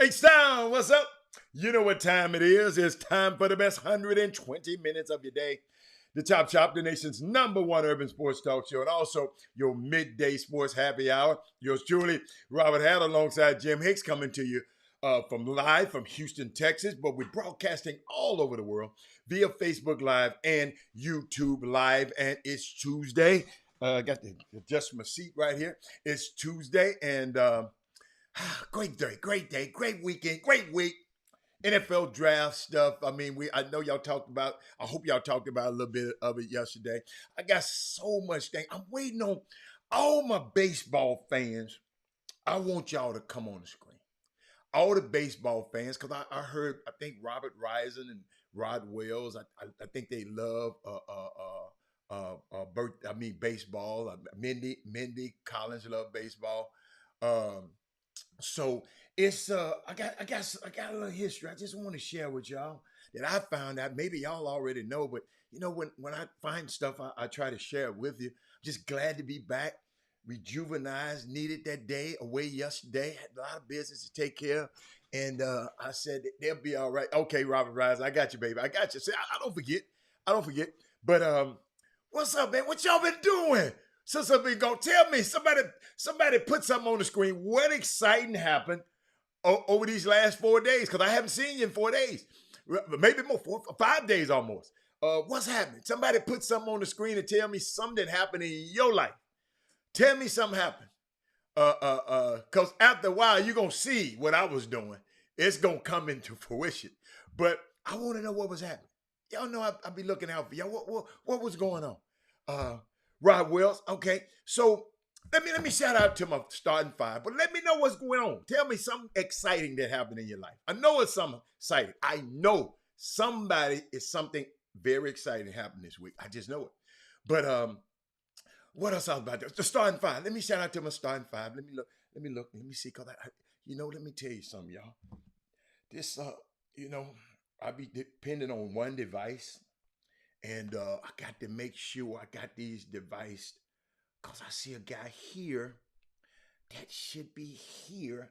H-Town, what's up? You know what time it is. It's time for the best 120 minutes of your day. The Chop Shop, the nation's #1 urban sports talk show, and also your Midday Sports happy hour. Yours truly, Robert Hatt, alongside Jim Hicks, coming to you from Houston, Texas. But we're broadcasting all over the world via Facebook Live and YouTube Live. And it's Tuesday. I got to adjust my seat right here. It's Tuesday, and great day, great weekend, great week. NFL draft stuff. I mean, I know y'all talked about, I hope y'all talked about a little bit of it yesterday. I got so much thing. I'm waiting on all my baseball fans. I want y'all to come on the screen. All the baseball fans, because I heard, I think Robert Risen and Rod Wells, I think they love baseball. Mindy Collins love baseball. So it's I got a little history. I just want to share with y'all that I found out. Maybe y'all already know, but you know, when I find stuff, I try to share it with you. Just glad to be back, rejuvenized, needed that day away yesterday. Had a lot of business to take care of. And I said they'll be all right. Okay, Robert Rise, I got you, baby. I got you. See, I don't forget. I don't forget. But what's up, man? What y'all been doing? So somebody go tell me, somebody put something on the screen. What exciting happened over these last 4 days? Because I haven't seen you in 4 days. Maybe more, 5 days almost. What's happening? Somebody put something on the screen and tell me something happened in your life. Tell me something happened. Because after a while, you're going to see what I was doing. It's going to come into fruition. But I want to know what was happening. Y'all know I'll be looking out for y'all. What was going on? Rod Wells, okay. So let me shout out to my starting five, but let me know what's going on. Tell me something exciting that happened in your life. I know it's something exciting. I know something very exciting happened this week. I just know it. But what else I was about to? The starting five. Let me shout out to my starting five. Let me look. Let me see. Cause let me tell you something, y'all. This, I be depending on one device. And I got to make sure I got these devices because I see a guy here that should be here.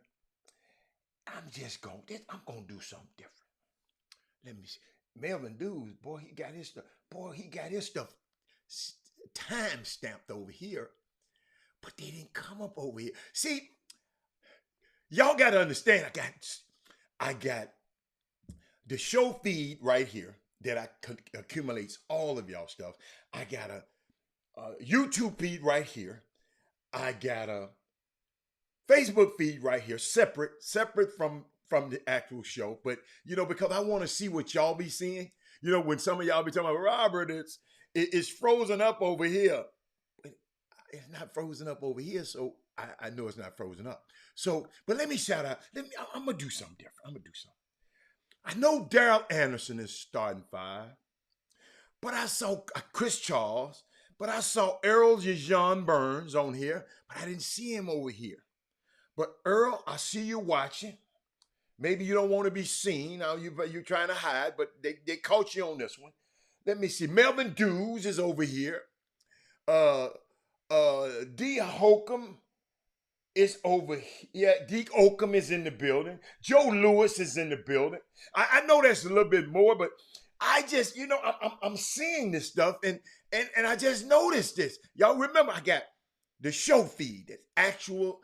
I'm going to do something different. Let me see. Melvin Dews, boy, he got his stuff time stamped over here, but they didn't come up over here. See, y'all got to understand, I got the show feed right here that accumulates all of y'all stuff. I got a YouTube feed right here. I got a Facebook feed right here, separate from the actual show. But because I want to see what y'all be seeing. When some of y'all be talking about Robert, it's frozen up over here. It's not frozen up over here, so I know it's not frozen up. So, but let me shout out. I'm gonna do something different. I know Daryl Anderson is starting five, but I saw Chris Charles, but I saw Earl John Burns on here, but I didn't see him over here. But Earl, I see you watching. Maybe you don't want to be seen. Now you're trying to hide, but they caught you on this one. Let me see. Melvin Dews is over here. Uh, D. Holcomb is over here. Yeah, Deke Oakham is in the building. Joe Lewis is in the building. I know that's a little bit more, but I just, I'm seeing this stuff and I just noticed this. Y'all remember I got the show feed, that's actual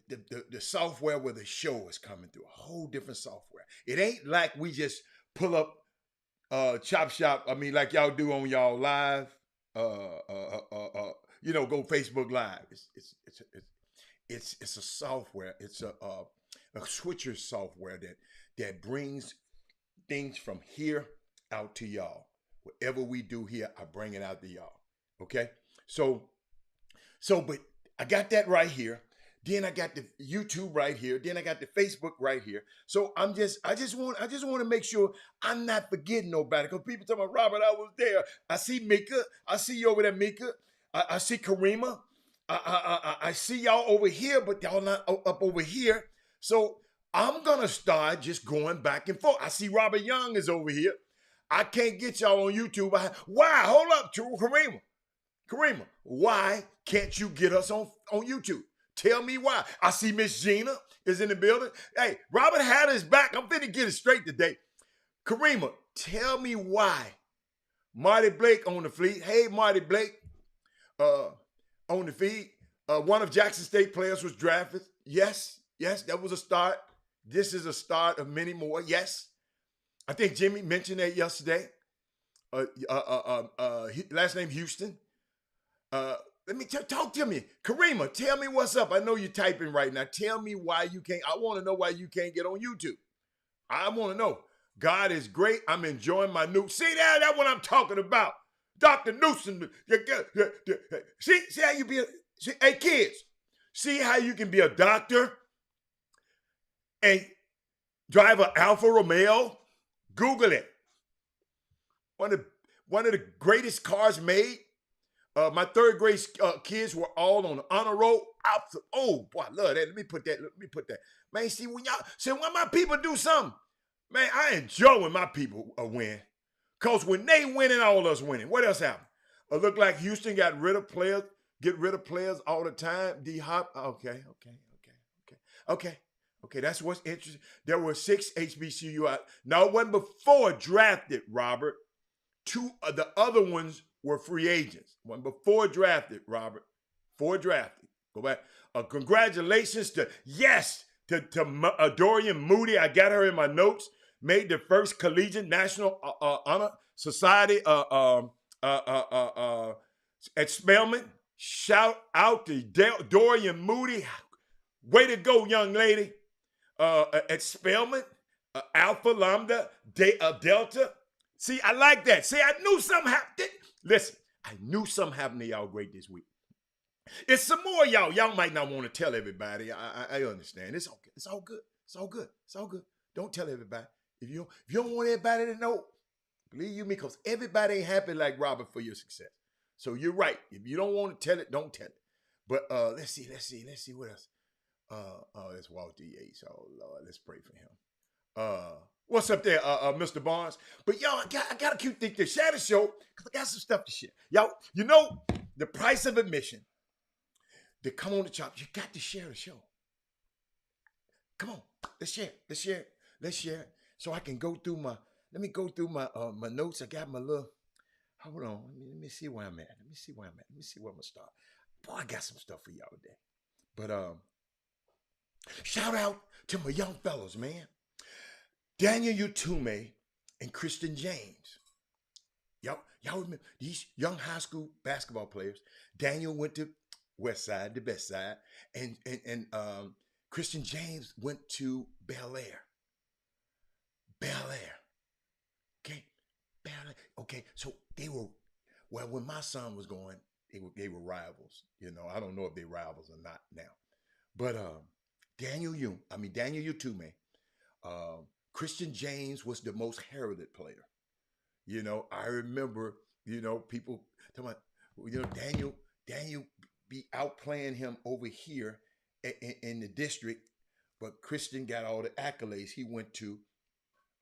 the software where the show is coming through, a whole different software. It ain't like we just pull up Chop Shop. I mean, like y'all do on y'all live. Go Facebook Live. It's a software. It's a switcher software that brings things from here out to y'all. Whatever we do here, I bring it out to y'all. Okay, but I got that right here. Then I got the YouTube right here. Then I got the Facebook right here. So I just want to make sure I'm not forgetting nobody. Because people talking about, Robert, I was there. I see Mika. I see you over there, Mika. I see Karima. I see y'all over here, but y'all not up over here. So I'm gonna start just going back and forth. I see Robert Young is over here. I can't get y'all on YouTube. Why? Hold up, Karima. Why can't you get us on YouTube? Tell me why. I see Miss Gina is in the building. Hey, Robert had his back. I'm finna get it straight today. Karima, tell me why. Marty Blake on the fleet. Hey, Marty Blake, on the feed. One of Jackson State players was drafted. Yes, that was a start. This is a start of many more. Yes. I think Jimmy mentioned that yesterday. Last name Houston. Let me talk to me. Karima, tell me what's up. I know you're typing right now. Tell me why you can't. I want to know why you can't get on YouTube. I want to know. God is great. I'm enjoying my new. See that? That's what I'm talking about. Dr. Newsom. See how you be. Hey, kids. See how you can be a doctor and drive an Alfa Romeo? Google it. One of the greatest cars made. My third grade kids were all on the honor roll. Oh boy, I love that. Let me put that. Man, see when my people do something, man, I enjoy when my people win. Cause when they winning, all us winning. What else happened? Look like Houston get rid of players all the time. D Hop. Okay. That's what's interesting. There were 6 HBCU out. Now it wasn't before drafted, Robert. 2 of the other ones were free agents. One before drafted, Robert. Before drafted. Go back. Congratulations to Dorian Moody. I got her in my notes. Made the first collegiate national honor society at Spelman. Shout out to Dorian Moody. Way to go, young lady. At Spelman, Alpha Lambda Delta. See, I like that. See, I knew something happened. Listen, I knew something happened to y'all great this week. It's some more y'all. Y'all might not want to tell everybody. I understand. It's okay. It's all good. It's all good. It's all good. Don't tell everybody. If you don't want everybody to know, believe you me, because everybody ain't happy like Robert for your success. So you're right. If you don't want to tell it, don't tell it. But let's see what else. It's Walter Yates. Oh Lord, let's pray for him. What's up there, Mr. Barnes? But y'all, I gotta keep thinking. Share the show because I got some stuff to share. Y'all, you know the price of admission to come on the chop. You got to share the show. Come on, let's share it. So I can go through my. Let me go through my notes. I got my little. Hold on. Let me see where I'm at. Let me see where I'm gonna start. Boy, I got some stuff for y'all today. But shout out to my young fellows, man. Daniel Utume and Christian James. Y'all remember these young high school basketball players. Daniel went to West Side, the best side, and Christian James went to Bel Air. Okay, Bel Air. Okay, so they were when my son was going, they were rivals. You know, I don't know if they're rivals or not now, but Daniel Utume. Christian James was the most heralded player. You know, I remember, People talking about, Daniel be outplaying him over here in the district, but Christian got all the accolades. He went to,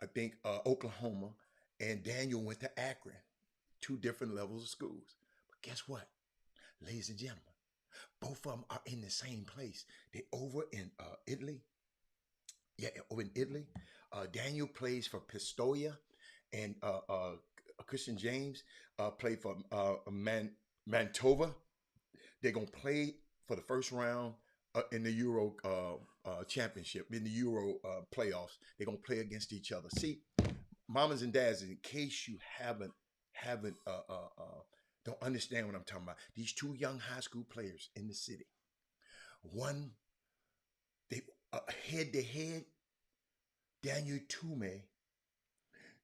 I think, Oklahoma, and Daniel went to Akron. Two different levels of schools. But guess what, ladies and gentlemen? Both of them are in the same place. They're over in Italy. Yeah, over in Italy. Daniel plays for Pistoia, and Christian James played for Mantova. They're going to play for the first round in the Euro championship, in the Euro playoffs. They're going to play against each other. See, mamas and dads, in case you haven't don't understand what I'm talking about. These two young high school players in the city. One, they head to head, Daniel Tume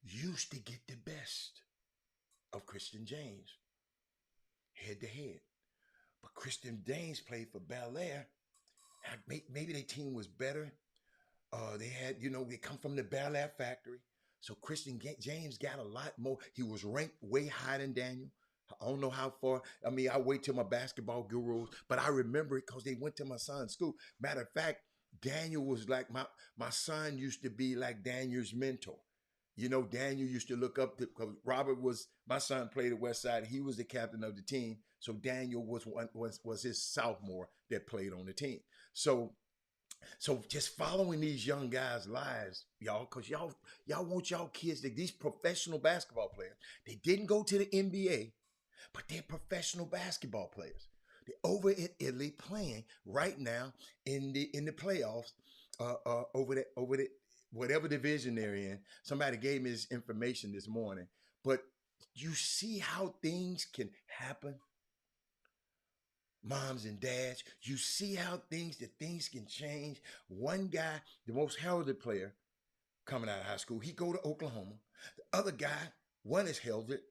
used to get the best of Christian James head to head. But Christian James played for Bel Air. Maybe their team was better. They had, they come from the Bel Air factory. So Christian James got a lot more. He was ranked way higher than Daniel. I don't know how far. I mean, I wait till my basketball gurus, but I remember it because they went to my son's school. Matter of fact, Daniel was like my son used to be like Daniel's mentor. Daniel used to look up to, because Robert was, my son played at West Side. He was the captain of the team. So Daniel was his sophomore that played on the team. So just following these young guys' lives, y'all, because y'all want y'all kids, these professional basketball players, they didn't go to the NBA, but they're professional basketball players. They're over in Italy playing right now in the playoffs over the whatever division they're in. Somebody gave me this information this morning, but you see how things can happen, moms and dads. You see how things can change. One guy, the most heralded player coming out of high school, he go to Oklahoma. The other guy, one is heralded.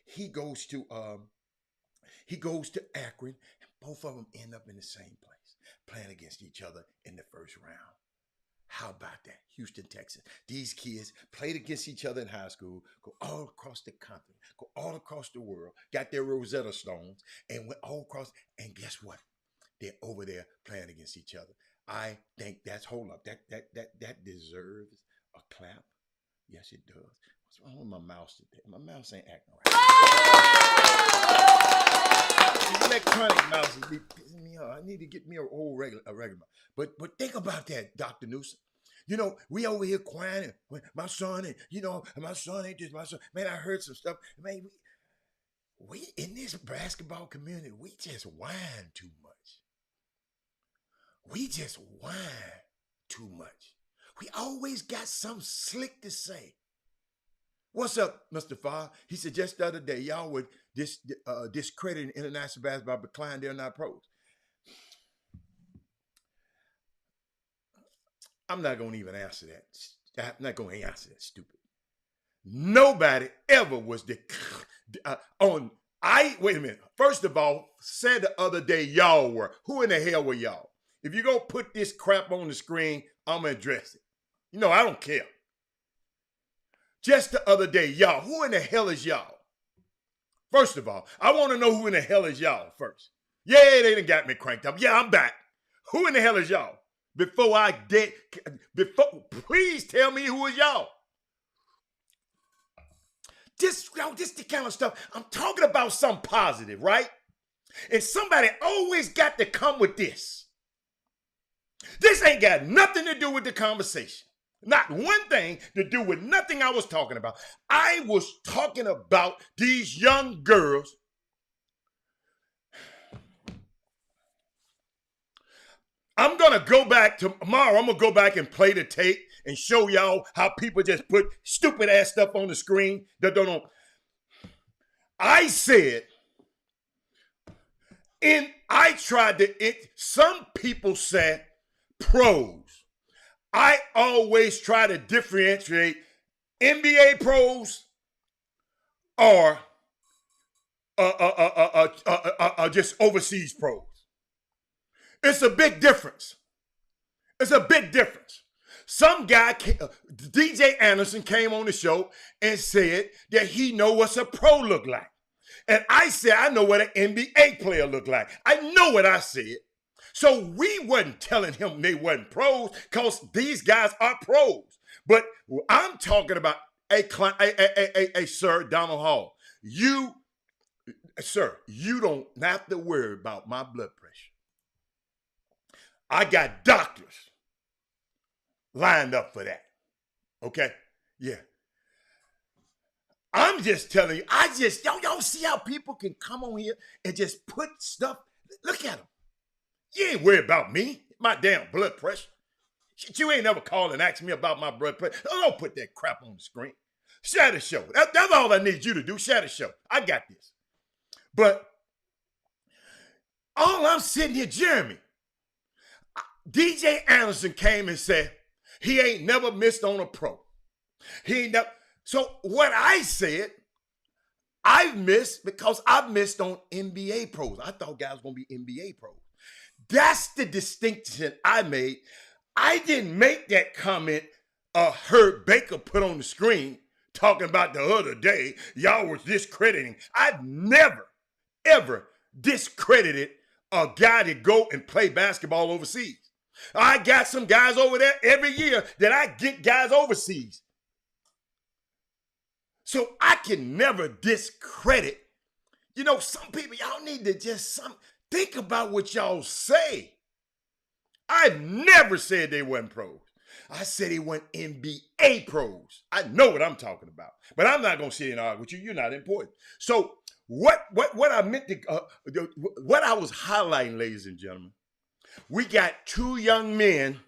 He goes to Akron, and both of them end up in the same place, playing against each other in the first round. How about that? Houston, Texas. These kids played against each other in high school, go all across the continent, go all across the world, got their Rosetta Stones, and went all across. And guess what? They're over there playing against each other. I think hold up. That deserves a clap. Yes, it does. What's wrong with my mouse today? My mouse ain't acting right. Electronic mouses be pissing me off. I need to get me a regular mouse. But think about that, Dr. Newsom. We over here crying, and my son, and my son ain't this, my son. Man, I heard some stuff. Man, we in this basketball community, we just whine too much. We just whine too much. We always got something slick to say. What's up, Mr. Farr? He said just the other day, y'all would discredit international basketball, but decline they're not pros. I'm not going to even answer that. I'm not going to answer that, stupid. Nobody ever was wait a minute. First of all, said the other day y'all were. Who in the hell were y'all? If you're going to put this crap on the screen, I'm going to address it. I don't care. Just the other day, y'all. Who in the hell is y'all? First of all, I want to know who in the hell is y'all first. Yeah, they done got me cranked up. Yeah, I'm back. Who in the hell is y'all? Please tell me who is y'all. This the kind of stuff, I'm talking about something positive, right? And somebody always got to come with this. This ain't got nothing to do with the conversation. Not one thing to do with nothing I was talking about. I was talking about these young girls. I'm going to go back tomorrow. I'm going to go back and play the tape and show y'all how people just put stupid ass stuff on the screen that don't know. I said, some people said pros. I always try to differentiate NBA pros or just overseas pros. It's a big difference. It's a big difference. Some guy, DJ Anderson, came on the show and said that he know what's a pro look like. And I said, I know what an NBA player look like. I know what I said. So we wasn't telling him they wasn't pros because these guys are pros. But I'm talking about a Sir Donald Hall. Sir, you don't have to worry about my blood pressure. I got doctors lined up for that. Okay? Yeah. I'm just telling you, y'all see how people can come on here and just put stuff. Look at them. You ain't worried about me, my damn blood pressure. Shit, you ain't never called and asked me about my blood pressure. Don't put that crap on the screen. Share the show. That's all I need you to do. Share the show. I got this. But all I'm sitting here, Jeremy, DJ Anderson came and said he ain't never missed on a pro. He ain't never. So what I said, I've missed because I've missed on NBA pros. I thought guys were going to be NBA pros. That's the distinction I made. I didn't make that comment Herb Baker put on the screen talking about the other day. Y'all was discrediting. I've never, ever discredited a guy that go and play basketball overseas. I got some guys over there every year that I get guys overseas. So I can never discredit. You know, some people, y'all need to just think about what y'all say. I've never said they weren't pros. I said they weren't NBA pros. I know what I'm talking about. But I'm not going to sit and argue with you. You're not important. So what I meant to, what I was highlighting, ladies and gentlemen, we got two young men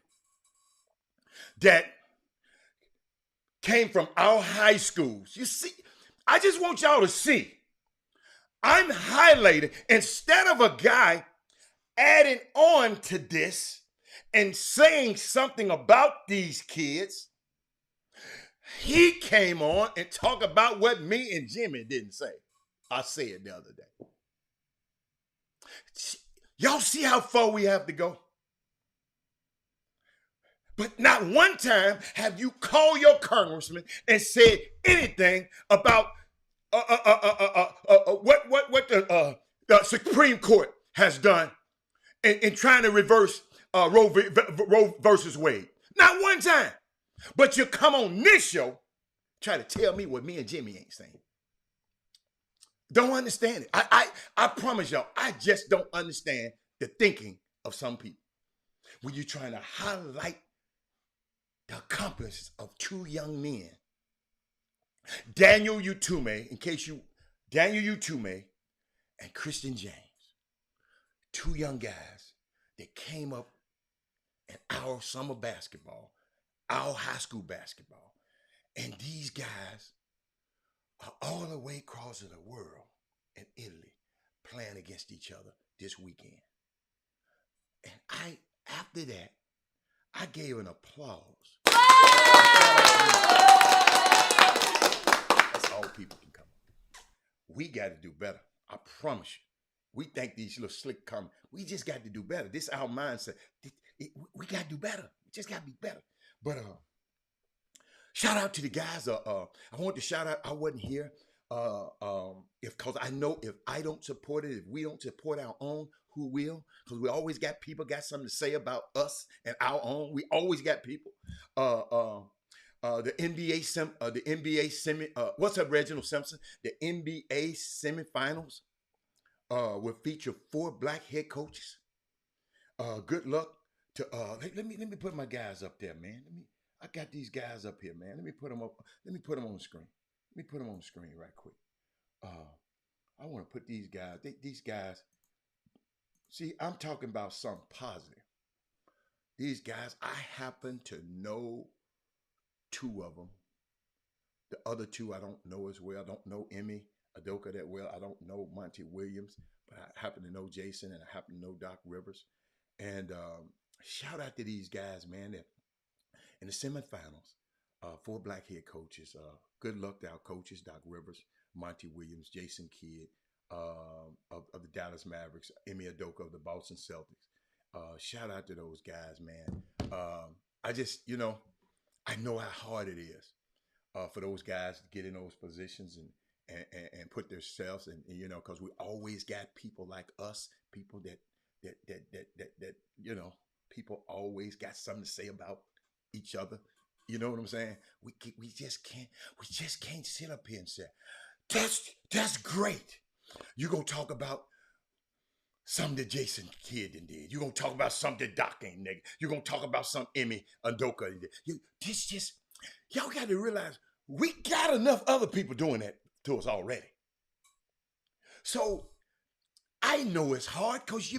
that came from our high schools. You see, I just want y'all to see. I'm highlighting, instead of a guy adding on to this and saying something about these kids, he came on and talked about what me and Jimmy didn't say. I said the other day. Y'all see how far we have to go? But not one time have you called your congressman and said anything about what the Supreme Court has done in trying to reverse Roe versus Wade. Not one time. But you come on this show, try to tell me what me and Jimmy ain't saying. Don't understand it. I promise y'all, I just don't understand the thinking of some people. When you're trying to highlight the accomplishments of two young men, Daniel Utume and Christian James, two young guys that came up in our summer basketball, our high school basketball, and these guys are all the way across the world in Italy playing against each other this weekend. And after that, I gave an applause. That's all people can come up. We got to do better. I promise you. We think these little slick comments. We just got to do better. This is our mindset. We got to do better. We just got to be better. But shout out to the guys. I want to shout out. I wasn't here because I know if I don't support it, if we don't support our own, who will? Because we always got people got something to say about us and our own. We always got people. The NBA semi. What's up, Reginald Simpson? The NBA semifinals will feature 4 black head coaches. Good luck to. Let me put my guys up there, man. I got these guys up here, man. Let me put them up. Let me put them on the screen. Let me put them on the screen right quick. I want to put these guys. These guys. See, I'm talking about something positive. These guys, I happen to know 2 of them. The other 2 I don't know as well. I don't know Emmy Adoka that well. I don't know Monty Williams, but I happen to know Jason and I happen to know Doc Rivers. And shout out to these guys, man. That in the semifinals, 4 black head coaches. Good luck to our coaches, Doc Rivers, Monty Williams, Jason Kidd of the Dallas Mavericks, Emmy Adoka of the Boston Celtics. Shout out to those guys, man. I just, I know how hard it is for those guys to get in those positions and put themselves in, because we always got people like us, people that people always got something to say about each other. You know what I'm saying? We just can't sit up here and say that's great. You gonna talk about something that Jason Kidd did. You gonna talk about something that Doc ain't nigga. You gonna talk about some Emmy Udoka did. Y'all got to realize we got enough other people doing that to us already. So I know it's hard because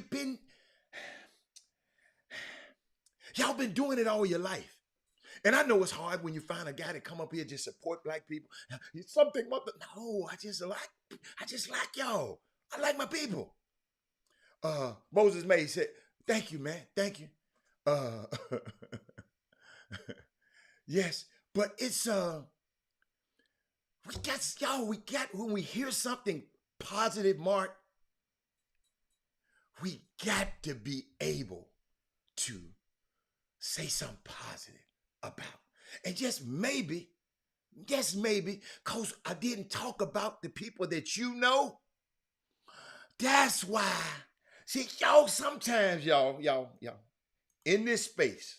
y'all been doing it all your life. And I know it's hard when you find a guy that come up here just support black people. Something, no, I just like y'all. I like my people. Moses May said, "Thank you, man. Thank you." Yes, but it's we got when we hear something positive, Mark, we got to be able to say something positive about. And just maybe, because I didn't talk about the people that you know. That's why. See, y'all, sometimes y'all, in this space,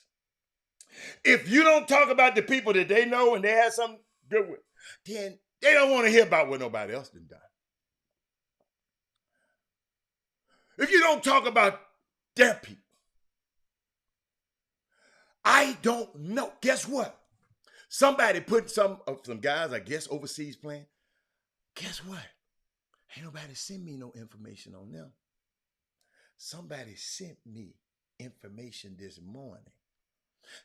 if you don't talk about the people that they know and they have something good with, then they don't want to hear about what nobody else done. If you don't talk about their people, I don't know. Guess what? Somebody put some guys, I guess, overseas playing. Guess what? Ain't nobody send me no information on them. Somebody sent me information this morning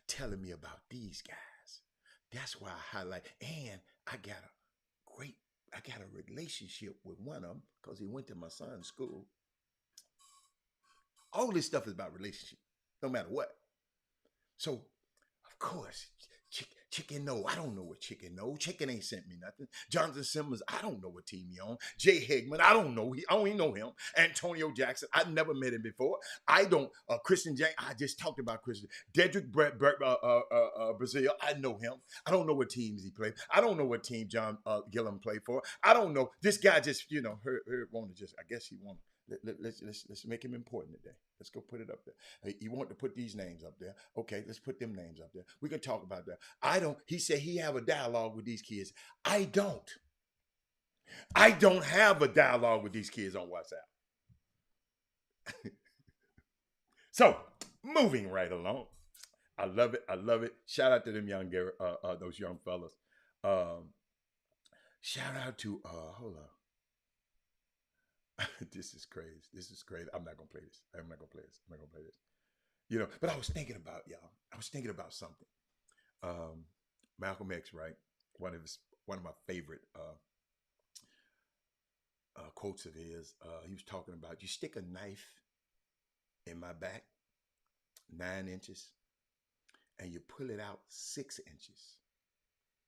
telling me about these guys. That's why I highlight. And I got a relationship with one of them because he went to my son's school. All this stuff is about relationship, no matter what. So, of course, Chicken know. I don't know what Chicken know. Chicken ain't sent me nothing. Jonathan Simmons, I don't know what team he on. Jay Hegman, I don't know. I don't even know him. Antonio Jackson, I've never met him before. I don't. Christian James, I just talked about Christian. Dedrick Brazil, I know him. I don't know what teams he played. I don't know what team John Gillum played for. I don't know. This guy just, want to just, I guess he want to. Let's make him important today. Let's go put it up there. You want to put these names up there. Okay, let's put them names up there. We can talk about that. He said he have a dialogue with these kids. I don't have a dialogue with these kids on WhatsApp. So, moving right along. I love it. Shout out to them those young fellas. Shout out to, hold on. This is crazy. I'm not gonna play this. But I was thinking about y'all. I was thinking about something. Malcolm X, right? One of my favorite quotes of his. He was talking about, you stick a knife in my back 9 inches, and you pull it out 6 inches.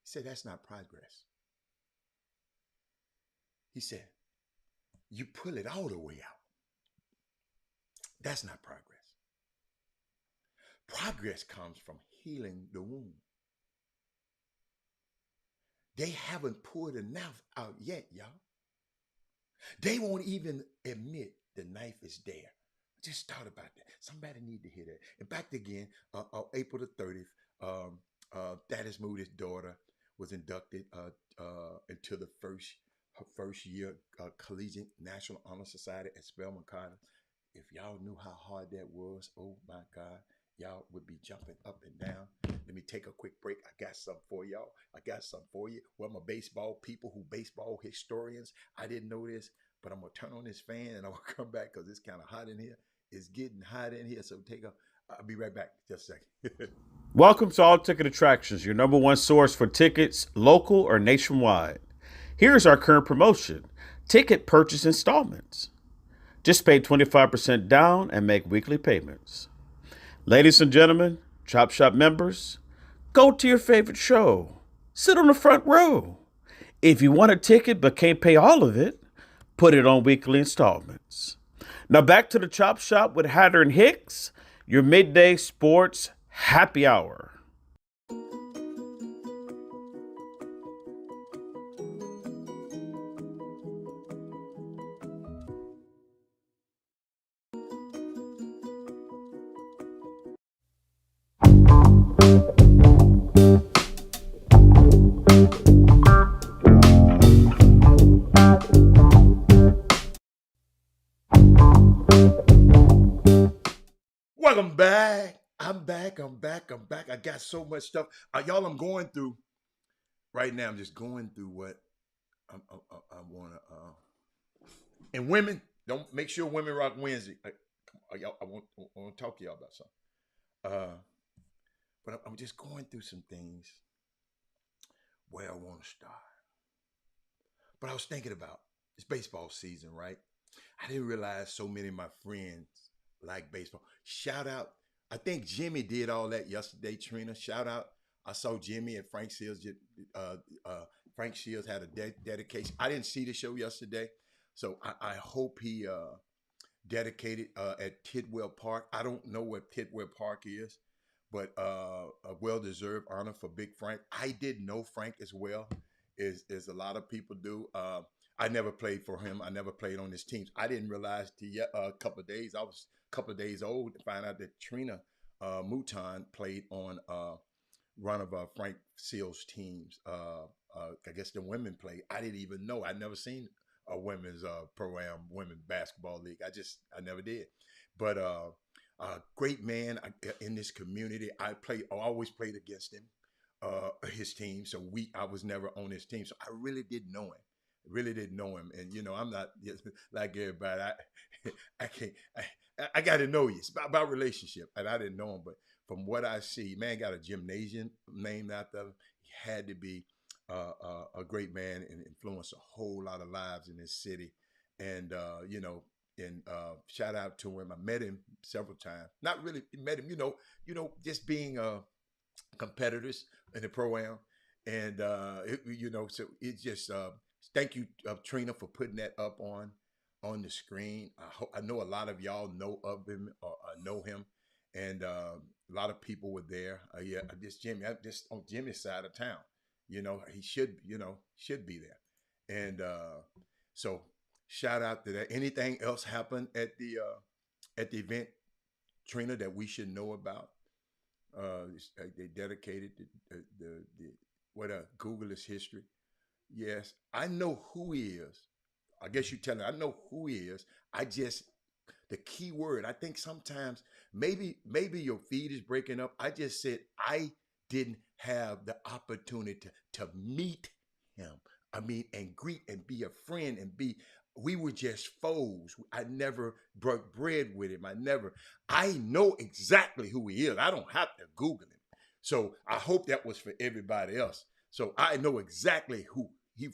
He said that's not progress. He said, you pull it all the way out. That's not progress. Progress comes from healing the wound. They haven't pulled the knife out yet, y'all. They won't even admit the knife is there. I just thought about that. Somebody need to hear that. And back again, April the 30th, Thaddeus Moody's daughter was inducted into the her first year Collegiate National Honor Society at Spelman College. If y'all knew how hard that was, oh my God, y'all would be jumping up and down. Let me take a quick break. I got something for y'all. Well, my baseball people baseball historians, I didn't know this, but I'm going to turn on this fan and I'm going to come back because it's kind of hot in here. It's getting hot in here, so I'll be right back. Just a second. Welcome to All Ticket Attractions, your number one source for tickets, local or nationwide. Here's our current promotion, ticket purchase installments. Just pay 25% down and make weekly payments. Ladies and gentlemen, Chop Shop members, go to your favorite show. Sit on the front row. If you want a ticket but can't pay all of it, put it on weekly installments. Now back to the Chop Shop with Hatter and Hicks, your Midday Sports Happy Hour. I'm back. I'm back. I'm back. I'm back. I got so much stuff. Y'all, I'm going through right now. I'm just going through what I want to. And women, don't make sure Women Rock Wednesday. I want to talk to y'all about something. But I'm just going through some things where I want to start. But I was thinking about it's baseball season, right? I didn't realize so many of my friends like baseball. Shout out. I think Jimmy did all that yesterday, Trina. Shout out. I saw Jimmy and Frank Shields. Frank Shields had a dedication. I didn't see the show yesterday, so I hope he dedicated at Tidwell Park. I don't know what Tidwell Park is, but a well-deserved honor for Big Frank. I didn't know Frank as well as a lot of people do. I never played for him. I never played on his teams. I didn't realize till a couple of days. I was a couple of days old to find out that Trina Mouton played on one of Frank Seal's teams. I guess the women played. I didn't even know. I'd never seen a women's pro-am women's basketball league. I never did. But great man in this community. I always played against him, his team. So I was never on his team. So I really didn't know him. Really didn't know him. And I'm not like everybody. I can't. I got to know you. It's about relationship, and I didn't know him. But from what I see, man got a gymnasium named after him. He had to be a great man and influence a whole lot of lives in this city. And and shout out to him. I met him several times. Not really met him, just being competitors in the pro-am. And so it's just thank you, Trina, for putting that up on the screen. I know a lot of y'all know of him or know him, and a lot of people were there. Jimmy, just on Jimmy's side of town. He should be there. And so shout out to that. Anything else happen at the event, Trina, that we should know about? They dedicated Google his history. Yes, I know who he is. I guess you tell me I know who he is. The key word. I think sometimes maybe your feed is breaking up. I just said I didn't have the opportunity to meet him. And greet and be a friend we were just foes. I never broke bread with him. I know exactly who he is. I don't have to Google him. So I hope that was for everybody else. So I know exactly who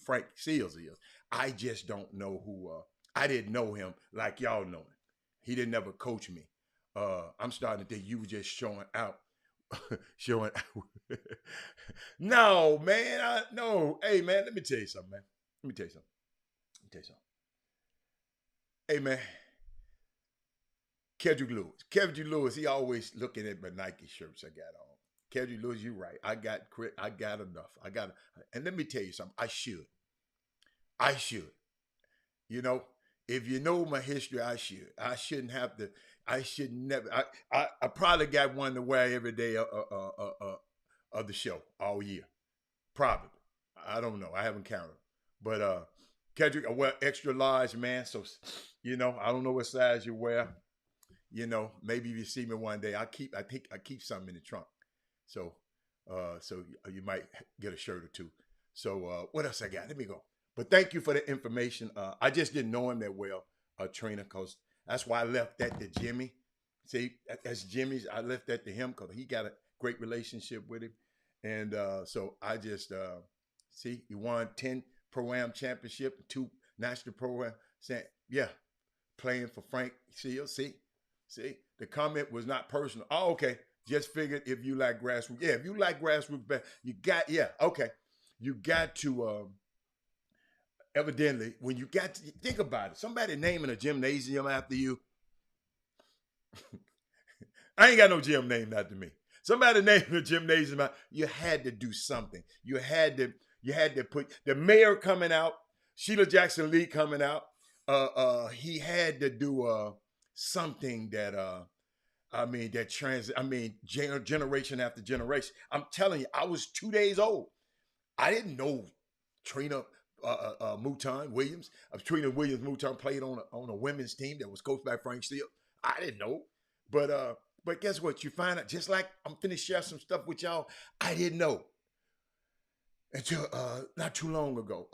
Frank Seals is. I just don't know who, I didn't know him like y'all know him. He didn't ever coach me. I'm starting to think you were just showing out. Showing out. No, man. No. Hey, man, let me tell you something, man. Hey, man. Kedrick Lewis, he always looking at my Nike shirts I got on. Kedrick Lewis, you're right. I got enough. And let me tell you something. I should. If you know my history, I should. I shouldn't have to. I should never. I probably got one to wear every day of the show all year. Probably. I don't know. I haven't counted. But Kedrick, I wear extra large, man. So I don't know what size you wear. Maybe if you see me one day, I keep something in the trunk. So you might get a shirt or two. So what else I got? Let me go. But thank you for the information. I just didn't know him that well, Trina, because that's why I left that to Jimmy. See, that's Jimmy's. I left that to him because he got a great relationship with him. And so I just, he won 10 Pro-Am championship, 2 national Pro-Am. Yeah, playing for Frank Seals. See, the comment was not personal. Oh, okay. Just figured if you like grassroots. Yeah, if you like grassroots, you got to, evidently, when you got to think about it, somebody naming a gymnasium after you. I ain't got no gym named after me. Somebody named a gymnasium after you. Had to do something. You had to put the mayor coming out, Sheila Jackson Lee coming out. He had to do something that generation after generation. I'm telling you, I was 2 days old. I didn't know Trina Mouton Williams. Trina Williams Mouton played on a women's team that was coached by Frank Steele. I didn't know, but But guess what? You find out, just like I'm finna share some stuff with y'all I didn't know until not too long ago.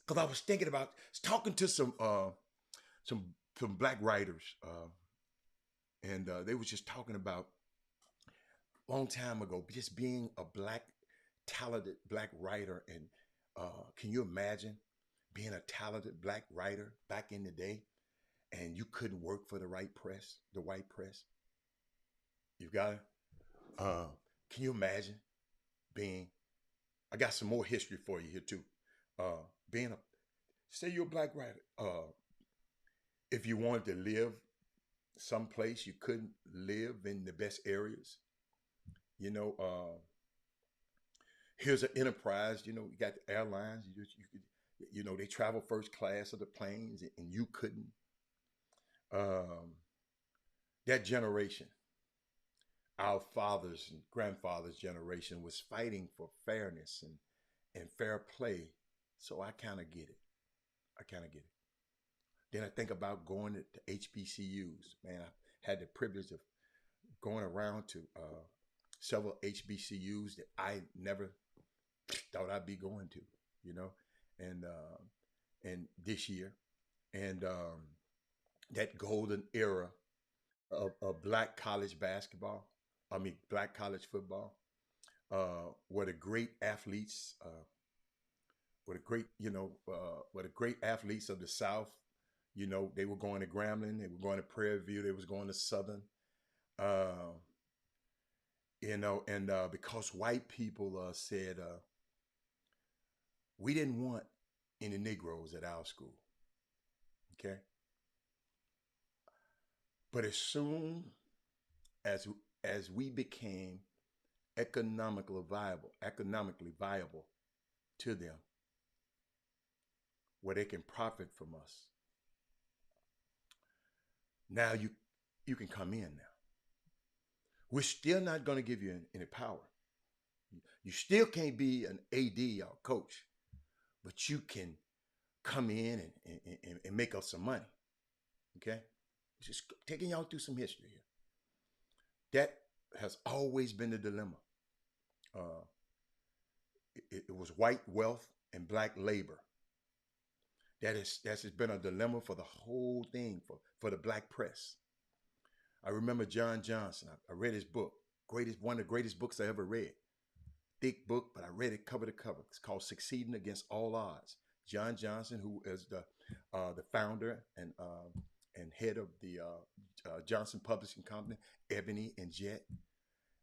Because I was thinking about talking to some some black writers, and they was just talking about a long time ago just being a black talented black writer, and can you imagine being a talented black writer back in the day, and you couldn't work for the right press, the white press? You've got it. Uh, can you imagine being? I got some more history for you here too. Being a say you're a black writer. If you wanted to live someplace you couldn't live in the best areas, you know, here's an enterprise. You know, you got the airlines. You could, you know, they travel first class of the planes, and you couldn't. Um, that generation, our fathers and grandfathers' generation, was fighting for fairness and fair play. So I kind of get it. I kind of get it. Then I think about going to HBCUs. Man, I had the privilege of going around to several HBCUs that I never thought I'd be going to, you know, and this year, and that golden era of black college basketball. I mean, black college football, where the great athletes, where the great, where the great athletes of the South, you know, they were going to Grambling, they were going to Prairie View, they was going to Southern, uh, you know, and because white people said we didn't want any Negroes at our school, okay? But as soon as we became economically viable to them, where they can profit from us, now you can come in now. We're still not going to give you any power. You still can't be an AD or coach, but you can come in and make us some money. Okay? Just taking y'all through some history here. That has always been the dilemma. Uh, it was white wealth and black labor. That's been a dilemma for the whole thing, for the black press. I remember John Johnson. I read his book, one of the greatest books I ever read. Thick book, but I read it cover to cover. It's called "Succeeding Against All Odds." John Johnson, who is the founder and head of the Johnson Publishing Company, Ebony and Jet.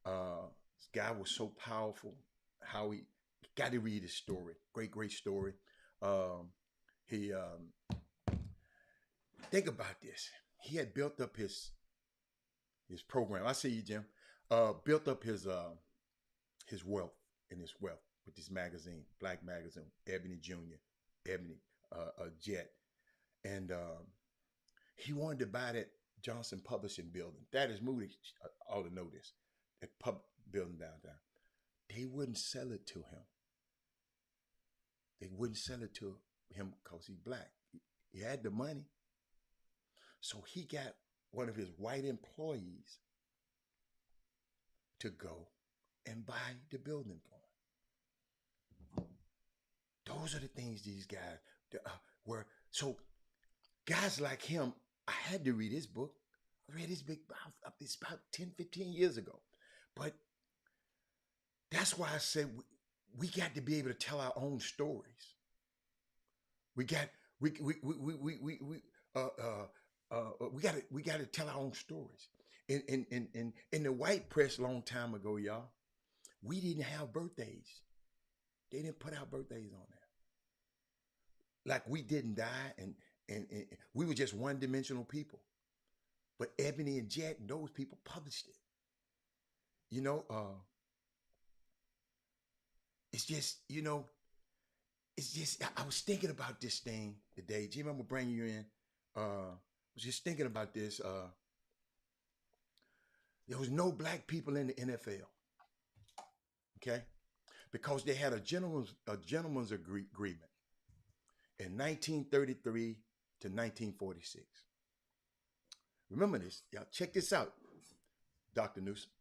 This guy was so powerful. How he got to read his story. Great story. He think about this. He had built up his program. I see you, Jim. Built up his wealth with this magazine, black magazine, Ebony Jr., Ebony Jet, and he wanted to buy that Johnson Publishing building. That is Moody ought to know this. That pub building downtown. They wouldn't sell it to him. They wouldn't sell it to him because he's black. He had the money. So he got one of his white employees to go and buy the building for him. Those are the things these guys were. So guys like him, I had to read his book. I read his book it's about 10, 15 years ago. But that's why I said we got to be able to tell our own stories. We got to tell our own stories. In the white press a long time ago, y'all, we didn't have birthdays. They didn't put our birthdays on there. Like we didn't die, and we were just one-dimensional people. But Ebony and Jet and those people published it. You know, it's just, I was thinking about this thing today. Jim, I'm going to bring you in. I was just thinking about this. There was no black people in the NFL. Okay? Because they had a gentleman's agreement in 1933 to 1946. Remember this. Y'all check this out. Dr. Newsom.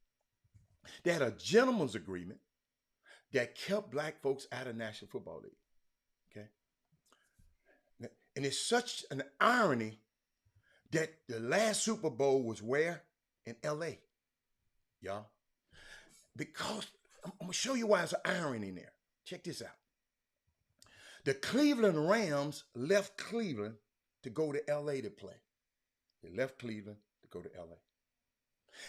They had a gentleman's agreement that kept black folks out of National Football League. Okay. And it's such an irony that the last Super Bowl was where? In LA, y'all. Because I'm gonna show you why there's an irony in there. Check this out. The Cleveland Rams left Cleveland to go to LA to play. They left Cleveland to go to LA.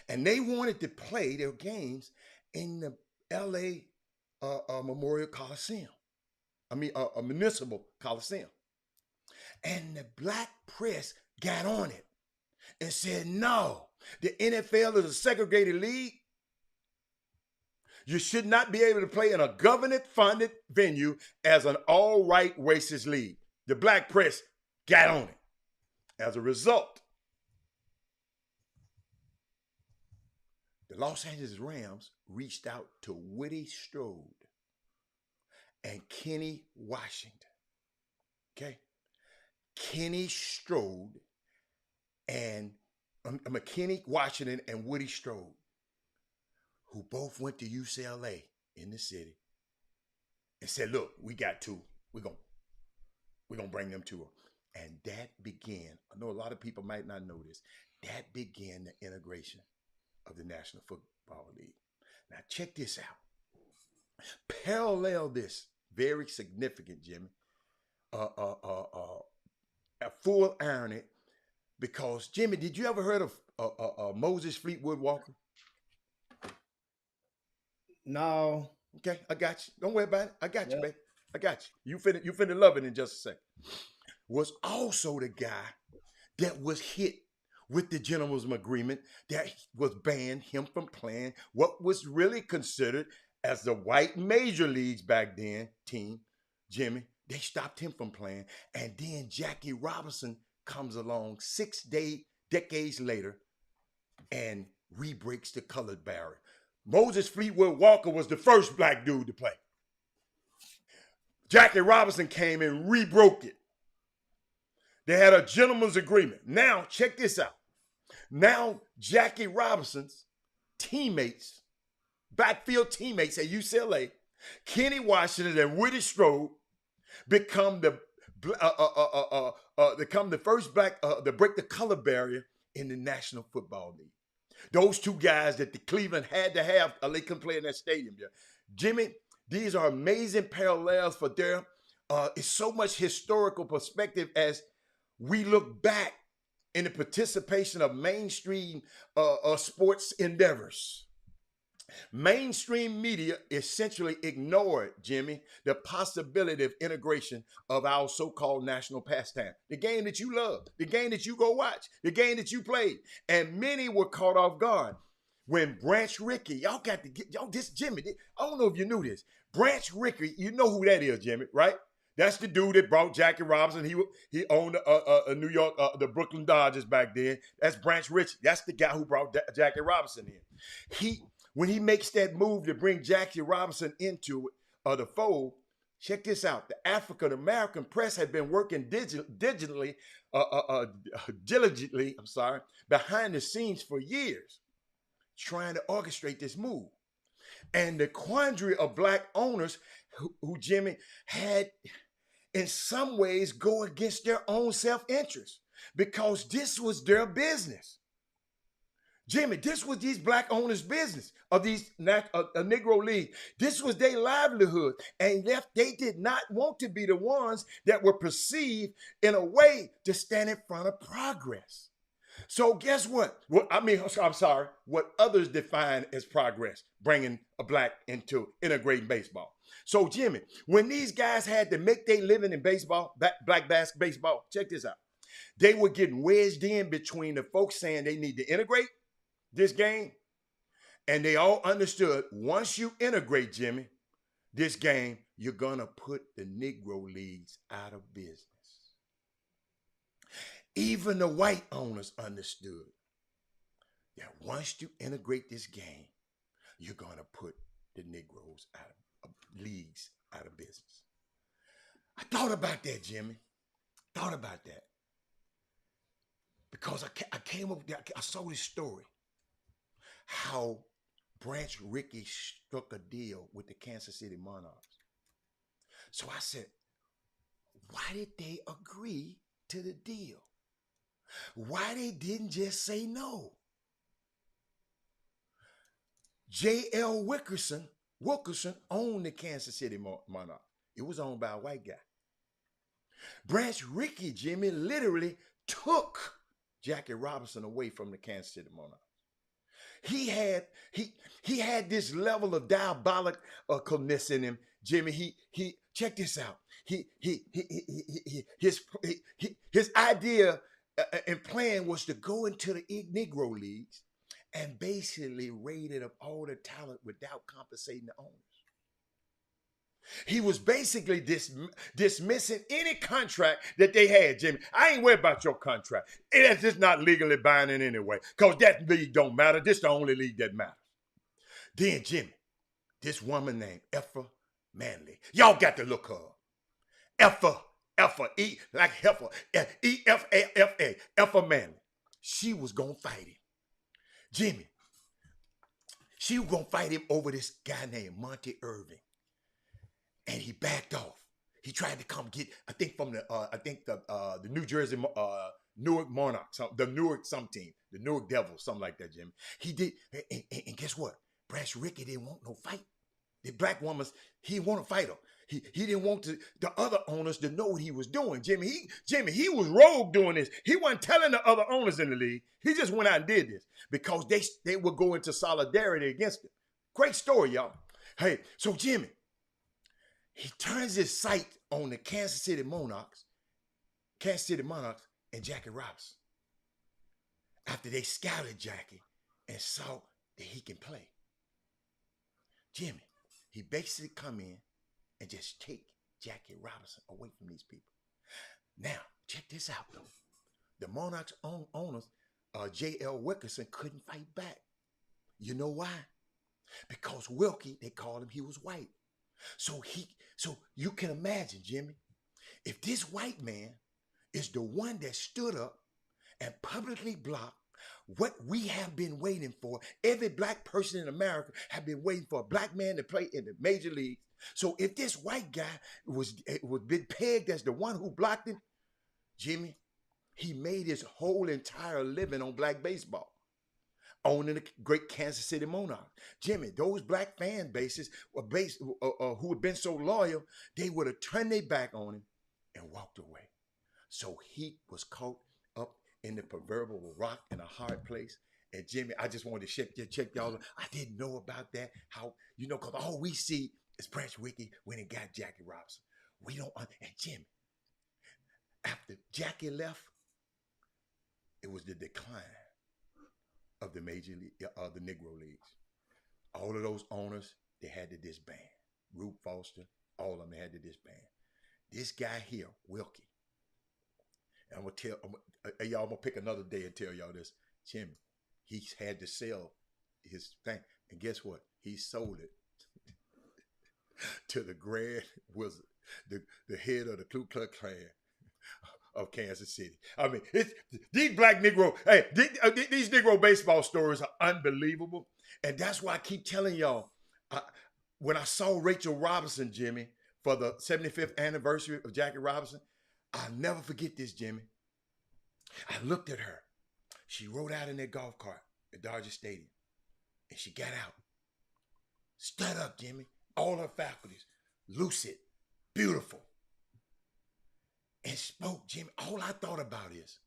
And they wanted to play their games in the LA Memorial Coliseum. A municipal Coliseum. And the black press got on it and said, no, the NFL is a segregated league. You should not be able to play in a government-funded venue as an all-right racist league. The black press got on it. As a result, the Los Angeles Rams reached out to Woody Strode and Kenny Washington. Okay? Kenny Strode and Kenny Washington and Woody Strode, who both went to UCLA in the city, and said, look, we got two. We're gonna bring them to her. And that began, I know a lot of people might not know this, that began the integration of the National Football League. Now check this out. Parallel this, very significant, Jimmy, a full irony, because Jimmy, did you ever heard of Moses Fleetwood Walker? No. Okay, I got you. Don't worry about it. I got you, baby. I got you. You finna love it in just a second. Was also the guy that was hit with the gentleman's agreement that was banned him from playing what was really considered as the white major leagues back then team, Jimmy. They stopped him from playing. And then Jackie Robinson comes along 6 decades later and re-breaks the colored barrier. Moses Fleetwood Walker was the first black dude to play. Jackie Robinson came and re-broke it. They had a gentleman's agreement. Now, check this out. Now, Jackie Robinson's teammates, backfield teammates at UCLA, Kenny Washington and Woody Strode, become the first black to break the color barrier in the National Football League. Those two guys that the Cleveland had to have, or they couldn't play in that stadium there. Jimmy, these are amazing parallels for there. It's so much historical perspective as we look back in the participation of mainstream sports endeavors. Mainstream media essentially ignored, Jimmy, the possibility of integration of our so-called national pastime. The game that you love, the game that you go watch, the game that you played. And many were caught off guard when Branch Rickey, y'all got to get, y'all, this Jimmy, I don't know if you knew this. Branch Rickey, you know who that is, Jimmy, right? That's the dude that brought Jackie Robinson. He owned New York, the Brooklyn Dodgers back then. That's Branch Rickey. That's the guy who brought Jackie Robinson in. When he makes that move to bring Jackie Robinson into the fold, check this out. The African American press had been working diligently behind the scenes for years, trying to orchestrate this move. And the quandary of black owners who Jimmy had in some ways go against their own self-interest because this was their business. Jimmy, this was these black owners' business of these Negro League. This was their livelihood. And they did not want to be the ones that were perceived in a way to stand in front of progress. So guess what? What others define as progress, bringing a black into integrating baseball. So Jimmy, when these guys had to make their living in baseball, black baseball, check this out. They were getting wedged in between the folks saying they need to integrate this game, and they all understood once you integrate, Jimmy, this game, you're gonna put the Negro leagues out of business. Even the white owners understood that once you integrate this game, you're gonna put the Negroes out of leagues out of business. I thought about that, Jimmy. Thought about that because I came up. I saw this story. how Branch Rickey struck a deal with the Kansas City Monarchs. So I said, why did they agree to the deal? Why they didn't just say no? J.L. Wickerson owned the Kansas City Monarchs. It was owned by a white guy. Branch Rickey, Jimmy, literally took Jackie Robinson away from the Kansas City Monarchs. He had this level of diabolicalness in him, Jimmy. He check this out. His idea and plan was to go into the Negro leagues and basically raided up all the talent without compensating the owners. He was basically dismissing any contract that they had, Jimmy. I ain't worried about your contract. It's just not legally binding anyway, because that league don't matter. This is the only league that matters. Then, Jimmy, this woman named Effa Manley. Y'all got to look her up. Effa, E, like heifer, E-F-A-F-A, Effa Manley. She was going to fight him. Jimmy, she was going to fight him over this guy named Monty Irving. And he backed off. He tried to come get, I think from the New Jersey Newark Monarchs, the Newark team, the Newark Devils, something like that, Jimmy. He did, and guess what? Branch Rickey didn't want no fight. The black woman, he didn't want to fight her. He didn't want the other owners to know what he was doing, Jimmy. He was rogue doing this. He wasn't telling the other owners in the league. He just went out and did this because they would go into solidarity against him. Great story, y'all. Hey, so Jimmy, he turns his sight on the Kansas City Monarchs and Jackie Robinson after they scouted Jackie and saw that he can play. Jimmy, he basically come in and just take Jackie Robinson away from these people. Now, check this out, though. The Monarchs owners, J.L. Wickerson, couldn't fight back. You know why? Because Wilkie, they called him, he was white. So you can imagine, Jimmy, if this white man is the one that stood up and publicly blocked what we have been waiting for, every black person in America have been waiting for a black man to play in the major leagues. So if this white guy was been pegged as the one who blocked him, Jimmy, he made his whole entire living on black baseball, owning the great Kansas City Monarchs. Jimmy, those black fan bases who had been so loyal, they would have turned their back on him and walked away. So he was caught up in the proverbial rock in a hard place. And Jimmy, I just wanted to check y'all. I didn't know about that. How, because all we see is Branch Rickey when he got Jackie Robinson. We don't, and Jimmy, after Jackie left, it was the decline of the major league, the Negro leagues. All of those owners, they had to disband. Rube Foster, all of them had to disband. This guy here, Wilkie, and I'm gonna pick another day and tell y'all this. Jimmy, he had to sell his thing, and guess what? He sold it to the Grand Wizard, the head of the Ku Klux Klan of Kansas City. I mean, these black Negro, these Negro baseball stories are unbelievable. And that's why I keep telling y'all, when I saw Rachel Robinson, Jimmy, for the 75th anniversary of Jackie Robinson, I'll never forget this, Jimmy. I looked at her. She rode out in that golf cart at Dodger Stadium. And she got out. Stood up, Jimmy. All her faculties. Lucid. Beautiful. And spoke, Jimmy. All I thought about is,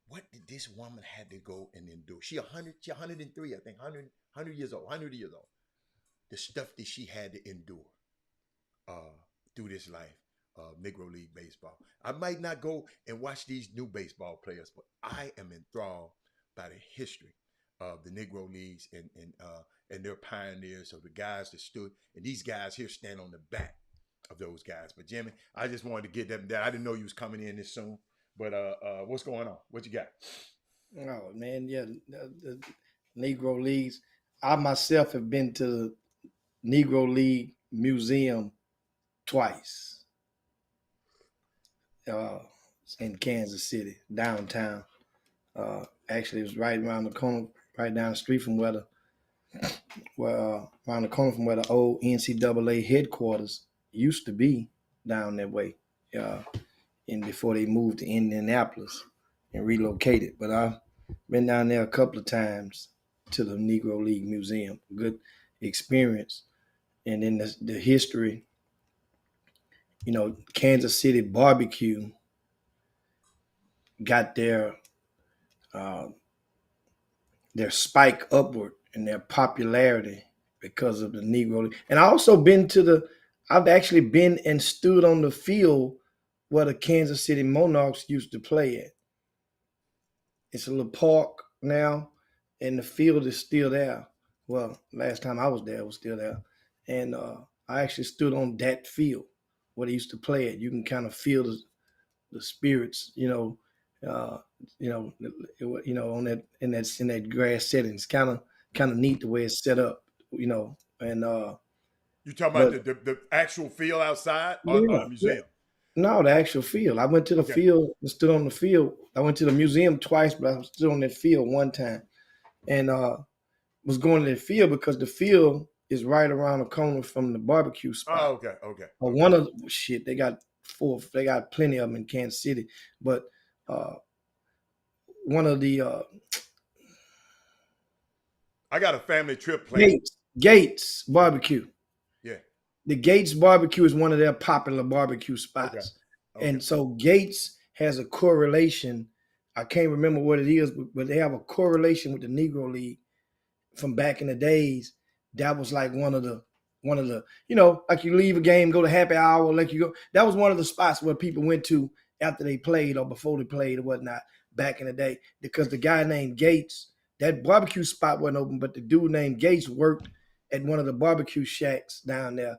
what did this woman have to go and endure? She 103, I think, 100 years old. The stuff that she had to endure through this life of Negro League baseball. I might not go and watch these new baseball players, but I am enthralled by the history of the Negro Leagues and their pioneers, of the guys that stood, and these guys here stand on the back of those guys. But Jimmy, I just wanted to get them there. I didn't know you was coming in this soon, but what's going on? What you got? Oh man, yeah, the Negro Leagues. I myself have been to the Negro League Museum twice in Kansas City, downtown. Actually, it was right around the corner, right down the street from around the corner from where the old NCAA headquarters used to be, down that way. Uh, and before they moved to Indianapolis and relocated. But I've been down there a couple of times to the Negro League Museum. Good experience. And then the history, Kansas City BBQ got uh, their spike upward in their popularity because of the Negro League. And I've actually been and stood on the field where the Kansas City Monarchs used to play at. It's a little park now, and the field is still there. Well, last time I was there, it was still there. And I actually stood on that field where they used to play it. You can kind of feel the spirits, uh, on that grass setting. It's kind of neat the way it's set up, and You talking about but the actual field outside or yeah, the yeah. museum? No, the actual field. I went to the Okay. field and stood on the field. I went to the museum twice, but I stood on that field one time, and was going to the field because the field is right around the corner from the barbecue spot. Oh, okay, okay. Or one of shit, they got plenty of them in Kansas City, but one of the I got a family trip planned. Gates barbecue. Yeah. The Gates barbecue is one of their popular barbecue spots. Okay. And so Gates has a correlation. I can't remember what it is, but they have a correlation with the Negro League from back in the days. That was like one of the, like you leave a game, go to happy hour, like you go. That was one of the spots where people went to after they played or before they played or whatnot back in the day. Because the guy named Gates, that barbecue spot wasn't open, but the dude named Gates worked at one of the barbecue shacks down there.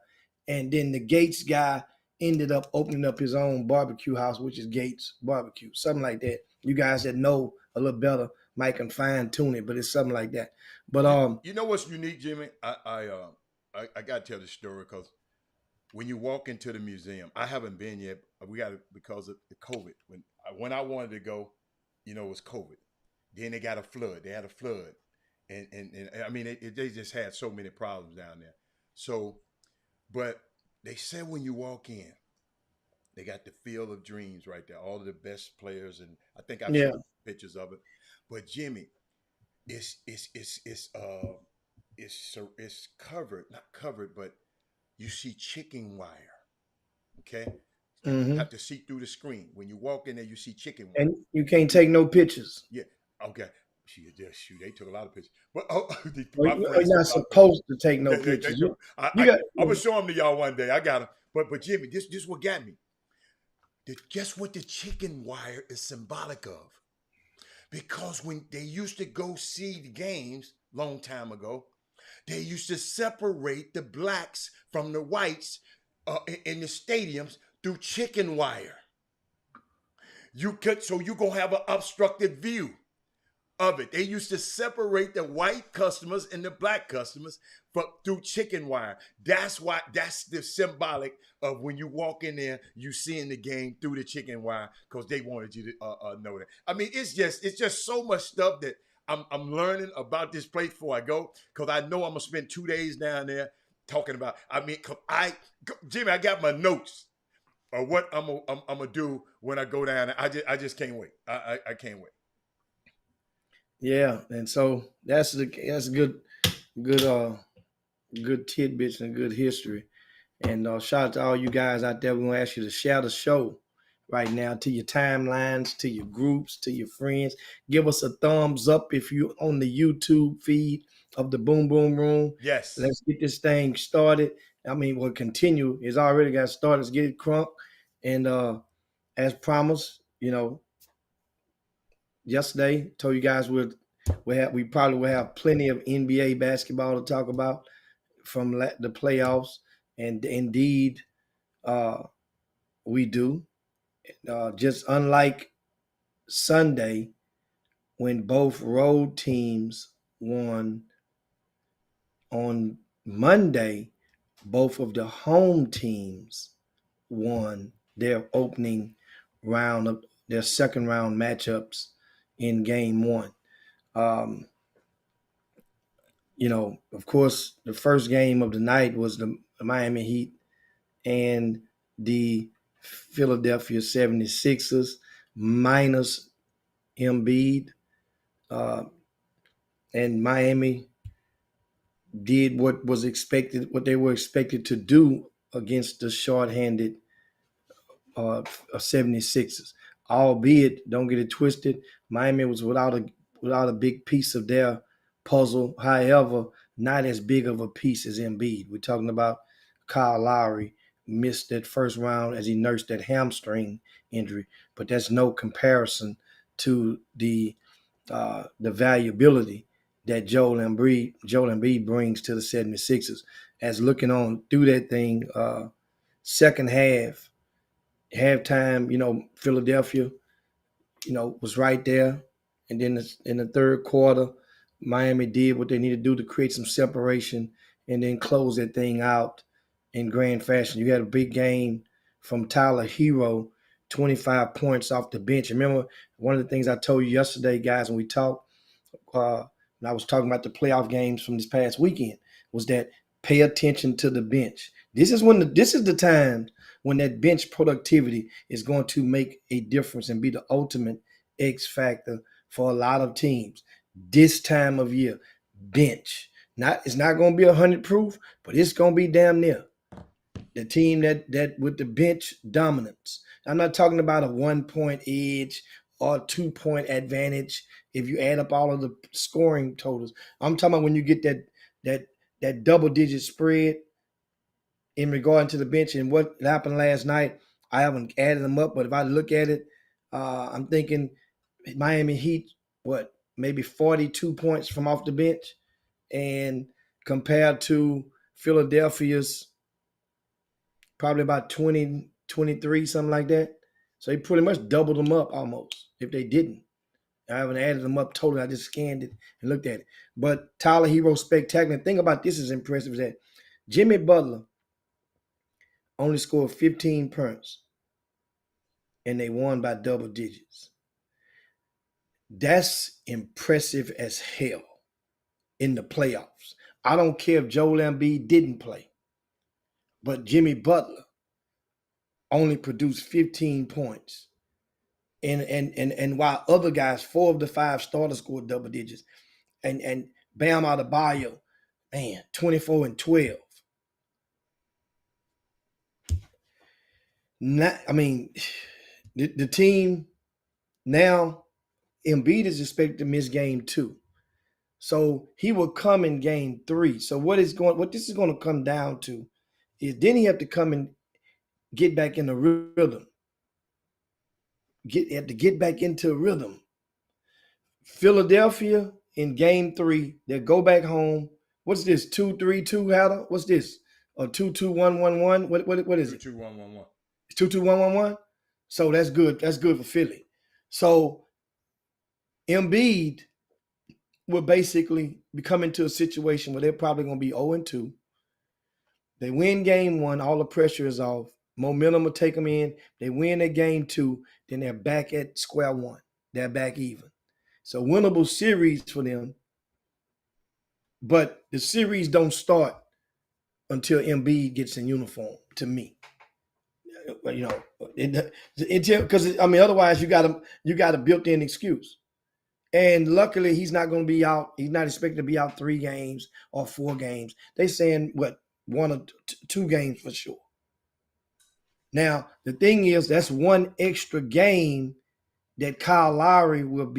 And then the Gates guy ended up opening up his own barbecue house, which is Gates Barbecue, something like that. You guys that know a little better might can fine tune it, but it's something like that. But you know what's unique, Jimmy? I got to tell the story because when you walk into the museum, I haven't been yet. We got it because of the COVID. When I wanted to go, it was COVID. Then they got a flood. They had a flood, and I mean they just had so many problems down there. So, but they said when you walk in, they got the Field of Dreams right there. All of the best players, and I think I've yeah, seen pictures of it. But Jimmy, it's covered, not covered, but you see chicken wire. Okay, you have to see through the screen. When you walk in there, you see chicken wire. and you can't take no pictures. Yeah. Okay. Shoot, they took a lot of pictures. But You're not supposed to take no they pictures. took, I'm gonna show them to y'all one day. I got them. But Jimmy, this what got me. Guess what the chicken wire is symbolic of? Because when they used to go see the games long time ago, they used to separate the blacks from the whites in the stadiums through chicken wire. So you gonna have an obstructed view of it. They used to separate the white customers and the black customers through chicken wire. That's the symbolic of when you walk in there, you seeing the game through the chicken wire because they wanted you to know that. I mean, it's just so much stuff that I'm learning about this place before I go because I know I'm gonna spend 2 days down there talking about. I mean, Jimmy, I got my notes of what I'm gonna do when I go down there. I just can't wait. I can't wait. Yeah, and so that's good tidbits and good history. And shout out to all you guys out there. We're gonna ask you to share the show right now to your timelines, to your groups, to your friends. Give us a thumbs up if you're on the YouTube feed of the Boom Boom Room. Yes. Let's get this thing started. I mean, we'll continue. It's already got started. Let's get it crunk. And as promised, yesterday told you guys we probably will have plenty of NBA basketball to talk about from the playoffs, and indeed we do. Just unlike Sunday when both road teams won, on Monday both of the home teams won their opening round of their second round matchups in game one. Um, of course, the first game of the night was the Miami Heat and the Philadelphia 76ers minus Embiid. Uh, and Miami did what they were expected to do against the shorthanded 76ers. Albeit, don't get it twisted, Miami was without a big piece of their puzzle. However, not as big of a piece as Embiid. We're talking about Kyle Lowry missed that first round as he nursed that hamstring injury, but that's no comparison to the valuability that Joel Embiid brings to the 76ers. As looking on through that thing, second halftime, Philadelphia, was right there. And then in the third quarter, Miami did what they needed to do to create some separation and then close that thing out in grand fashion. You had a big game from Tyler Hero, 25 points off the bench. Remember, one of the things I told you yesterday, guys, when we talked, when I was talking about the playoff games from this past weekend, was that pay attention to the bench. This is the time when that bench productivity is going to make a difference and be the ultimate X factor for a lot of teams. This time of year, bench. It's not going to be 100 proof, but it's going to be damn near. The team that with the bench dominance. I'm not talking about a 1-point edge or 2-point advantage if you add up all of the scoring totals. I'm talking about when you get that double digit spread in regard to the bench. And what happened last night, I haven't added them up, but if I look at it, I'm thinking Miami Heat, maybe 42 points from off the bench, and compared to Philadelphia's probably about 20, 23, something like that. So he pretty much doubled them up almost if they didn't. I haven't added them up totally. I just scanned it and looked at it. But Tyler Hero spectacular. The thing about this is impressive is that Jimmy Butler only scored 15 points and they won by double digits. That's impressive as hell in the playoffs. I don't care if Joel Embiid didn't play, but Jimmy Butler only produced 15 points. And while other guys, 4 of the 5 starters scored double digits. And Bam Adebayo, man, 24 and 12. The team now, Embiid is expected to miss game 2. So he will come in game 3. So what this is going to come down to is then he have to come and get back in the rhythm. Have to get back into a rhythm. Philadelphia in game 3, they'll go back home. What's this? 2-3-2, Hatter? What's this? Or 2-2-1-1-1? What is it? 2-2-1-1-1. It's 2-2-1-1-1. So that's good. That's good for Philly. So Embiid will basically be coming to a situation where they're probably going to be 0-2. They win game 1, all the pressure is off. Momentum will take them in. They win at game 2, then they're back at square one. They're back even. So winnable series for them. But the series don't start until Embiid gets in uniform, to me. Because otherwise you got a built-in excuse. And luckily he's not going to be out. He's not expected to be out 3 games or 4 games. They're saying 1 or 2 games for sure. Now the thing is, that's 1 extra game that Kyle Lowry will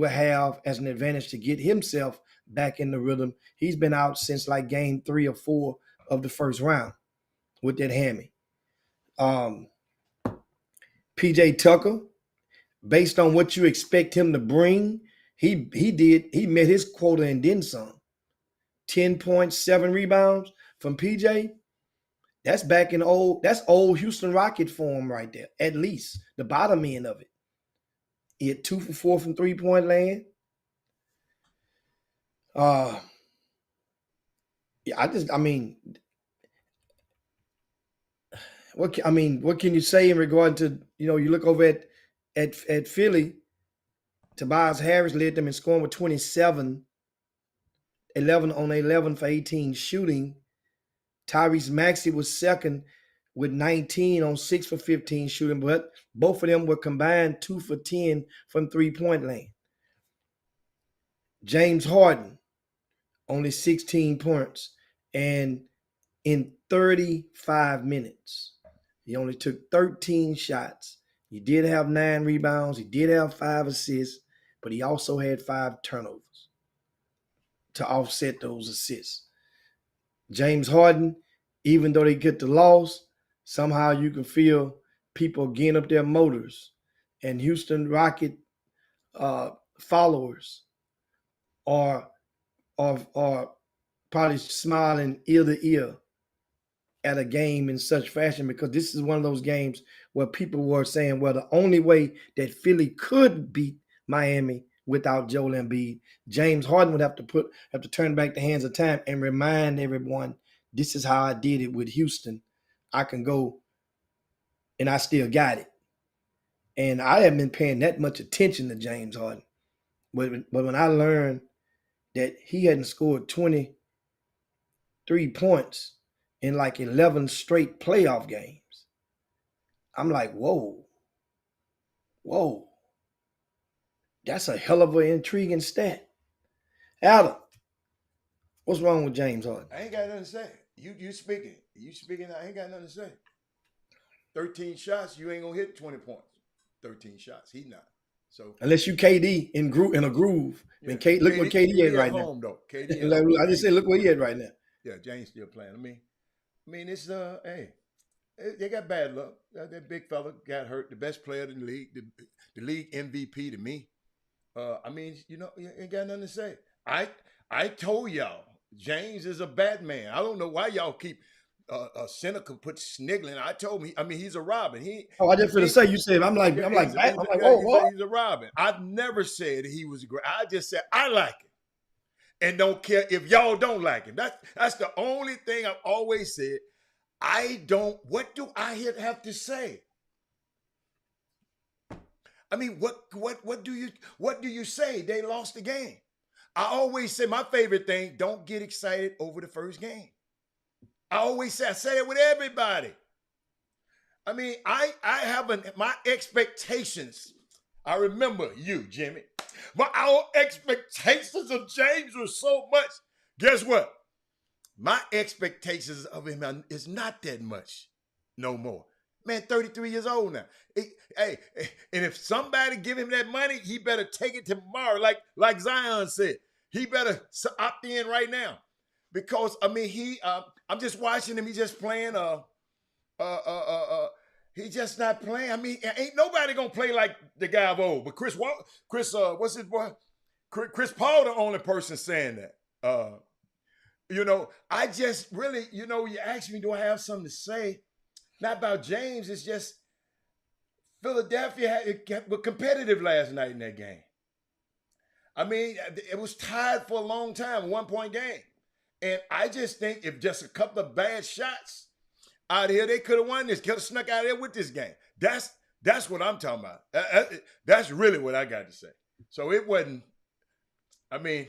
have as an advantage to get himself back in the rhythm. He's been out since like game 3 or 4 of the first round with that hammy. PJ Tucker, based on what you expect him to bring, he met his quota and then some. 10 points, 7 rebounds from PJ. That's old Houston Rocket form right there, at least the bottom end of it. He had 2 for 4 from 3-point land. What can you say in regard to, you look over at Philly, Tobias Harris led them in scoring with 27, 11 on 11 for 18 shooting. Tyrese Maxey was second with 19 on 6 for 15 shooting, but both of them were combined 2 for 10 from three-point land. James Harden, only 16 points, and in 35 minutes, he only took 13 shots. He did have 9 rebounds. He did have 5 assists, but he also had 5 turnovers to offset those assists. James Harden, even though they get the loss, somehow you can feel people getting up their motors, and Houston Rocket followers are probably smiling ear to ear at a game in such fashion, because this is one of those games where people were saying, well, the only way that Philly could beat Miami without Joel Embiid, James Harden would have to turn back the hands of time and remind everyone, this is how I did it with Houston. I can go and I still got it. And I haven't been paying that much attention to James Harden. But when I learned that he hadn't scored 23 points in like 11 straight playoff games, I'm like, whoa. That's a hell of an intriguing stat. Adam, what's wrong with James Harden? I ain't got nothing to say. You speaking. I ain't got nothing to say. 13 shots, you ain't going to hit 20 points. 13 shots, he not. So unless you KD in a groove. Yeah. I mean, look what KD is right home, now. Though. KD I just said, look where he is right now. Yeah, James still playing. I mean, it's hey, they got bad luck. That big fella got hurt. The best player in the league, the league MVP to me. I mean, you ain't got nothing to say. I told y'all, James is a Batman. I don't know why y'all keep Seneca put sniggling. I told me. I mean, he's a Robin. I just for to say, you said I'm like, whoa. He's a Robin. I've never said he was great. I just said I like him, and don't care if y'all don't like him. That's the only thing I've always said. I don't. What do I have to say? I mean, what do you say? They lost the game. I always say my favorite thing: don't get excited over the first game. I say it with everybody. I mean, I have my expectations. I remember you, Jimmy. But our expectations of James were so much. Guess what? My expectations of him is not that much no more. Man, 33 years old now. Hey, and if somebody give him that money, he better take it tomorrow. Like Zion said, he better opt in right now. Because I mean, I'm just watching him. He's just playing. He's just not playing. I mean, ain't nobody gonna play like the guy of old. But Chris, what's his boy? Chris Paul, the only person saying that. I just really, you ask me, do I have something to say? Not about James. It's just Philadelphia was competitive last night in that game. I mean, it was tied for a long time, a 1-point game. And I just think if just a couple of bad shots out here, they could have won this, could have snuck out of there with this game. That's what I'm talking about. That's really what I got to say. So it wasn't, I mean,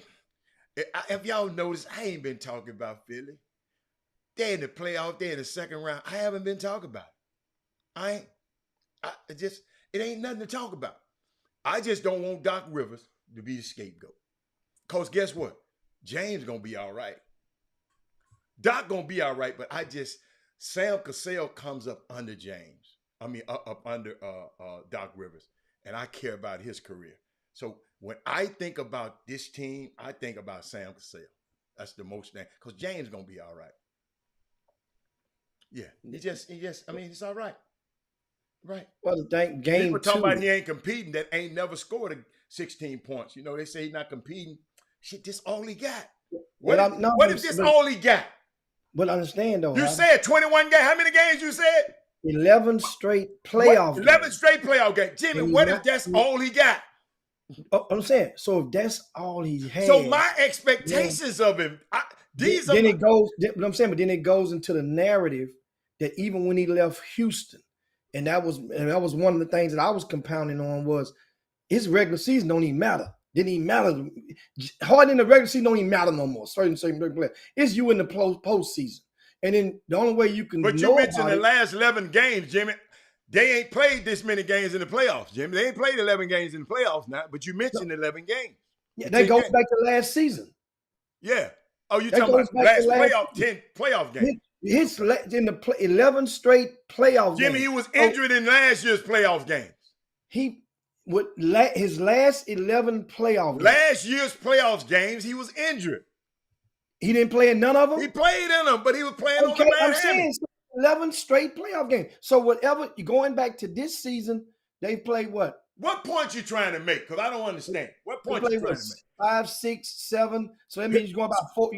if y'all noticed, I ain't been talking about Philly. They're in the playoff, they're in the second round. I haven't been talking about it. It ain't nothing to talk about. I just don't want Doc Rivers to be the scapegoat. Because guess what? James going to be all right. Doc going to be all right, but Sam Cassell comes up under James. I mean, up under Doc Rivers. And I care about his career. So when I think about this team, I think about Sam Cassell. That's the most thing. Because James going to be all right. Yeah. I mean, it's all right. Right. Well, game people talking 2. about he ain't competing, that ain't never scored 16 points. They say he's not competing. Shit, this all he got. What if this all he got? But understand though. You said 21 games. How many games you said? 11 straight playoff games. 11 straight playoff games. Jimmy, what if that's all he got? I'm saying, so if that's all he had. So my expectations of him, then it goes, but I'm saying, but then it goes into the narrative that even when he left Houston, and that was one of the things that I was compounding on was his regular season don't even matter. Didn't even matter. Harden in the regular season don't even matter no more. Certain player. It's you in the postseason. And then the only way you can But you know mentioned about the it, last 11 games, Jimmy. They ain't played this many games in the playoffs, Jimmy. They ain't played 11 games in the playoffs now, but you mentioned 11 games. yeah, that goes back to last season. Yeah. Oh, you That talking goes about back to last last playoff, 10 playoff games. his in the 11 straight playoff Jimmy, games. he was injured in last year's playoff games. He would his last 11 playoff games. Last year's playoffs games, he was injured. He didn't play in none of them? He played in them, but he was playing on the Okay, bad I'm hammy. saying 11 straight playoff games. So whatever, going back to this season, they played what? What point you trying to make? Because I don't understand. What They point you played trying what, to make? 5, 6, 7. So that means you got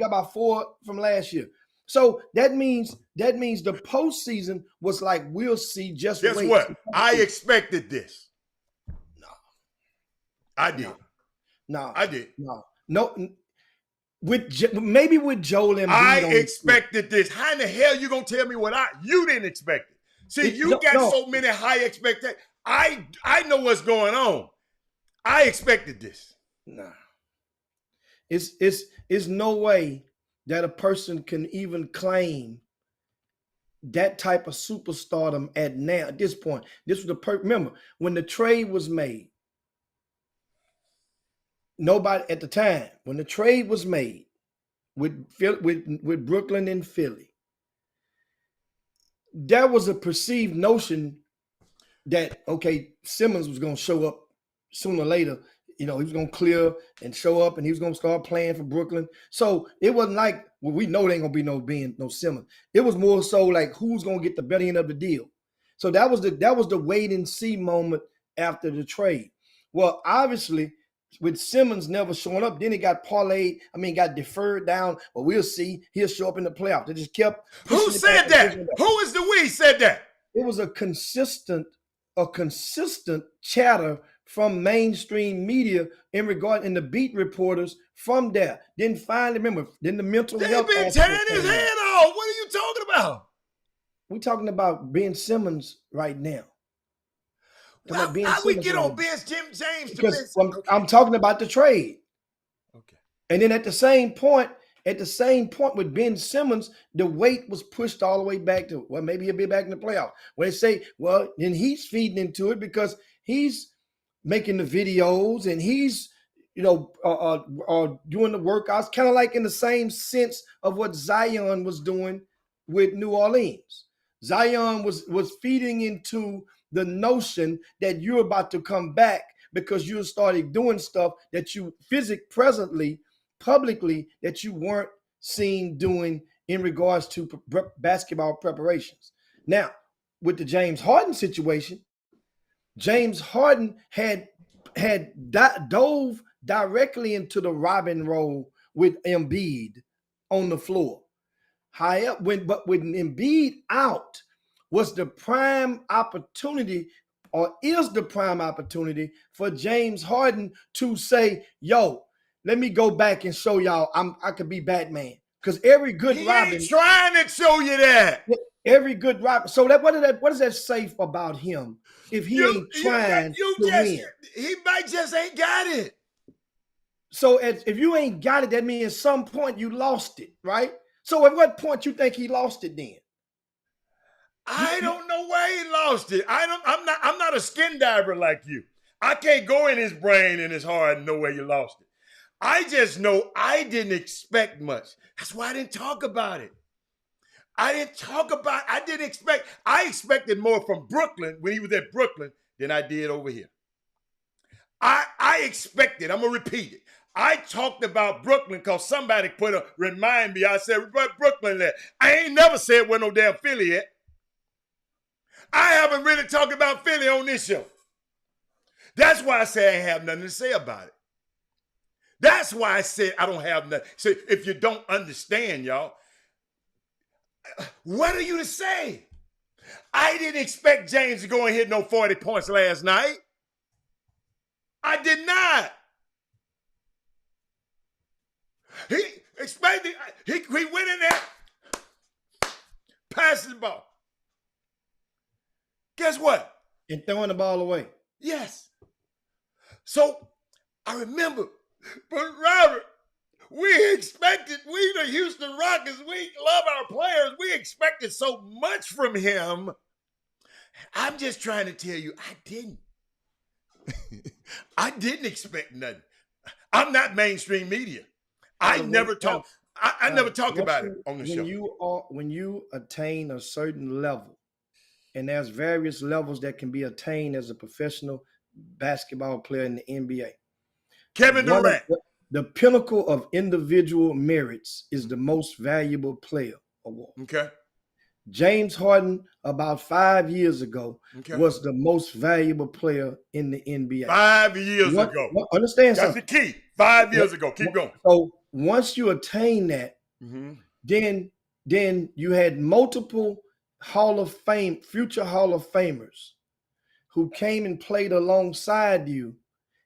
about 4 from last year. So that means the postseason was like, we'll see. Just Guess wait. what? I expected this. No. I did. No. I did. No. Maybe with Joel Embiid. I expected this. How in the hell you gonna tell me what you didn't expect it? See, you got so many high expectations. I know what's going on. I expected this. Nah. It's no way that a person can even claim that type of superstardom at this point. This was remember when the trade was made. Nobody at the time when the trade was made with Brooklyn and Philly, there was a perceived notion that Simmons was going to show up sooner or later. He was going to clear and show up, and he was going to start playing for Brooklyn. So it wasn't like, well, we know there ain't going to be no Simmons. It was more so like who's going to get the better end of the deal. So that was the wait and see moment after the trade. Well, obviously, with Simmons never showing up, then it got got deferred down. But we'll see. He'll show up in the playoffs. They just kept. Who said that? Who is the we said that? It was a consistent chatter from mainstream media in the beat reporters from there. Then finally, remember, then the mental health. They've been tearing his head off. What are you talking about? We're talking about Ben Simmons right now. How we get on Ben James? Because I'm talking about the trade. Okay. And then at the same point with Ben Simmons, the weight was pushed all the way back to, well, maybe he'll be back in the playoffs. Where they say, well, then he's feeding into it because he's making the videos and he's, doing the workouts, kind of like in the same sense of what Zion was doing with New Orleans. Zion was feeding into the notion that you're about to come back because you started doing stuff that you publicly, that you weren't seen doing in regards to basketball preparations. Now, with the James Harden situation, James Harden had dove directly into the Robin role with Embiid on the floor. But with Embiid out, was the prime opportunity, or is the prime opportunity for James Harden to say, yo, let me go back and show y'all I could be Batman. Because every good Robin ain't trying to show you that. Every good Robin. So what does that say about him if he ain't trying to win? He might just ain't got it. So if you ain't got it, that means at some point you lost it, right? So at what point you think he lost it then? I don't know where he lost it. I'm not a skin diver like you. I can't go in his brain and his heart and know where you lost it. I just know I didn't expect much. That's why I didn't talk about it. I expected more from Brooklyn when he was at Brooklyn than I did over here. I expected, I'm going to repeat it. I talked about Brooklyn because somebody remind me. I said, Brooklyn there. I ain't never said we're no damn Philly yet. I haven't really talked about Philly on this show. That's why I say I ain't have nothing to say about it. That's why I said I don't have nothing. So if you don't understand, y'all, what are you to say? I didn't expect James to go and hit no 40 points last night. I did not. He went in there, passed the ball. Guess what? And throwing the ball away. Yes. So I remember, but Robert, we expected, we the Houston Rockets, we love our players. We expected so much from him. I'm just trying to tell you, I didn't. I didn't expect nothing. I'm not mainstream media. I never talk. I never talked about it on the show. When you attain a certain level, and there's various levels that can be attained as a professional basketball player in the NBA. Kevin Durant. The pinnacle of individual merits is the most valuable player award. Okay. James Harden, about 5 years ago, was the most valuable player in the NBA. 5 years ago. Understand That's something. the key. 5 years ago. Keep going. So once you attain that, then you had multiple future Hall of Famers who came and played alongside you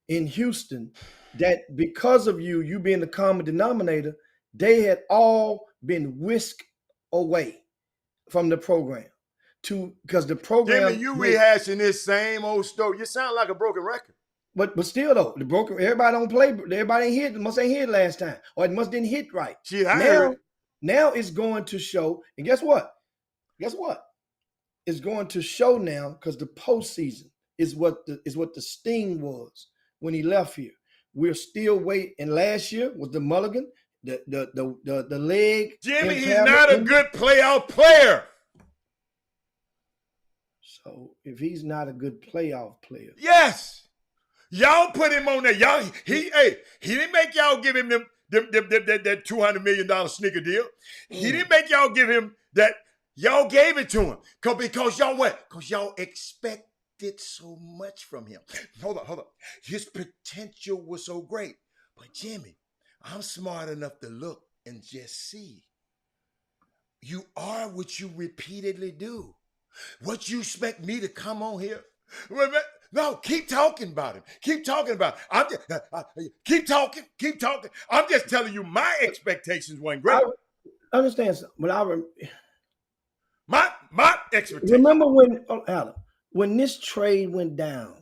in Houston, that because of you being the common denominator, they had all been whisked away from the program. Because the program... Jimmy, you rehashing this same old story. You sound like a broken record. But still though, everybody don't play, everybody ain't hit, must ain't hit last time. Or it must didn't hit right. Now it's going to show, and guess what? It's going to show now, because the postseason is what the sting was when he left here. We're still waiting. And last year was the mulligan, the leg. Jimmy, he's not a good playoff player. So if he's not a good playoff player, yes, y'all put him on there. He didn't make y'all give him that $200 million sneaker deal. He didn't make y'all give him that. Y'all gave it to him because y'all what? Because y'all expected so much from him. Hold on. His potential was so great. But Jimmy, I'm smart enough to look and just see. You are what you repeatedly do. What you expect me to come on here? No, keep talking about him. Keep talking about him. Keep talking. I'm just telling you my expectations weren't great. I understand something, but my expectations. Remember when this trade went down,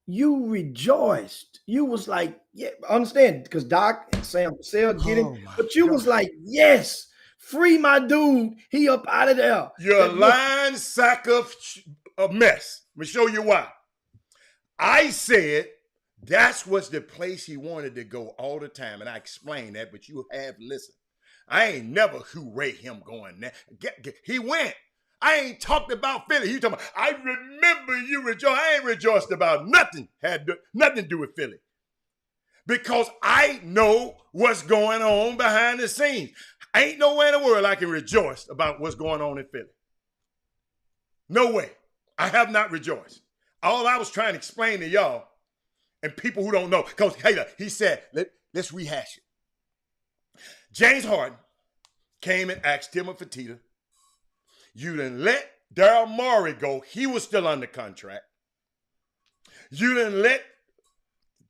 you rejoiced. You was like, yeah, understand, because Doc and Sam Cassell get him, but you was like, yes, free my dude. He up out of there. You're a lying sack of mess. Let me show you why. I said that's was the place he wanted to go all the time, and I explained that, but you have listened. I ain't never hooray him going there. He went. I ain't talked about Philly. He talking about, I remember you rejoiced. I ain't rejoiced about nothing. Had nothing to do with Philly. Because I know what's going on behind the scenes. Ain't nowhere in the world I can rejoice about what's going on in Philly. No way. I have not rejoiced. All I was trying to explain to y'all and people who don't know, because he said, let's rehash it. James Harden came and asked Timothy Fertitta, you didn't let Daryl Morey go. He was still under contract. You didn't let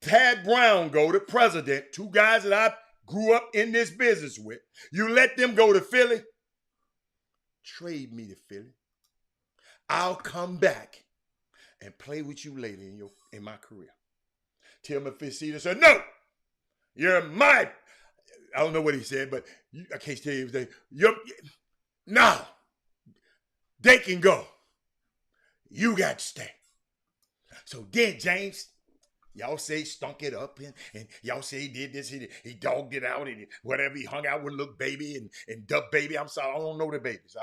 Tad Brown go, the president, two guys that I grew up in this business with. You let them go to Philly. Trade me to Philly. I'll come back and play with you later in my career. Timothy Fertitta said, no, you're my... I don't know what he said, but I can't tell you his name. No, they can go. You got to stay. So then James, y'all say he stunk it up, and y'all say he did this, he dogged it out, and whatever, he hung out with Look Baby and Dub Baby. I'm sorry, I don't know the babies.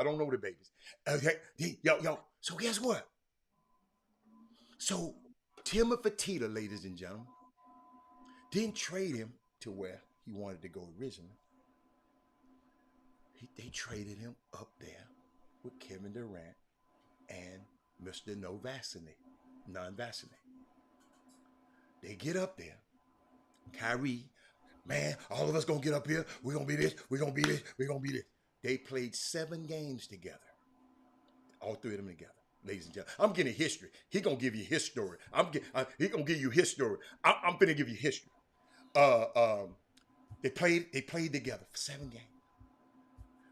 Okay, yo. So guess what? So Timothy Fertitta, ladies and gentlemen, didn't trade him to where he wanted to go originally. They traded him up there with Kevin Durant and Mr. non-vaccinated. They get up there. Kyrie, man, all of us gonna get up here. We're gonna be this, we're gonna be this, we're gonna be this. They played 7 games together. All 3 of them together. Ladies and gentlemen, I'm getting history. He gonna give you his story. He gonna give you his story. I'm gonna give you history. They played together for 7 games.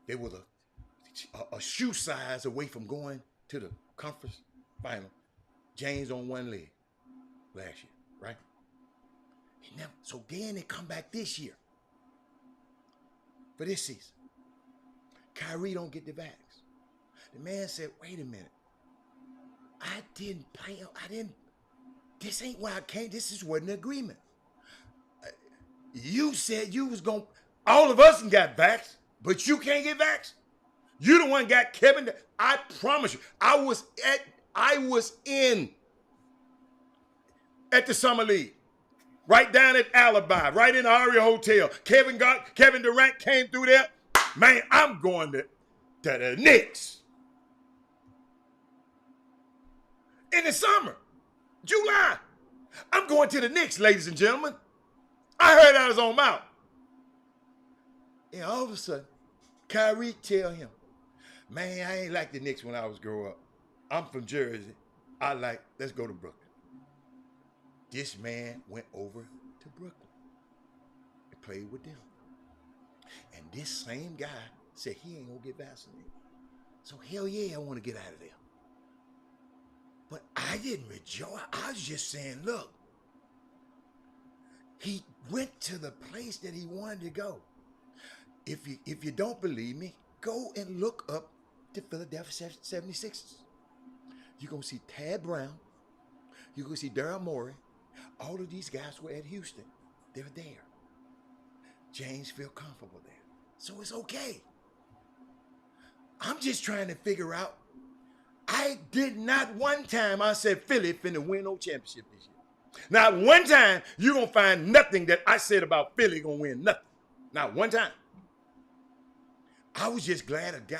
They were a shoe size away from going to the conference final. James on one leg last year, right? So then they come back this year for this season. Kyrie don't get the vax. The man said, wait a minute. I didn't pay. This ain't why I came. This wasn't an agreement. You said you was going to, all of us got vaxxed, but you can't get vaxxed. You the one got Kevin. I promise you, I was in at the Summer League. Right down at Alibi, right in the Aria Hotel. Kevin Durant came through there. Man, I'm going to the Knicks. In the summer, July. I'm going to the Knicks, ladies and gentlemen. I heard out his own mouth. And all of a sudden, Kyrie tell him, man, I ain't like the Knicks when I was growing up. I'm from Jersey. Let's go to Brooklyn. This man went over to Brooklyn and played with them. And this same guy said he ain't gonna get vaccinated. So hell yeah, I want to get out of there. But I didn't rejoice. I was just saying, look, he went to the place that he wanted to go. If you don't believe me, go and look up the Philadelphia 76ers. You're gonna see Tad Brown. You're gonna see Daryl Morey. All of these guys were at Houston. They're there. James feel comfortable there. So it's okay. I'm just trying to figure out. I did not one time I said Philly finna win no championship this year. Not one time you're going to find nothing that I said about Philly going to win nothing. Not one time. I was just glad a guy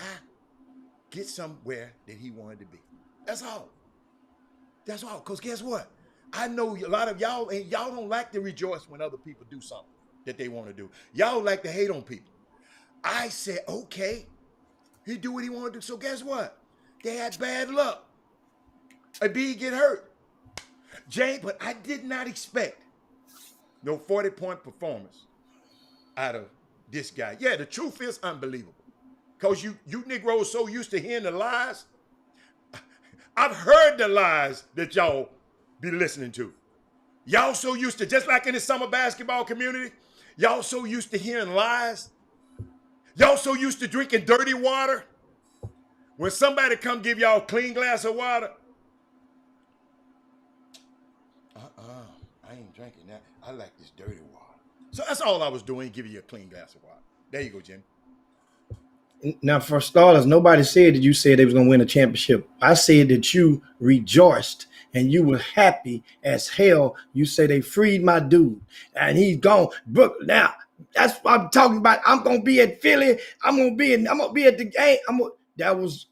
get somewhere that he wanted to be. That's all. That's all. Because guess what? I know a lot of y'all, and y'all don't like to rejoice when other people do something that they want to do. Y'all like to hate on people. I said, okay, he do what he want to do. So guess what? They had bad luck. A B get hurt. Jay, but I did not expect no 40-point performance out of this guy. Yeah, the truth is unbelievable. Because you Negroes so used to hearing the lies. I've heard the lies that y'all be listening to. Y'all so used to, just like in the summer basketball community, y'all so used to hearing lies. Y'all so used to drinking dirty water. When somebody come give y'all a clean glass of water, I ain't drinking that. I like this dirty water. So that's all I was doing, giving you a clean glass of water. There you go, Jimmy. Now, for starters, nobody said that you said they was going to win a championship. I said that you rejoiced and you were happy as hell. You say they freed my dude and he's gone. Brooklyn. Now, that's what I'm talking about. I'm going to be at Philly. I'm going to be at the game. That was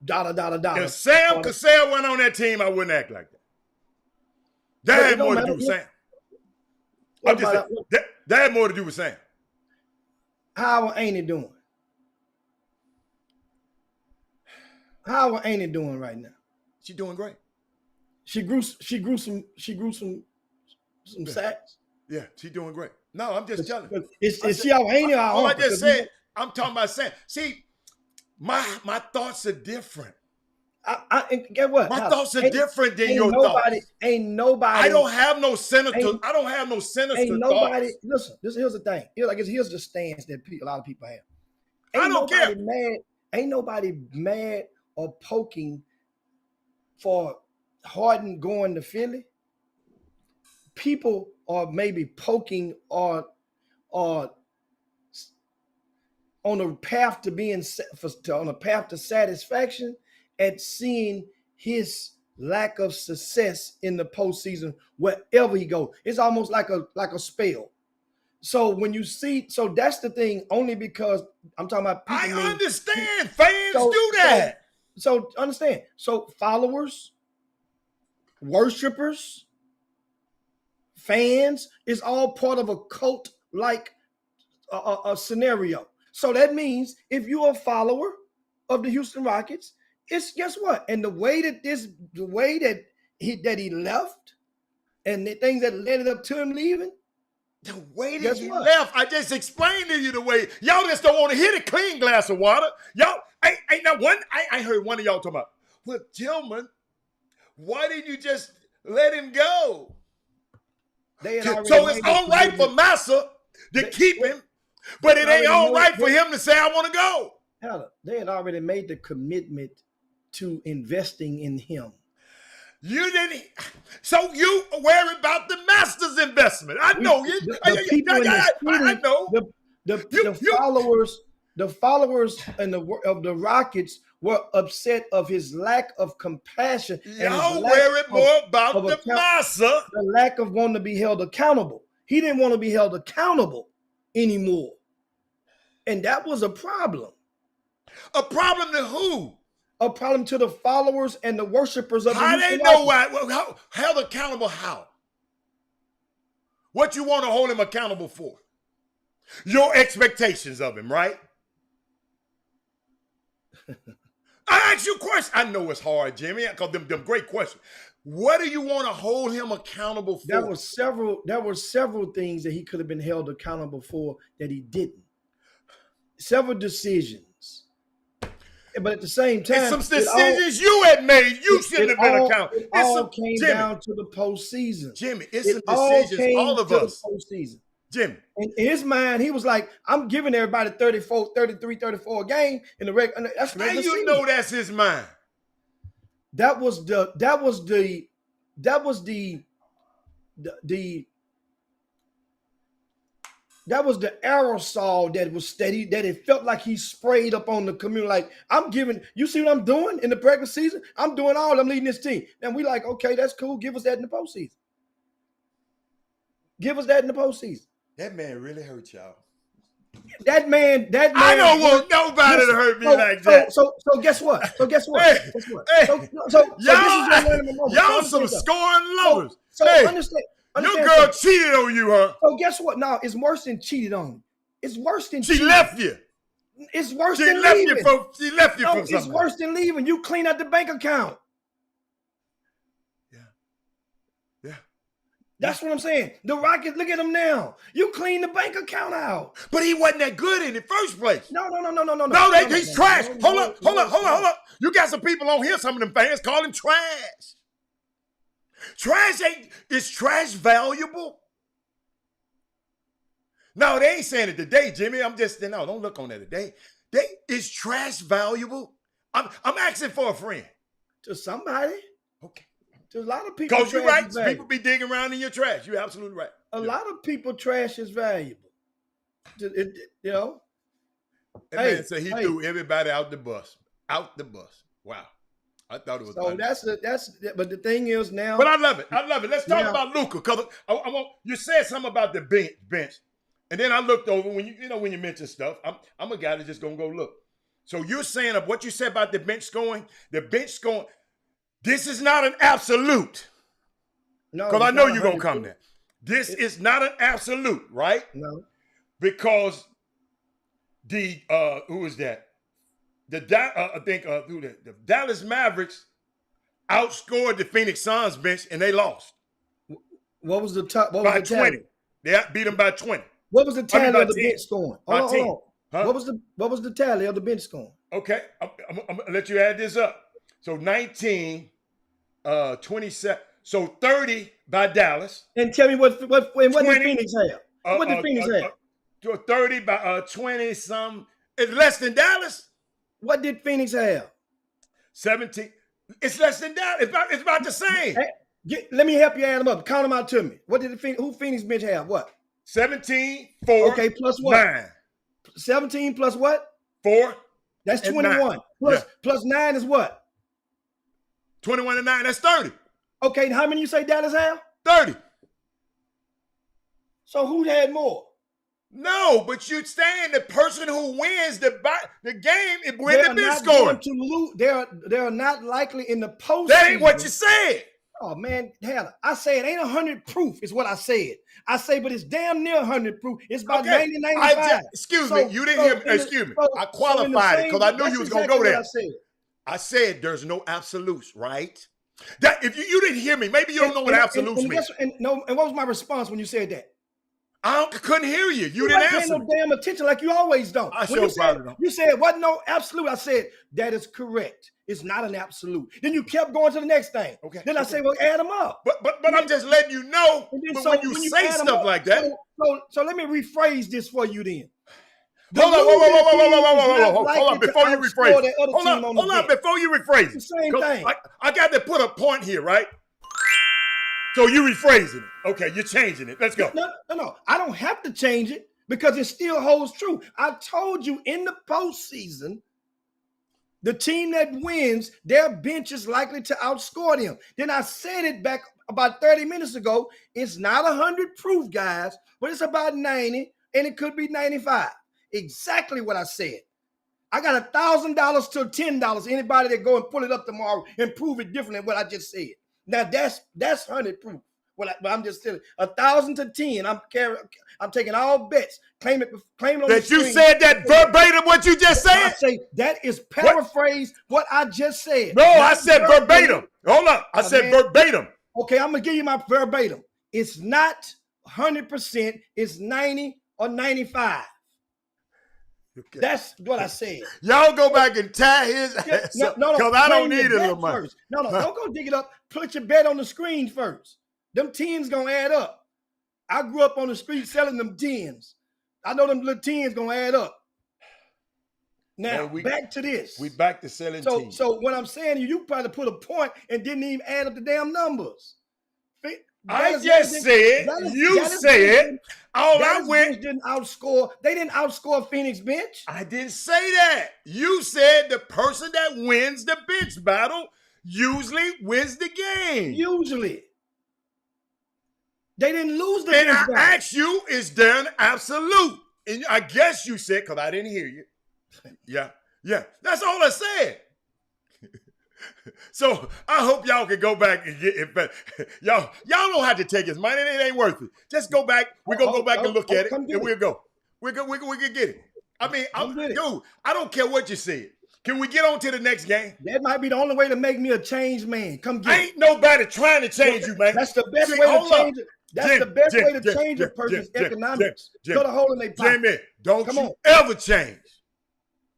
dollar. If Sam Cassell went on that team, I wouldn't act like that. That had more to do with Sam. That had more to do with Sam. How ain't it doing? How ain't it doing right now? She doing great. She grew some sacks. Yeah, she doing great. No, I'm just telling you. It's y'all ain't it? All I just said, I'm talking about Sam. See, my thoughts are different. I get what? My thoughts are different than your thoughts. Ain't nobody. I don't have no sinister. I don't have no sinister ain't nobody. thoughts. Listen, here's the thing. Here's the stance that a lot of people have. I don't care. Ain't nobody mad or poking for Harden going to Philly. People are maybe poking or on a path to being on a path to satisfaction at seeing his lack of success in the postseason wherever he goes. It's almost like a spell. So when you see, so that's the thing. Only because I'm talking about people. I understand. Fans do that. So understand. So followers, worshipers, fans is all part of a cult-like a scenario. So that means if you're a follower of the Houston Rockets, it's guess what? And the way that he left, and the things that led up to him leaving. The way that he left, I just explained to you the way. Y'all just don't want to hit a clean glass of water. Y'all ain't not one. I heard one of y'all talking about, well, Tillman, why didn't you just let him go? They had already So it's made all right for Massa to keep him, but it ain't all right for him to say, I want to go. Hell, they had already made the commitment to investing in him. You didn't. So you worry about the master's investment. I know you. The people in the city, I know. The followers of the Rockets were upset of his lack of compassion. Y'all worry more about the master. The lack of wanting to be held accountable. He didn't want to be held accountable anymore. And that was a problem. A problem to who? A problem to the followers and the worshipers of the How they know why? Well, held accountable how? What you want to hold him accountable for? Your expectations of him, right? I ask you a question. I know it's hard, Jimmy, because them great questions. What do you want to hold him accountable for? There were several things that he could have been held accountable for that he didn't. Several decisions. But at the same time, it's some decisions you had made. You shouldn't have been accountable. It all came down to the postseason. Jimmy, it's some decisions all of us. Postseason. Jimmy. In his mind, he was like, I'm giving everybody 34, 33, 34 a game in the regular. That's how you know that's his mind? That was the aerosol that it felt like he sprayed up on the community. Like, I'm giving, you see what I'm doing in the regular season? I'm doing all, I'm leading this team. And we like, okay, that's cool. Give us that in the postseason. Give us that in the postseason. That man really hurt y'all. That man. I don't want nobody to hurt me like that. So guess what? Hey, guess what? Y'all some scoring lovers. Understand. Your girl cheated on you, huh? So guess what? Now it's worse than cheated on you. It's worse than she left you. It's worse than leaving. She left you from something. It's worse than leaving. You clean out the bank account. Yeah. That's what I'm saying. The Rockets, look at him now. You clean the bank account out. But he wasn't that good in the first place. No. He's trash. Hold up. You got some people on here, some of them fans call him trash. Is trash valuable? No, they ain't saying it today, Jimmy. Don't look on that today. Is trash valuable? I'm asking for a friend. To somebody. Okay. To a lot of people. Because you're right. People be digging around in your trash. You're absolutely right. A lot of people trash is valuable. You know? That man said he threw everybody out the bus. Out the bus. Wow. I thought it was. So but the thing is now. But I love it. Let's talk about Luka, because you said something about the bench, and then I looked over when you mention stuff. I'm a guy that's just gonna go look. So you're saying of what you said about the bench scoring. This is not an absolute. No, because I know you're gonna come there. This is not an absolute, right? No, because the who is that? The Dallas Mavericks outscored the Phoenix Suns bench and they lost. What was the top? What by was the 20. Tally? They beat them by 20. What was the tally of the bench scoring? Hold on. Huh? What was the tally of the bench scoring? Okay, I'm gonna let you add this up. So 19, 27. So 30 by Dallas. And tell me what did Phoenix have? What did Phoenix have? 30 by 20 some. It's less than Dallas. What did Phoenix have? 17. It's less than that. It's about the same. Let me help you add them up. Count them out to me. What did who Phoenix bench have? What? 17, 4. Okay, plus what? 9. 17 plus what? 4. That's 21. Plus 9 is what? 21 and 9. That's 30. Okay, how many you say Dallas have? 30. So who had more? No, but you're saying the person who wins the game is when the bench scoring. They're not likely in the postseason. That ain't what you said. Oh man, hell, I say it ain't 100 proof is what I said. I say, but it's damn near 100 proof. It's about 90, 95. Excuse me, you didn't hear me. Excuse me. I qualified it because I knew you was gonna go there. I said there's no absolutes, right? That if you didn't hear me, maybe you don't know what absolutes mean. And what was my response when you said that? I couldn't hear you. You didn't answer. No damn attention like you always don't. I sure probably don't. You said wasn't no absolute. I said that is correct. It's not an absolute. Then you kept going to the next thing. Okay. Then I say, well, add them up. But I'm just letting you know. But So when you say add 'em stuff up, like that. So let me rephrase this for you then. Hold on, hold on, before you rephrase it. Hold on, before you rephrase it. It's the same thing. I got to put a point here, right? So you rephrasing it. Okay, you're changing it. Let's go. No. I don't have to change it because it still holds true. I told you in the postseason, the team that wins, their bench is likely to outscore them. Then I said it back about 30 minutes ago. It's not 100 proof, guys, but it's about 90, and it could be 95. Exactly what I said. I got $1,000 to $10. Anybody that go and pull it up tomorrow and prove it different than what I just said. Now that's 100 proof. But I'm just telling 1,000 to 10. I'm taking all bets. Claim it on that the screen. You said that verbatim what you just said? I say that is paraphrase what I just said. No, I said verbatim. Hold on. I said verbatim. Okay, I'm gonna give you my verbatim. It's not 100%, it's 90 or 95. Okay. That's what I said. Y'all go back and tie his ass up, because I don't need it a little money. No, don't go dig it up. Put your bet on the screen first. Them tens gonna add up. I grew up on the street selling them tens. I know them little tens gonna add up. Now, back to this. We back to selling tens. So what I'm saying, you probably put a point and didn't even add up the damn numbers. I just said, you said, all I went. Didn't outscore. They didn't outscore Phoenix bench. I didn't say that. You said the person that wins the bench battle usually wins the game. Usually. They didn't lose the bench battle. And I asked you, is there an absolute? And I guess you said, because I didn't hear you. Yeah. That's all I said. So I hope y'all can go back and get it. But y'all don't have to take his money. It ain't worth it. Just go back. We're going to go back and look at it, and we'll go. We can get it. I mean, dude, I don't care what you said. Can we get on to the next game? That might be the only way to make me a changed man. Come get it. Ain't nobody trying to change you, man. That's the best way to change it. That's the best way to change a person's economics. Cut a hole in their pocket. Jimmy, don't ever change.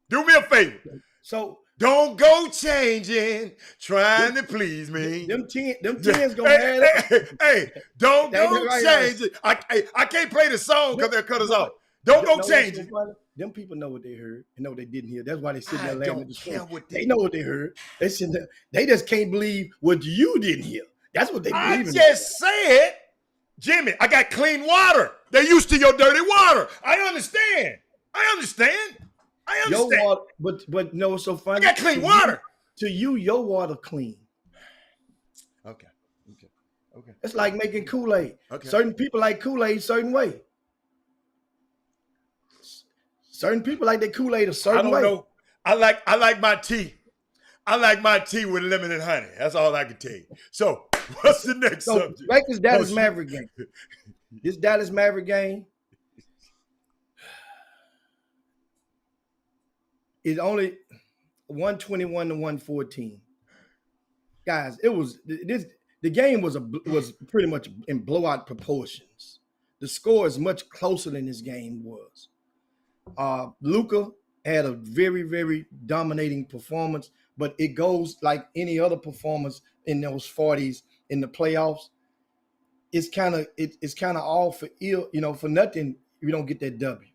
Do me a favor. So don't go changing, trying to please me. Them tens gonna add up. Hey, don't go change it. I can't play the song because they'll cut us off. Don't go change it. Them people know what they heard and know what they didn't hear. That's why they sit there laughing at the screen. They know what they heard. They just can't believe what you didn't hear. That's what they believe in. I just said, Jimmy, I got clean water. They're used to your dirty water. I understand. Your water, but no, it's so funny. I got clean water. To you, your water clean. Okay. It's like making Kool-Aid. Okay. Certain people like Kool-Aid certain way. Certain people like their Kool-Aid a certain way. I don't know. I like my tea. I like my tea with lemon and honey. That's all I can tell you. So, what's the next subject? Like this Dallas Maverick game. This Dallas Maverick game is only 121 to 114. Guys, the game was pretty much in blowout proportions. The score is much closer than this game was. Luka had a very, very dominating performance, but it goes like any other performance in those 40s in the playoffs. It's kind of all for ill, for nothing if you don't get that W.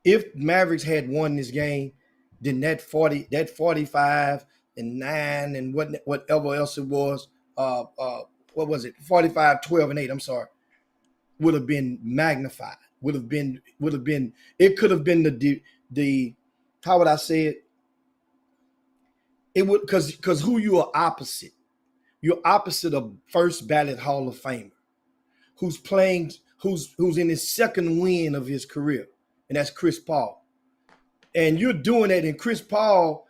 If Mavericks had won this game, then that 45 and 9 and whatever else it was, what was it? 45, 12, and 8. I'm sorry. Would have been magnified. Would have been. It could have been the how would I say it? It would because who you are opposite. You're opposite of first ballot Hall of Famer, who's in his second win of his career, and that's Chris Paul. And you're doing that, and Chris Paul,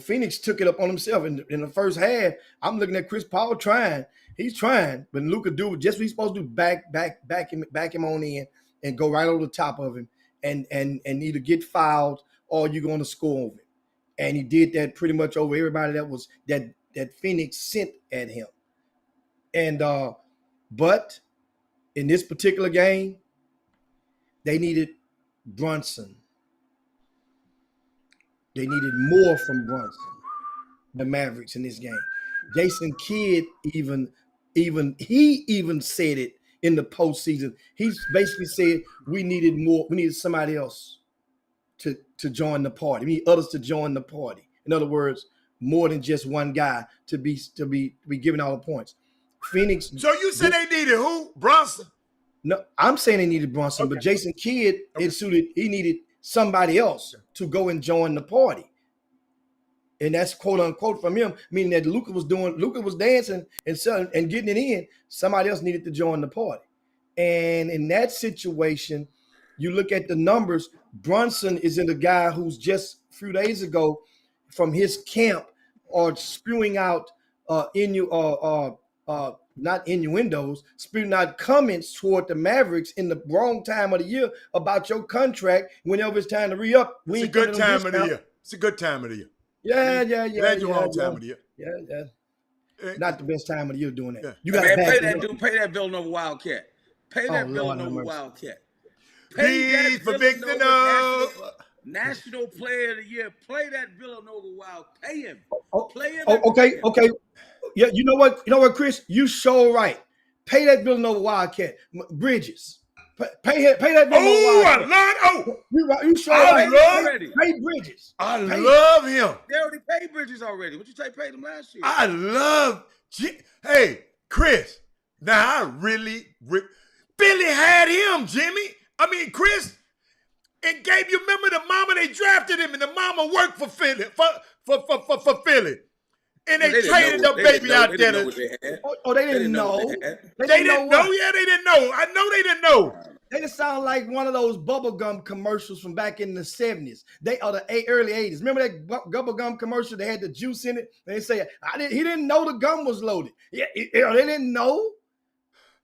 Phoenix took it up on himself in the first half. I'm looking at Chris Paul trying. He's trying, but Luka do just what he's supposed to do, back him on in and go right over the top of him and either get fouled or you're going to score over him. And he did that pretty much over everybody that Phoenix sent at him. And but in this particular game, they needed Brunson. They needed more from Brunson, the Mavericks in this game. Jason Kidd even said it in the postseason. He's basically said we needed more. We needed somebody else to join the party. We need others to join the party. In other words, more than just one guy to be giving all the points. Phoenix. So you said they needed who? Bronson? No, I'm saying they needed Brunson, but Jason Kidd he needed somebody else to go and join the party. And that's quote unquote from him, meaning that Luka was dancing and getting it in. Somebody else needed to join the party. And in that situation, you look at the numbers, Brunson is in the guy who's just a few days ago from his camp or spewing out not innuendos, spewing out comments toward the Mavericks in the wrong time of the year about your contract whenever it's time to re-up. It's a good time of the year. It's a good time of the year. Yeah. That's the wrong time of the year. Yeah. Not the best time of the year doing that. Yeah. You got to pay that Villanova Wildcat. Pay that Villanova Wildcat. Pay for Villanova. National Player of the Year. Play that Villanova Wild. Pay him. Play him. Okay. Yeah, you know what, Chris? You sure right. Pay that Villanova Wildcat. Bridges. Pay that Villanova Wildcat. You sure right. Pay Bridges. I love him. They already paid Bridges already. What you say paid him last year? I love. Hey, Chris. Now I really. Philly had him, Jimmy. I mean, Chris. And Gabe, you remember the mama they drafted him, and the mama worked for Philly for Philly. And they traded the baby out there. They didn't know. They didn't know. Yeah, they didn't know. I know they didn't know. They just sound like one of those bubblegum commercials from back in the 70s. They are the early 80s. Remember that bubblegum commercial? They had the juice in it. They say, he didn't know the gum was loaded. Yeah, they didn't know.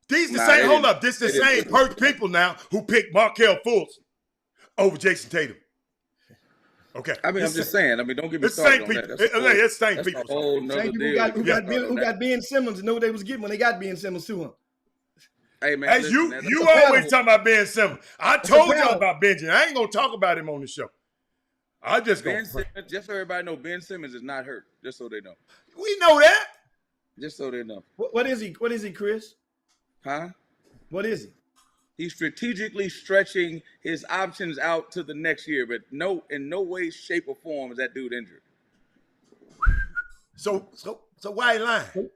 These the same. Hold up. This the same people now who picked Markelle Fultz over Jason Tatum. Okay. I mean, I'm just saying. I mean, don't get me started on that. It's the same people. A whole nother deal. Who got Ben Simmons and knew what they was getting when they got Ben Simmons to him. Hey, man. As you always talking about Ben Simmons. I told y'all about Benji. I ain't going to talk about him on the show. I just going to. Just so everybody know, Ben Simmons is not hurt. Just so they know. We know that. Just so they know. What is he? What is he, Chris? Huh? What is he? He's strategically stretching his options out to the next year, but in no way, shape, or form is that dude injured. So why he lying?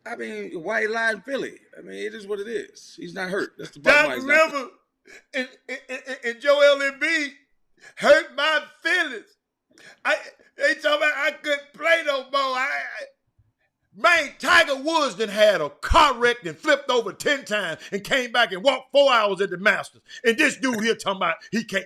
I mean, why he lying Philly? I mean, it is what it is. He's not hurt. That's the bottom line. Doc Rivers and Joel Embiid hurt my feelings. They talking about I couldn't play no more. Man, Tiger Woods done had a car wreck and flipped over 10 times and came back and walked 4 hours at the Masters. And this dude here talking about he can't.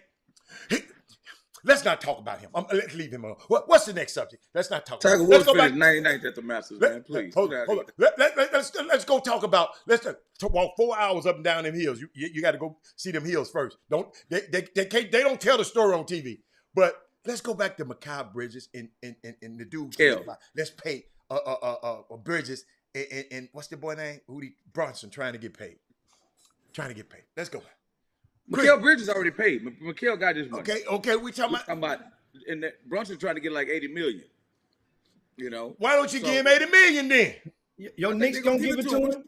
Let's not talk about him. Let's leave him alone. What's the next subject? Let's not talk Tiger about Woods finished 99th at the Masters, man. Please. Hold on. Let's go talk about, let's walk 4 hours up and down them hills. You got to go see them hills first. They don't tell the story on TV. But let's go back to Mikal Bridges and the dude. Let's pay Bridges and what's the boy name? Brunson trying to get paid. Let's go. Mikal Bridges already paid. Mikal got his money. Okay. We talking about and Brunson trying to get like $80 million. You know. Why don't you give him $80 million then? Your Knicks gonna give it to him?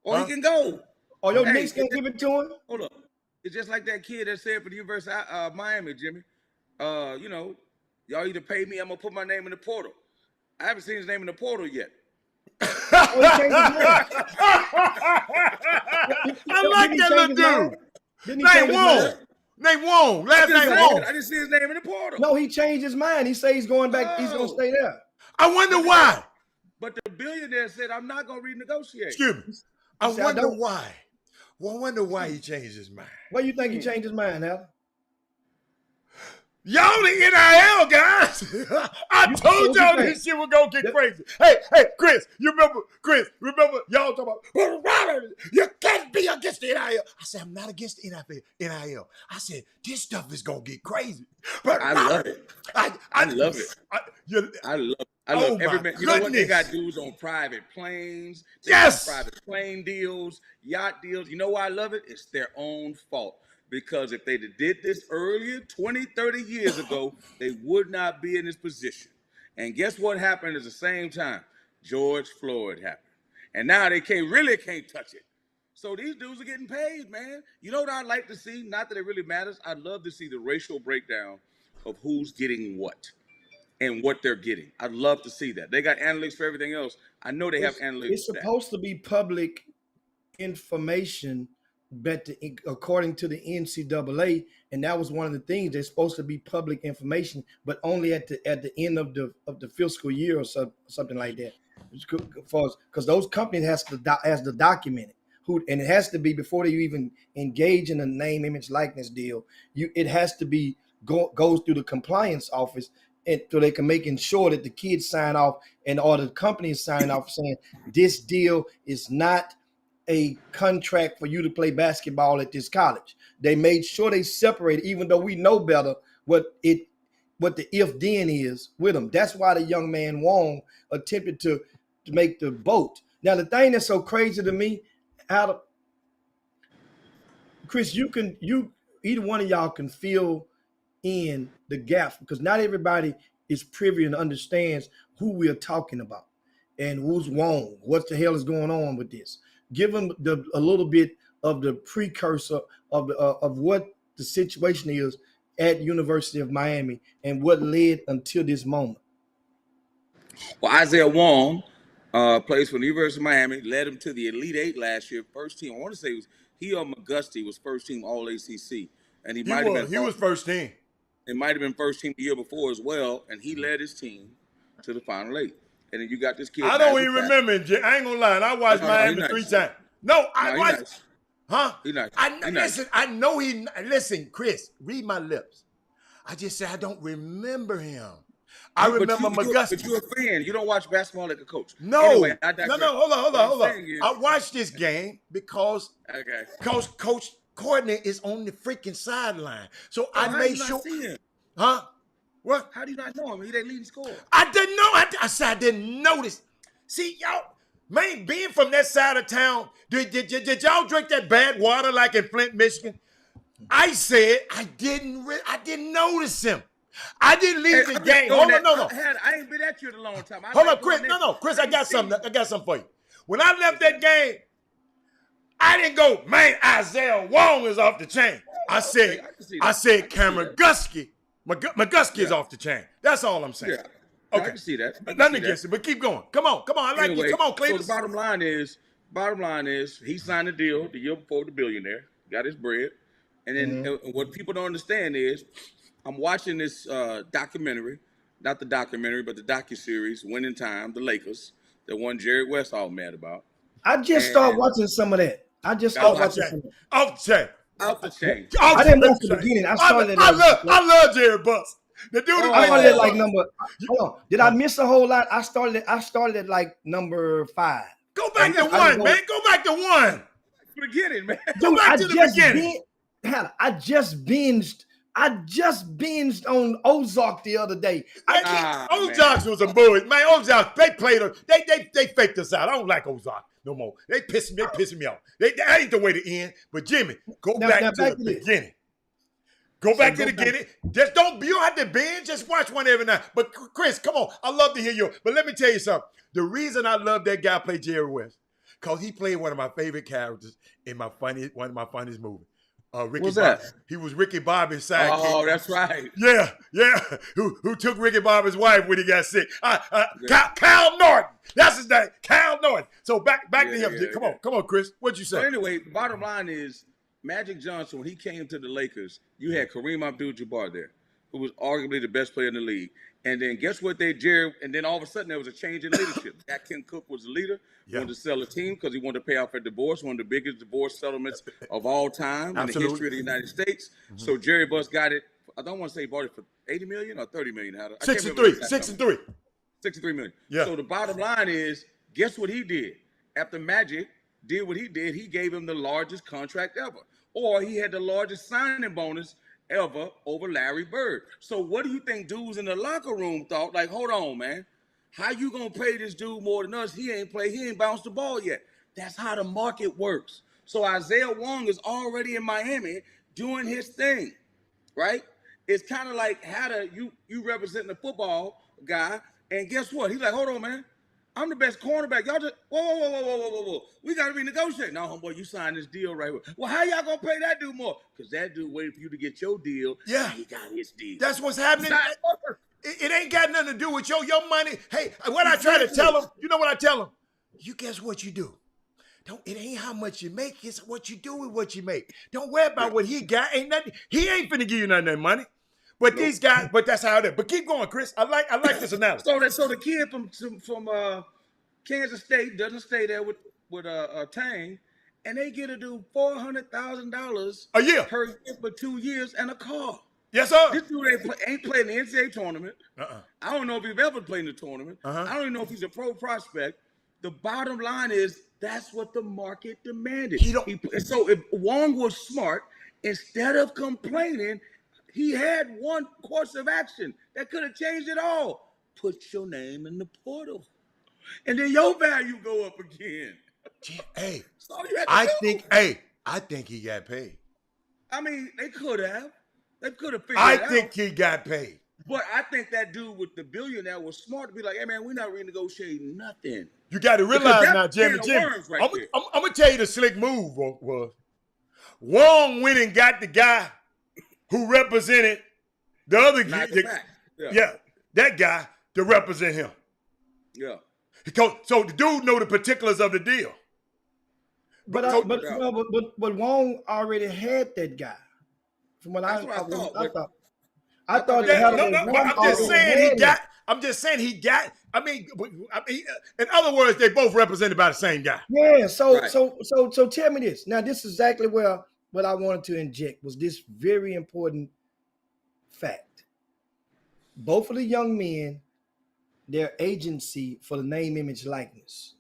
Or he can go. Or your Knicks gonna give it to him? Hold up. It's just like that kid that said for the University of Miami, Jimmy. You know, y'all either pay me, I'm gonna put my name in the portal. I haven't seen his name in the portal yet. I like that little dude. Name Wong. Last name Wong. I didn't see his name in the portal. No, he changed his mind. He said he's going back. He's going to stay there. I wonder why. But the billionaire said, I'm not going to renegotiate. Excuse me. I wonder why. Well, I wonder why he changed his mind. Why you think he changed his mind, Al? Y'all the NIL guys. I told y'all this shit was gonna get crazy. Hey, Chris, remember y'all talking about you can't be against the NIL. I said, I'm not against the NIL. I said, this stuff is gonna get crazy. But I love it. I love it. I love every man. You know what? They got dudes on private planes. Private plane deals, yacht deals. You know why I love it? It's their own fault. because if they did this earlier, 20, 30 years ago, they would not be in this position. And guess what happened at the same time? George Floyd happened. And now they can't touch it. So these dudes are getting paid, man. You know what I'd like to see? Not that it really matters. I'd love to see the racial breakdown of who's getting what and what they're getting. I'd love to see that. They got analytics for everything else. I know they have analytics. It's supposed to be public information, but according to the NCAA, and that was one of the things. They're supposed to be public information, but only at the end of the fiscal year or something like that. Because those companies has to document it. And it has to be before they even engage in a name, image, likeness deal. It has to be goes through the compliance office, and so they can make sure that the kids sign off or the companies sign off saying this deal is not a contract for you to play basketball at this college. They made sure they separated, even though we know better what the if then is with them. That's why the young man Wong attempted to make the boat. Now the thing that's so crazy to me, Chris, either one of y'all can fill in the gaps, because not everybody is privy and understands who we are talking about and who's Wong. What the hell is going on with this? Give them a little bit of the precursor of what the situation is at University of Miami and what led until this moment. Well, Isaiah Wong plays for the University of Miami, led him to the Elite Eight last year. First team, I want to say he or McGusty was first team All ACC, and he was first team. It might have been first team the year before as well, and he led his team to the Final Eight. And then you got this kid. I don't even remember him. I ain't gonna lie. I watched Miami 3 times. No, I watched. Nice. Huh? I know he. Listen, Chris, read my lips. I just said I don't remember him. I remember McGusty. But you're a fan. You don't watch basketball like a coach. No. Anyway, no. Hold on. I watched this game because Coach Courtney is on the freaking sideline. So I made sure. Huh? What? How do you not know him? He that leading scorer. I didn't know. I said I didn't notice. See, y'all, man, being from that side of town, did y'all drink that bad water like in Flint, Michigan? I said I didn't notice him. I didn't leave the game. Hold on, no. I ain't been at you in a long time. Hold on, Chris. No, Chris, I got something for you. When I left that game, I didn't go, man, Isaiah Wong is off the chain. I said Cameron Gusky. McGusky is off the chain. That's all I'm saying. Yeah. Okay. I can see that. Nothing against it, but keep going. Come on. I like you. Come on, Cleveland. So the bottom line is he signed a deal the year before with the billionaire, got his bread. And then what people don't understand is I'm watching this documentary, not the documentary, but the docuseries, Winning Time, the Lakers, the one Jerry West all mad about. I just started watching some of that. Off the chain. I didn't watch the beginning. I love Jerry Buss. The dude. I started at like number. Hold on. Did I miss a whole lot? I started at like number 5. Go back to 1, man. Go back to 1. Beginning, man. Go back to the beginning. I just binged on Ozark the other day. Ozark was a bully. Man, Ozark, they played her. They faked us out. I don't like Ozark no more. They pissing me off. That ain't the way to end. But Jimmy, go back to the beginning. Go back to the beginning. You don't have to binge. Just watch one every night. But Chris, come on. I love to hear you. But let me tell you something. The reason I love that guy play Jerry West, because he played one of my favorite characters in one of my funniest movies. Ricky What's Bobby. that? He was Ricky Bobby's sidekick. Oh, that's right. Yeah. Who took Ricky Bobby's wife when he got sick? Cal Norton. That's his name. Cal Norton. So back to him. Come on, Chris. What'd you say? So anyway, the bottom line is Magic Johnson, when he came to the Lakers, you had Kareem Abdul-Jabbar there, who was arguably the best player in the league. And then guess what and then all of a sudden there was a change in leadership. Jack Kent Cook was the leader. He wanted to sell a team because he wanted to pay off a divorce, one of the biggest divorce settlements of all time in the history of the United States. Mm-hmm. So Jerry Buss got it. I don't want to say he bought it for $80 million or $30 million. 63 million. Yeah. So the bottom line is, guess what he did? After Magic did what he did, he gave him the largest contract ever. Or he had the largest signing bonus ever over Larry Bird. So what do you think dudes in the locker room thought? Like, hold on, man. How you gonna pay this dude more than us? He ain't bounced the ball yet. That's how the market works. So Isaiah Wong is already in Miami doing his thing, right? It's kind of like you representing the football guy, and guess what? He's like, hold on, man. I'm the best cornerback. Y'all just whoa. We gotta renegotiate. No, homeboy, you signed this deal right here. Well, how y'all gonna pay that dude more? Because that dude waited for you to get your deal. Yeah. He got his deal. That's what's happening. It ain't got nothing to do with your money. Hey, what I try to tell them, you know what I tell them? You guess what you do? It ain't how much you make, it's what you do with what you make. Don't worry about what he got. Ain't nothing. He ain't finna give you none of that money. But these guys, but that's how it is. But keep going, Chris. I like this analysis. So the kid from Kansas State doesn't stay there with Tang, and they get to do $400,000 a year per year for 2 years and a car. Yes, sir. This dude ain't played in the NCAA tournament. I don't know if he's ever played in the tournament. I don't even know if he's a pro prospect. The bottom line is that's what the market demanded. So if Wong was smart, instead of complaining, he had one course of action that could have changed it all. Put your name in the portal, and then your value go up again. Hey, I think he got paid. I mean, they could have figured it out. I think he got paid. But I think that dude with the billionaire was smart to be like, hey, man, we're not renegotiating nothing. You got to realize now, Jimmy. Right I'm going to tell you the slick move was Wong went and got the guy who represented the other guy. Yeah, that guy to represent him. Yeah. So the dude know the particulars of the deal. But Wong already had that guy. From what I thought. I thought I'm just saying he got. I mean, in other words, they both represented by the same guy. Yeah. So tell me this. Now, this is exactly what I wanted to inject was this very important fact. Both of the young men, their agency for the name, image, likeness,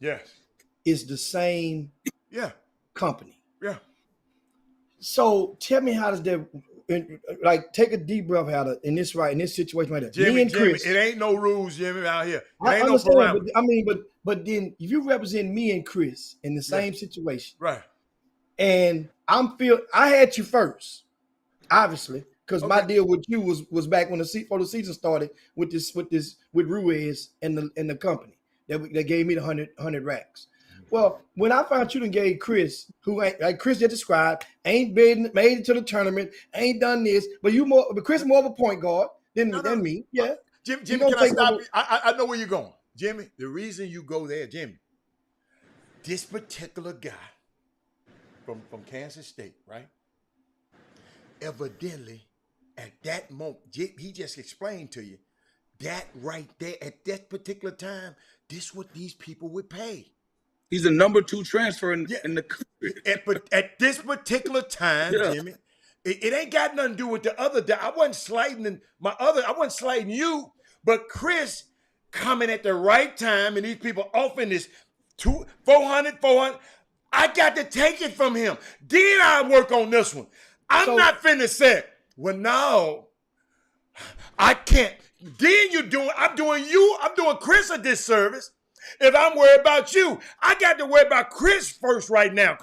is the same company. Yeah. So tell me, how does that? Like, take a deep breath out of in this situation right there. Jimmy, me and Chris, Jimmy, it ain't no rules, Jimmy, out here. I understand, but then if you represent me and Chris in the same situation, right? And I had you first, obviously, because my deal with you was back when before the season started with Ruiz and the company that gave me the 100 racks. Well, when I found you and gave Chris, who ain't like Chris just described, ain't made it to the tournament, ain't done this, but Chris more of a point guard than me. Yeah. Jimmy, can I stop you? I know where you're going. Jimmy, the reason you go there, Jimmy, this particular guy from Kansas State, right? Evidently, at that moment, he just explained to you that right there, at that particular time, this is what these people would pay. He's the number 2 transfer in the country. At this particular time, Jimmy, it ain't got nothing to do with the other. I wasn't slighting you, but Chris coming at the right time, and these people offering this 400. I got to take it from him. Then I work on this one. I'm not finna say, well, no, I can't. Then I'm doing Chris a disservice. If I'm worried about you, I got to worry about Chris first right now.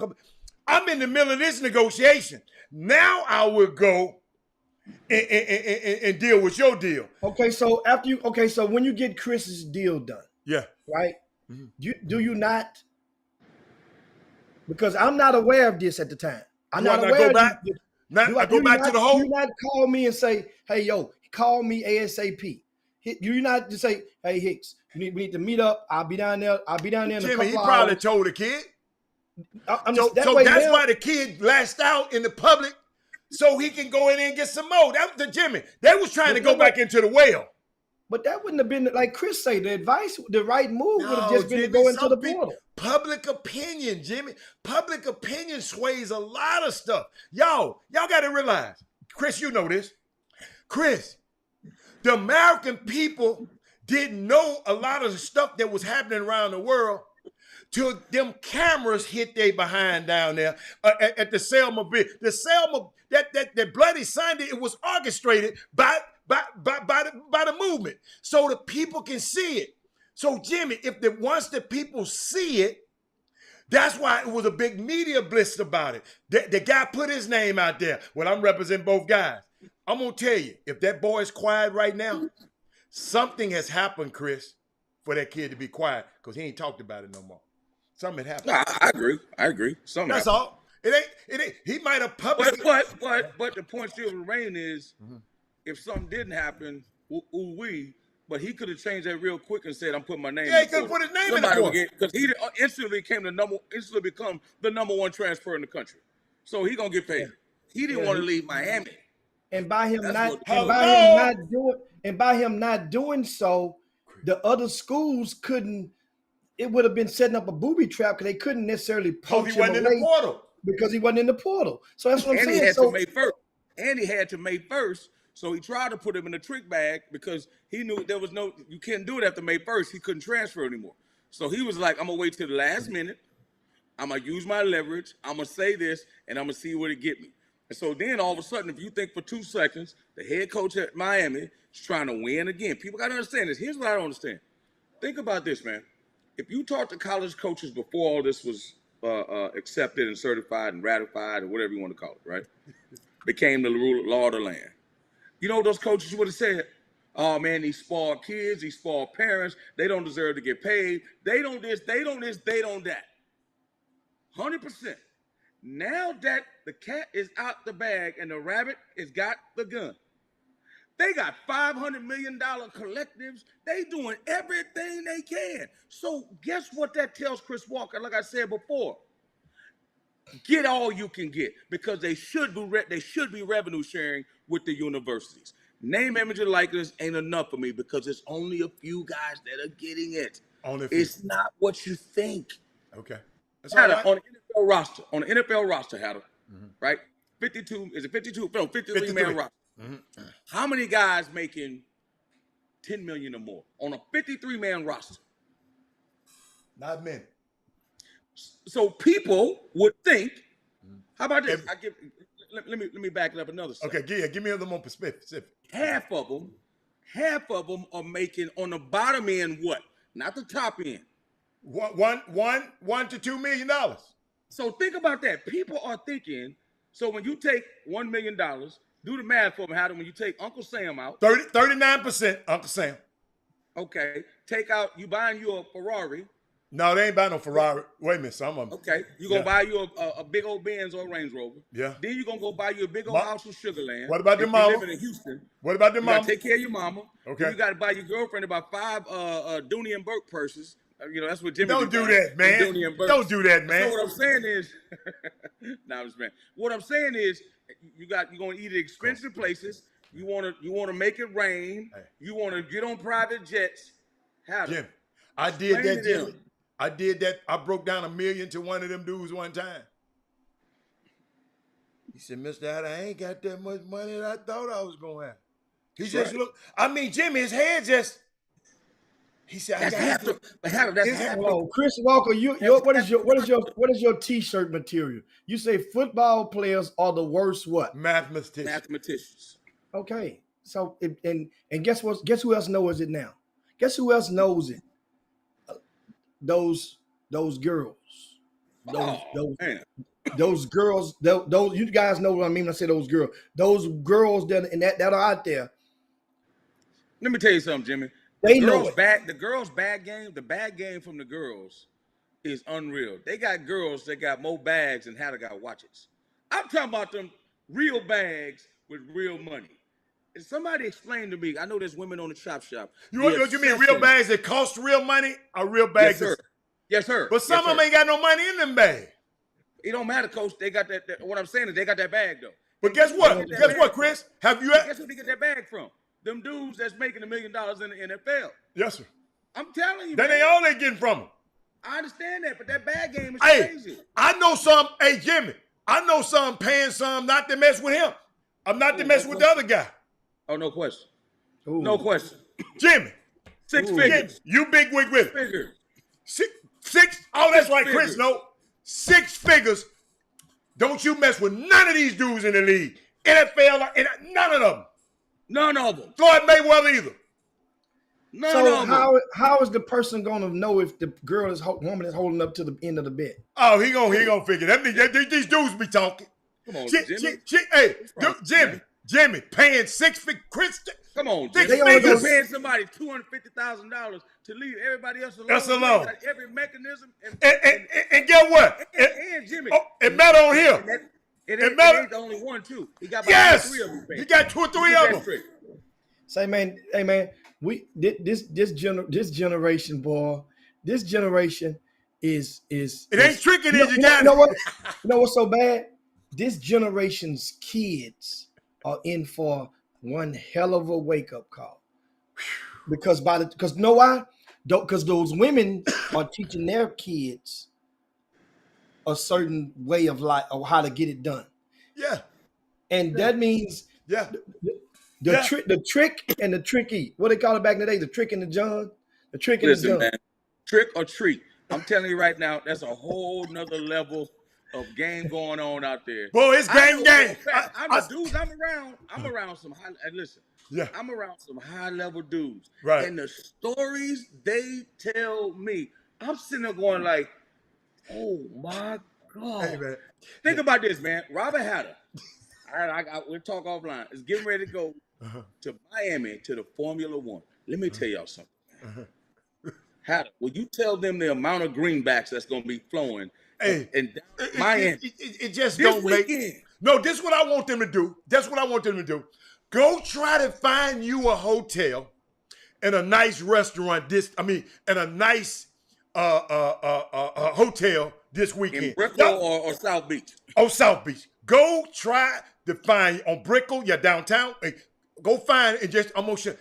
I'm in the middle of this negotiation. Now I will go and deal with your deal. Okay, so when you get Chris's deal done, right? Mm-hmm. Do you not? Because I'm not aware of this at the time. I'm not aware of this. I go back to the whole. You not call me and say, "Hey, yo, call me ASAP." You not just say, "Hey, Hicks, we need to meet up. I'll be down there. In Jimmy, he probably told the kid. That's why the kid lashed out in the public, so he can go in there and get some more. That was Jimmy. They was trying to go back into the well. But that wouldn't have been, like Chris say, the right move would have just been to go into the portal. Public opinion, Jimmy. Public opinion sways a lot of stuff. Y'all got to realize, Chris, you know this. Chris, the American people didn't know a lot of the stuff that was happening around the world till them cameras hit they behind down there at the Selma Bridge. The Selma, that bloody Sunday, it was orchestrated by the movement, so the people can see it. So Jimmy, once the people see it, That's why it was a big media blitz about it. The guy put his name out there. Well, I'm representing both guys. I'm going to tell you, if that boy is quiet right now, something has happened, Chris, for that kid to be quiet because he ain't talked about it no more. Something had happened. No, I agree. Something That's happened. all. It ain't. He might have publicly. But the point still remain is, if something didn't happen, but he could have changed that real quick and said, "I'm putting my name." Yeah, he could have put his name in the portal because he instantly become the number one transfer in the country. So he gonna get paid. He didn't want to leave Miami. And by him not doing so, the other schools couldn't. It would have been setting up a booby trap because they couldn't necessarily poach him away in the portal because he wasn't in the portal. So that's what I'm saying. He had to May 1st. And he had to May 1st. So he tried to put him in a trick bag because he knew there was you can't do it after May 1st. He couldn't transfer anymore. So he was like, I'm gonna wait till the last minute. I'm gonna use my leverage. I'm gonna say this, and I'm gonna see what it get me. And so then all of a sudden, if you think for 2 seconds, the head coach at Miami is trying to win again. People gotta understand this. Here's what I don't understand. Think about this, man. If you talk to college coaches before all this was accepted and certified and ratified or whatever you want to call it, right? Became the law of the land. You know what those coaches would have said? Oh, man, these spoiled kids, these spoiled parents, they don't deserve to get paid. They don't this, they don't this, they don't that. 100%. Now that the cat is out the bag and the rabbit has got the gun, they got $500 million collectives. They doing everything they can. So guess what that tells Chris Walker? Like I said before, get all you can get because they should be revenue sharing with the universities. Name, image, and likeness ain't enough for me because it's only a few guys that are getting it. It's not what you think. Okay. That's Hatter, all right. on the NFL roster, Hatter, right? 52, is it 52? No, 53-man roster. How many guys making $10 million or more on a 53-man roster? Not many. So people would think, how about this? Let me back it up another step. Okay, give me a little more specific. Half of them are making on the bottom end what? Not the top end. $1 to $2 million. So think about that. People are thinking. So when you take $1 million, do the math for me. How do when you take Uncle Sam out? 39% Uncle Sam. Okay, take out you buying you a Ferrari. No, they ain't buying no Ferrari. Wait a minute, some of them. Okay, you gonna buy you a big old Benz or a Range Rover. Yeah. Then you gonna go buy you a big old house in Sugarland. What about the mama? Living in Houston. What about the mama? You gotta take care of your mama. Okay. You gotta buy your girlfriend about 5 Dooney and Burke purses. You know that's what Jimmy. Don't do that, man. Don't do that, man. So what I'm saying is, nah, man. What I'm saying is, you're gonna eat at expensive places. You wanna make it rain. Hey. You wanna get on private jets. Jim, I did that, Jimmy. I did that. I broke down $1 million to one of them dudes one time. He said, Mr. Hatter, I ain't got that much money that I thought I was going to have. He just looked. I mean, Jimmy, his head just. He said, that's half the. Whoa, Chris Walker, what is your T-shirt material? You say football players are the worst what? Mathematicians. Okay, so and guess what? Guess who else knows it now? Guess who else knows it? Those girls. Those girls. Those you guys know what I mean when I say those girls. Those girls that are out there. Let me tell you something, Jimmy. They know it. The girls' bag game. The bag game from the girls is unreal. They got girls that got more bags than Hatter got watches. I'm talking about them real bags with real money. And somebody explain to me. I know there's women on the chop shop. You mean real bags that cost real money or real bags? Yes, sir. Yes, sir. But some of them ain't got no money in them bags. It don't matter, Coach. They got that. What I'm saying is they got that bag though. But guess what? Guess what, Chris? Guess who they get that bag from? Them dudes that's making $1 million in the NFL. Yes, sir. I'm telling you. That ain't all they getting from them. I understand that, but that bag game is crazy. I know some. Hey, Jimmy. I know some paying some not to mess with him. I'm not to mess with the other guy. Oh, no question. Ooh. No question. Jimmy. 6 figures. You big wig with it. Figures. Six. Oh, that's right, Chris. No. 6 figures. Don't you mess with none of these dudes in the league. NFL, none of them. None of them. Floyd Mayweather either. So None of them. how is the person gonna know if the woman is holding up to the end of the bed? Oh, he gonna figure that. These dudes be talking. Come on, Shit, Jimmy. hey, What's wrong, Jimmy, paying 6 figures. Chris, Come on, six Jimmy. only You're go- paying somebody $250,000 to leave everybody else alone. That's alone. Got every mechanism. And get what? And Jimmy. It matter on him. It It ain't matter. the only one, too. He got about Yes, 3 of them. he got 2 or 3 of them. Say, man, hey man, this generation, boy, this generation is It ain't tricking you it. know what? You know what's so bad? This generation's kids are in for one hell of a wake up call. Because you know why? Because those women are teaching their kids a certain way of life or how to get it done. Yeah, And that means yeah. the trick and the tricky. What they call it back in the day, the trick and the John. The trick and the Listen, John. man, trick or treat. I'm telling you right now, that's a whole nother level of game going on out there. Boy, it's gang. I'm around some high. And listen, Yeah. I'm around some high level dudes, Right. and the stories they tell me, I'm sitting there going like, "Oh my God!" Hey, man. Think about this, man. Robert Hatter. All right, we'll talk offline. Is getting ready to go to Miami to the Formula One. Let me tell y'all something, man. Hatter, will you tell them the amount of greenbacks that's going to be flowing in Miami? It just This don't make. weekend. No, this is what I want them to do. That's what I want them to do. Go try to find you a hotel and a nice restaurant. And a nice hotel this weekend. In Brickell or South Beach? Oh, South Beach. Go try to find on Brickell, downtown. Hey, go find and just I'm gonna show.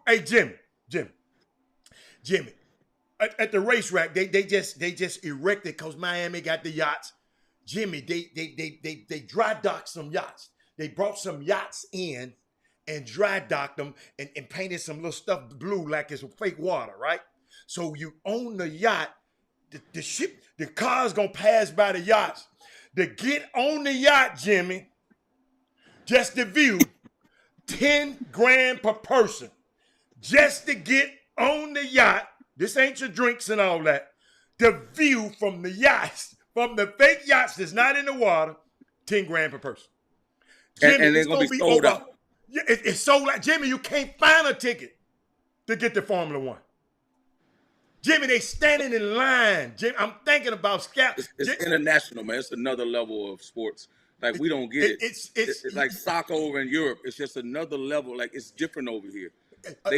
Hey, Jimmy. At the racetrack, they just erected because Miami got the yachts. Jimmy, they dry docked some yachts. They brought some yachts in and dry docked them and painted some little stuff blue like it's fake water, right? So you own the yacht, the ship, the car's gonna pass by the yachts. To get on the yacht, Jimmy, just the view, 10 grand per person. Just to get on the yacht. This ain't your drinks and all that. The view from the yachts, from the fake yachts that's not in the water, 10 grand per person. Jimmy, and they're going to be sold out. Yeah, it's sold out. Jimmy, you can't find a ticket to get to Formula One. Jimmy, they standing in line. Jimmy, I'm thinking about scout. It's international, man. It's another level of sports. Like, we don't get it. It's like soccer over in Europe. It's just another level. Like, it's different over here.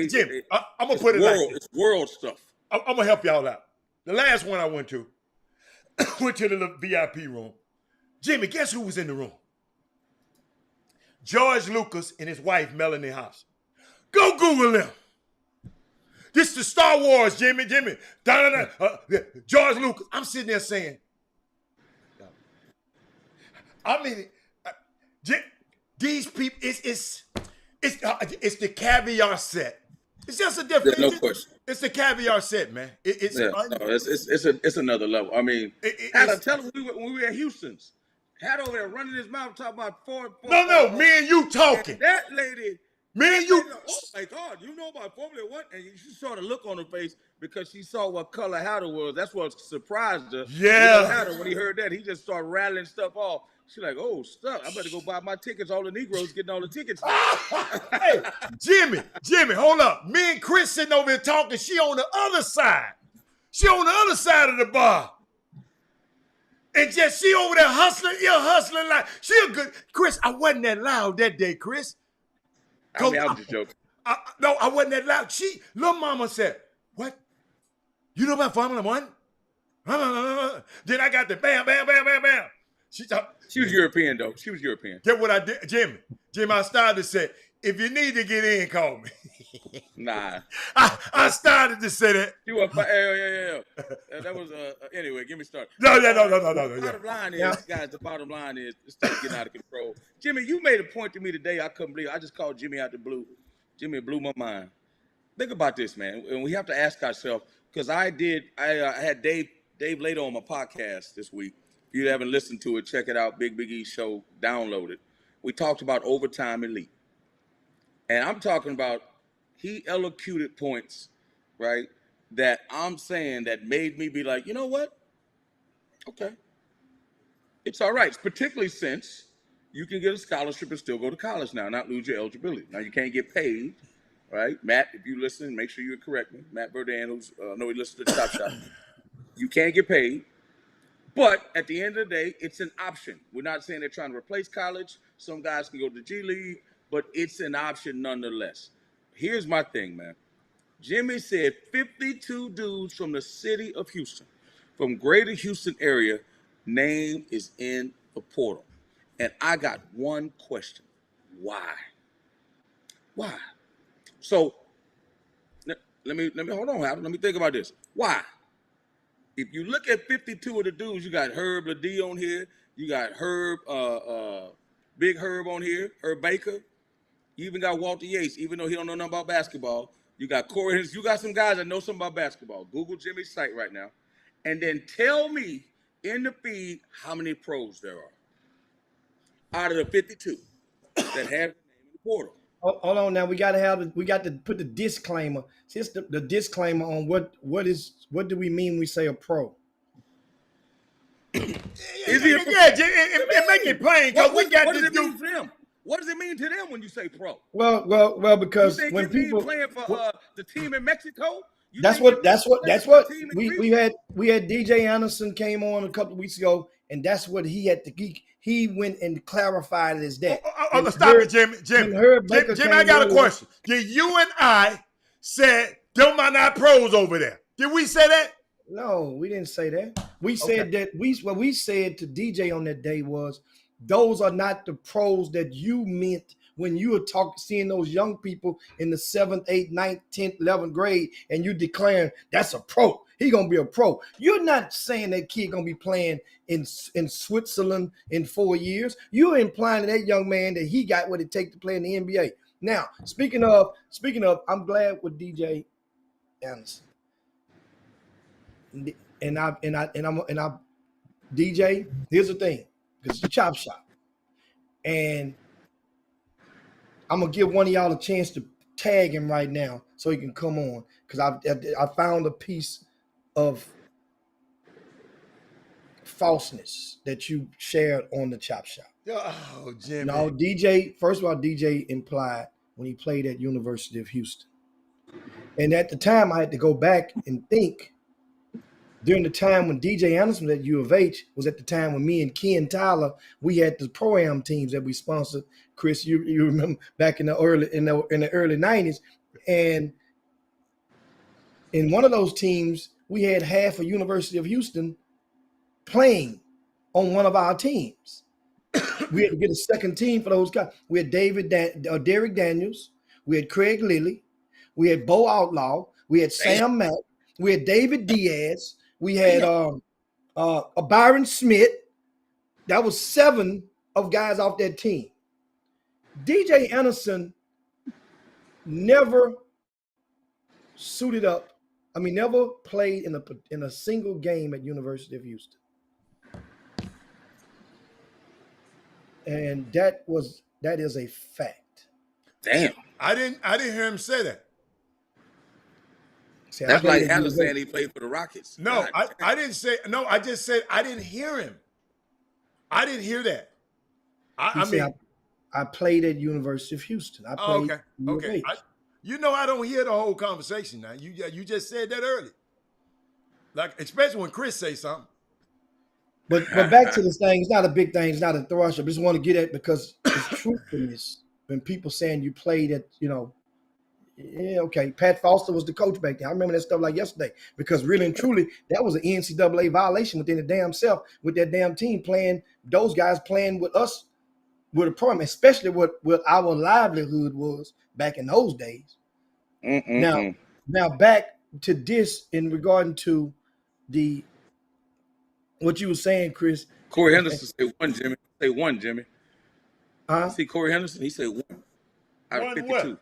Jimmy, I'm going to put it like this. It's world stuff. I'm going to help y'all out. The last one I went to the little VIP room. Jimmy, guess who was in the room? George Lucas and his wife, Melanie House. Go Google them. This is the Star Wars, Jimmy. George Lucas. I'm sitting there saying, these people, it's the caviar set. It's just a different. There's no question. It's the caviar set, man. It's another level. I mean, tell him when we were at Houston's. Had over there running his mouth talking about four. No, me and you talking. And that lady. Me and you. Oh my God, you know about Formula One? And she saw the look on her face because she saw what color Hatter was. That's what surprised her. Yeah. Hatter, when he heard that, he just started rattling stuff off. She's like, oh, stuff. I better go buy my tickets. All the Negroes getting all the tickets. Hey, Jimmy, hold up. Me and Chris sitting over here talking. She on the other side. She on the other side of the bar. And just she over there hustling like she a good. Chris, I wasn't that loud that day, Chris. I mean, I'm just joking. No, I wasn't that loud. Little mama said, what? You know about Formula One? Then I got the bam, bam, bam, bam, bam. She was European, though. She was European. Get what I did? Jimmy, I started to say, if you need to get in, call me. Nah. I started to say that. She was, yeah. That was, anyway, get me started. No. The bottom line is, it's getting out of control. Jimmy, you made a point to me today I couldn't believe. I just called Jimmy out the blue. Jimmy blew my mind. Think about this, man. And we have to ask ourselves, because I had Dave Lato on my podcast this week. If you haven't listened to it, check it out. Big E show, download it. We talked about overtime elite. And I'm talking about he elocuted points, right, that I'm saying that made me be like, you know what? Okay. It's all right, particularly since you can get a scholarship and still go to college now, not lose your eligibility. Now, you can't get paid, right? Matt, if you listen, make sure you correct me. Matt Burdan, who's, know he listens to the Chop Shop. You can't get paid. But at the end of the day, it's an option. We're not saying they're trying to replace college. Some guys can go to the G League, but it's an option nonetheless. Here's my thing, man. Jimmy said 52 dudes from the city of Houston, from greater Houston area, name is in the portal. And I got one question. Why? Why? So let me hold on, Adam. Let me think about this. Why? If you look at 52 of the dudes, you got Herb Ladie on here, you got Herb, Big Herb on here, Herb Baker. You even got Walter Yates, even though he don't know nothing about basketball. You got Corey. You got some guys that know something about basketball. Google Jimmy's site right now, and then tell me in the feed how many pros there are out of the 52 that have the name in the portal. Hold on now. We got to put the disclaimer. Just the disclaimer on what do we mean when we say a pro? Is he and make it plain, because we got this dude for them. What does it mean to them when you say pro? Well, because you when people playing for the team in Mexico, that's what we had DJ Anderson came on a couple of weeks ago, and that's what he had to he went and clarified it as that. Stop it, Jimmy. Jimmy, I got a question. Did you and I said them are not pros over there? Did we say that? No, we didn't say that. We said that what we said to DJ on that day was, those are not the pros that you meant when you were seeing those young people in the 7th, 8th, 9th, 10th, 11th grade, and you declaring that's a pro. He gonna be a pro. You're not saying that kid gonna be playing in Switzerland in 4 years. You're implying to that young man that he got what it takes to play in the NBA. Now, speaking of, I'm glad with DJ Anderson. And I'm DJ. Here's the thing, because it's a chop shop, and I'm gonna give one of y'all a chance to tag him right now so he can come on, because I found a piece of falseness that you shared on the chop shop. Oh, Jimmy. No, DJ. First of all, DJ implied when he played at University of Houston, and at the time I had to go back and think. During the time when DJ Anderson was at U of H was at the time when me and Ken Tyler, we had the pro-am teams that we sponsored. Chris, you remember back in the early 90s, and in one of those teams, we had half of University of Houston playing on one of our teams. We had to get a second team for those guys. We had Derek Daniels, we had Craig Lilly, we had Bo Outlaw, we had Sam Mack, we had David Diaz. We had a Byron Smith. That was 7 of guys off that team. DJ Anderson never suited up. I mean, never played in a single game at University of Houston. And that is a fact. Damn. I didn't hear him say that. See, that's like Hannah saying he played for the Rockets. No, I didn't say no. I just said I didn't hear him. I didn't hear that. I played at University of Houston. I played. Okay. I don't hear the whole conversation now. You just said that early. Like, especially when Chris say something. But back to this thing. It's not a big thing. It's not a thrush. I just want to get at, because it's truthfulness. When people saying you played at, yeah, okay. Pat Foster was the coach back then. I remember that stuff like yesterday, because really and truly, that was an NCAA violation within the damn self, with that damn team playing, those guys playing with us with a program, especially what our livelihood was back in those days. Now back to this in regard to what you were saying, Chris. Corey Henderson said 1, Jimmy. Say 1, Jimmy. Huh? See Corey Henderson? He said 1 out of 52. What?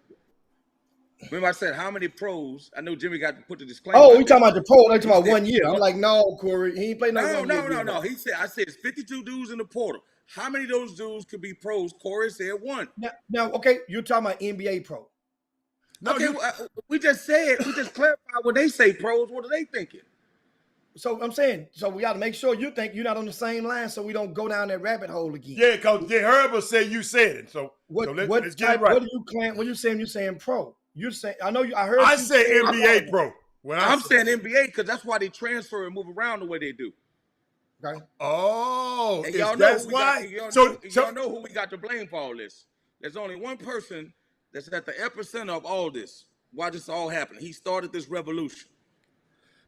Remember I said how many pros? I know Jimmy got to put the disclaimer. Oh, we talking about the pro. I'm talking about 1 year. I'm like, no, Corey, he ain't played no. No. I said it's 52 dudes in the portal. How many of those dudes could be pros? Corey said 1. Now, okay, you're talking about NBA pro. No, Okay, we just clarified what they say, pros. What are they thinking? So I'm saying, so we got to make sure you think you're not on the same line, so we don't go down that rabbit hole again. Yeah, because they heard us say you said it. So, let's get it right. What do you claim when you saying pro? You're saying I know you. I heard. I say NBA pro. I'm saying NBA because that's why they transfer and move around the way they do. Okay. Oh, and y'all that's know why. Y'all know who we got to blame for all this. There's only one person that's at the epicenter of all this. Why this all happened? He started this revolution.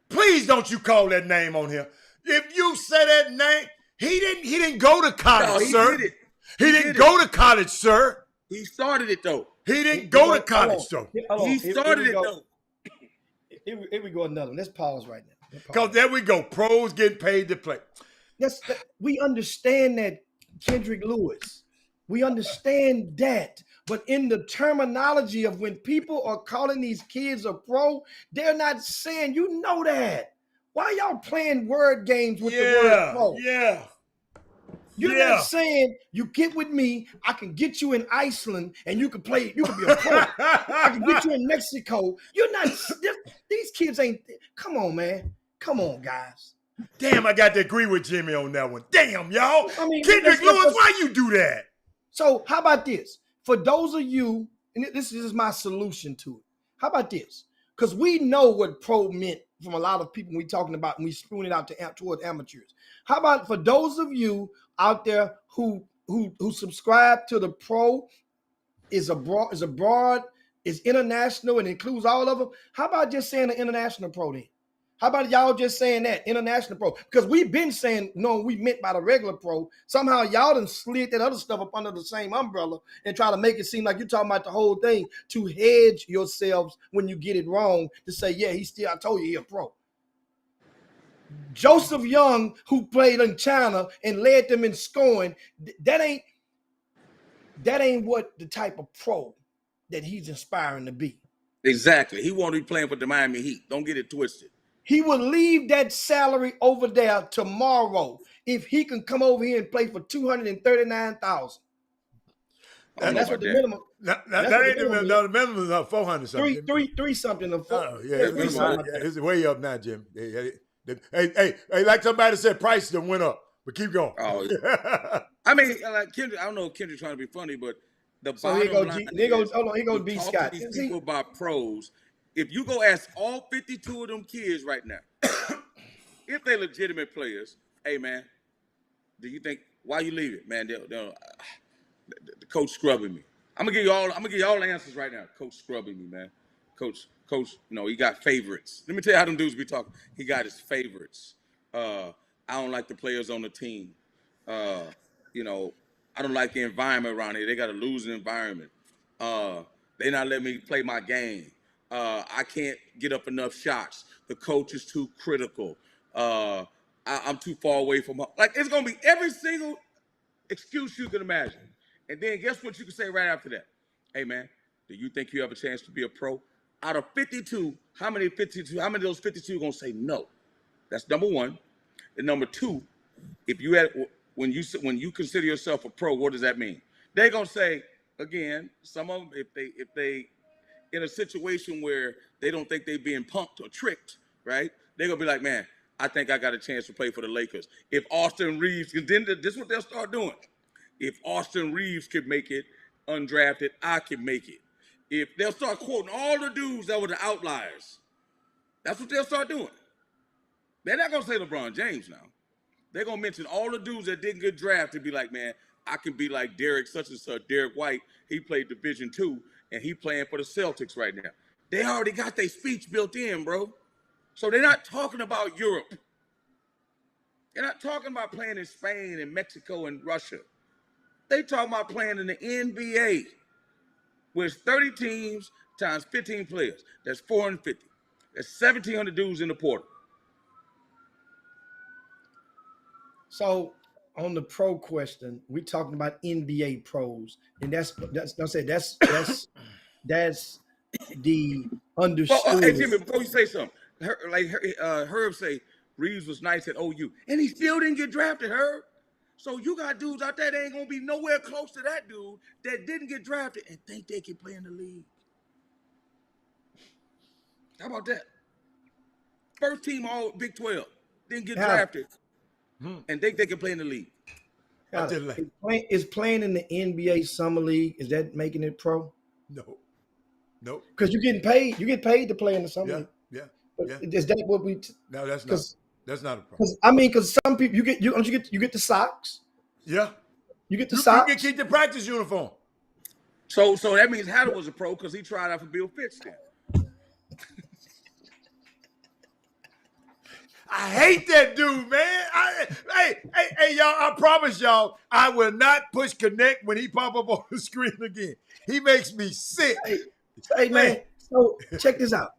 Please don't you call that name on here. If you say that name, he didn't go to college, sir. Did it. He didn't go to college, sir. He started it though. He didn't go to college, though. He started it though. Here we go another one. Let's pause right now. Because there we go. Pros getting paid to play. We understand that, Kendrick Lewis. We understand that. But in the terminology of when people are calling these kids a pro, they're not saying, you know that. Why y'all playing word games with the word pro? Yeah. You're not saying you get with me, I can get you in Iceland and you can play, you can be a pro. I can get you in Mexico. You're not, these kids ain't, come on, man. Come on, guys. Damn, I got to agree with Jimmy on that one. Damn, y'all. I mean, Kendrick Lewis, why you do that? So how about this? For those of you, and this is my solution to it. How about this? Because we know what pro meant from a lot of people we talking about and we spoon it out towards amateurs. How about for those of you out there who subscribe to the pro is abroad, is international and includes all of them? How about just saying the international pro then? How about y'all just saying that, international pro? Because we've been saying, no, we meant by the regular pro. Somehow y'all done slid that other stuff up under the same umbrella and try to make it seem like you're talking about the whole thing to hedge yourselves when you get it wrong to say, yeah, I told you he a pro. Joseph Young, who played in China and led them in scoring, that ain't what the type of pro that he's inspiring to be. Exactly. He won't be playing for the Miami Heat. Don't get it twisted. He will leave that salary over there tomorrow if he can come over here and play for $239,000. That's what the minimum. That ain't the minimum is 400 something. Three something. It's way up now, Jim. Hey, like somebody said, prices done went up. But keep going. Oh, yeah. I mean, like Kendrick, I don't know if Kendrick's trying to be funny, but the bottom line is, hold on, here goes B. Scott. These people about pros. If you go ask all 52 of them kids right now, if they're legitimate players, hey man, do you think why you leave it, man? The coach scrubbing me. I'm gonna give you all the answers right now. Coach scrubbing me, man. Coach, he got favorites. Let me tell you how them dudes be talking. He got his favorites. I don't like the players on the team. I don't like the environment around here. They got a losing environment. They not letting me play my game. I can't get up enough shots. The coach is too critical. I'm too far away from home. Like, it's going to be every single excuse you can imagine. And then guess what you can say right after that? Hey, man, do you think you have a chance to be a pro? Out of 52, how many of those 52 are going to say no? That's number one. And number two, when you consider yourself a pro, what does that mean? They're going to say, again, some of them, if they in a situation where they don't think they're being punked or tricked, right? They're going to be like, man, I think I got a chance to play for the Lakers. If Austin Reeves, because then this is what they'll start doing. If Austin Reeves could make it undrafted, I can make it. If they'll start quoting all the dudes that were the outliers. That's what they'll start doing. They're not going to say LeBron James now. They're going to mention all the dudes that didn't get drafted, be like, man, I can be like Derek such and such, Derek White. He played Division II, and he playing for the Celtics right now. They already got their speech built in, bro. So they're not talking about Europe. They're not talking about playing in Spain and Mexico and Russia. They talking about playing in the NBA, where it's 30 teams times 15 players. That's 450. That's 1,700 dudes in the portal. So on the pro question, we're talking about NBA pros, and that's the understood. Well, hey Jimmy, before you say something, Herb say Reeves was nice at OU, and he still didn't get drafted. Herb, so you got dudes out there that ain't gonna be nowhere close to that dude that didn't get drafted and think they can play in the league. How about that? First team all Big 12, didn't get How? drafted, and think they can play in the league. I did like Is playing in the NBA Summer League, is that making it pro? no. Nope. Because you get paid to play in the Summer Yeah. League. Yeah. But Yeah. is that what we? No, that's not. Because That's not a problem. because some people you get the socks. Yeah. You get the You socks. can keep the practice uniform. So that means Hatter was a pro because he tried out for Bill Fitz then. I hate that dude, man. Hey, y'all, I promise y'all, I will not push connect when he pop up on the screen again. He makes me sick. Hey man, so check this out.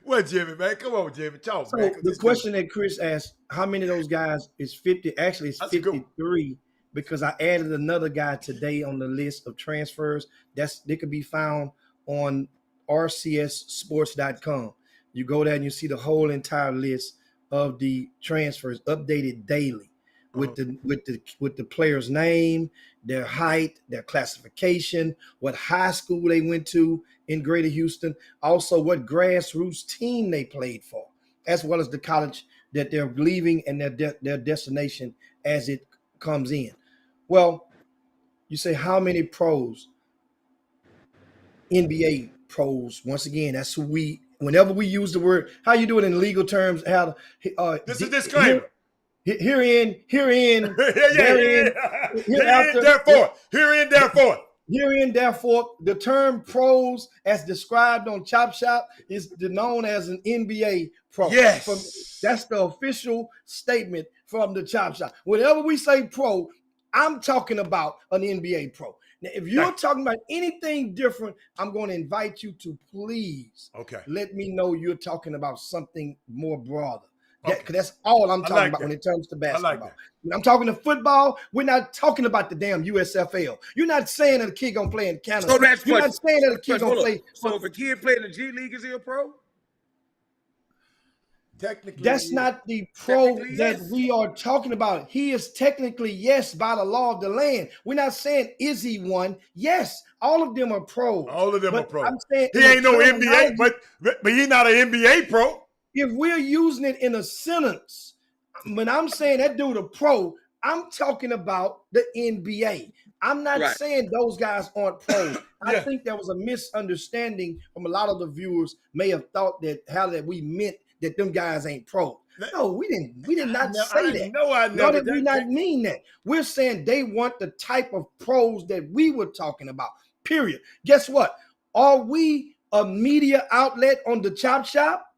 What, Jimmy, man? Come on, Jimmy. Talk, So man. the question that Chris asked, how many of those guys is 50? Actually, it's That's a good one. 53 because I added another guy today on the list of transfers. They could be found on rcssports.com. You go there and you see the whole entire list of the transfers updated daily with the player's name, their height, their classification, what high school they went to in Greater Houston, also what grassroots team they played for, as well as the college that they're leaving and their destination as it comes in. Well, you say how many pros? NBA pros. Once again, that's who we. Whenever we use the word, how you do it in legal terms? How this is a disclaimer. Herein, Herein, therefore, the term pros, as described on Chop Shop, is known as an NBA pro. Yes. That's the official statement from the Chop Shop. Whenever we say pro, I'm talking about an NBA pro. Now, if you're talking about anything different, I'm going to invite you to please let me know you're talking about something more broader. Because that's all I'm talking about when it comes to basketball. When I'm talking to football, we're not talking about the damn USFL. You're not saying that a kid gonna play in Canada. So that's You're not saying that a kid gonna play. So if a kid played in the G League, is he a pro? Technically, that's not the pro that we are talking about. He is technically, yes, by the law of the land. We're not saying is he one. Yes, all of them are pros. All of them are pros. I'm saying he ain't no NBA, but he's not an NBA pro. If we're using it in a sentence, when I'm saying that dude a pro, I'm talking about the NBA. I'm not saying those guys aren't pros. I think there was a misunderstanding from a lot of the viewers may have thought that we meant that them guys ain't pros. No, we did not say that. No, I never. Nor did we not mean that. We're saying they want the type of pros that we were talking about, period. Guess what? Are we a media outlet on the Chop Shop?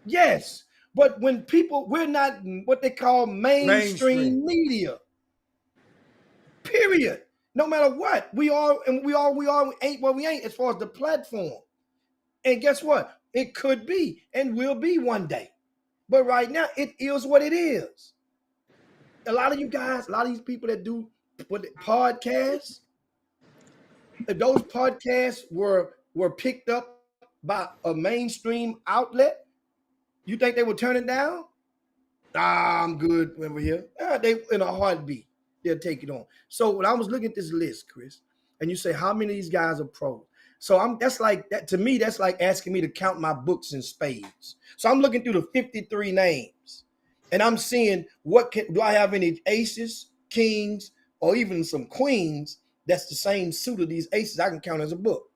Yes. But when we're not what they call mainstream media. Period. No matter what. We ain't what we ain't as far as the platform. And guess what? It could be and will be one day. But right now, it is what it is. A lot of you guys, a lot of these people that do podcasts, if those podcasts were picked up by a mainstream outlet, you think they would turn it down? I'm good over here. They in a heartbeat, they'll take it on. So when I was looking at this list, Chris, and you say how many of these guys are pros, so that's like that to me. That's like asking me to count my books in spades. So I'm looking through the 53 names, and I'm seeing do I have any aces, kings, or even some queens that's the same suit of these aces I can count as a book.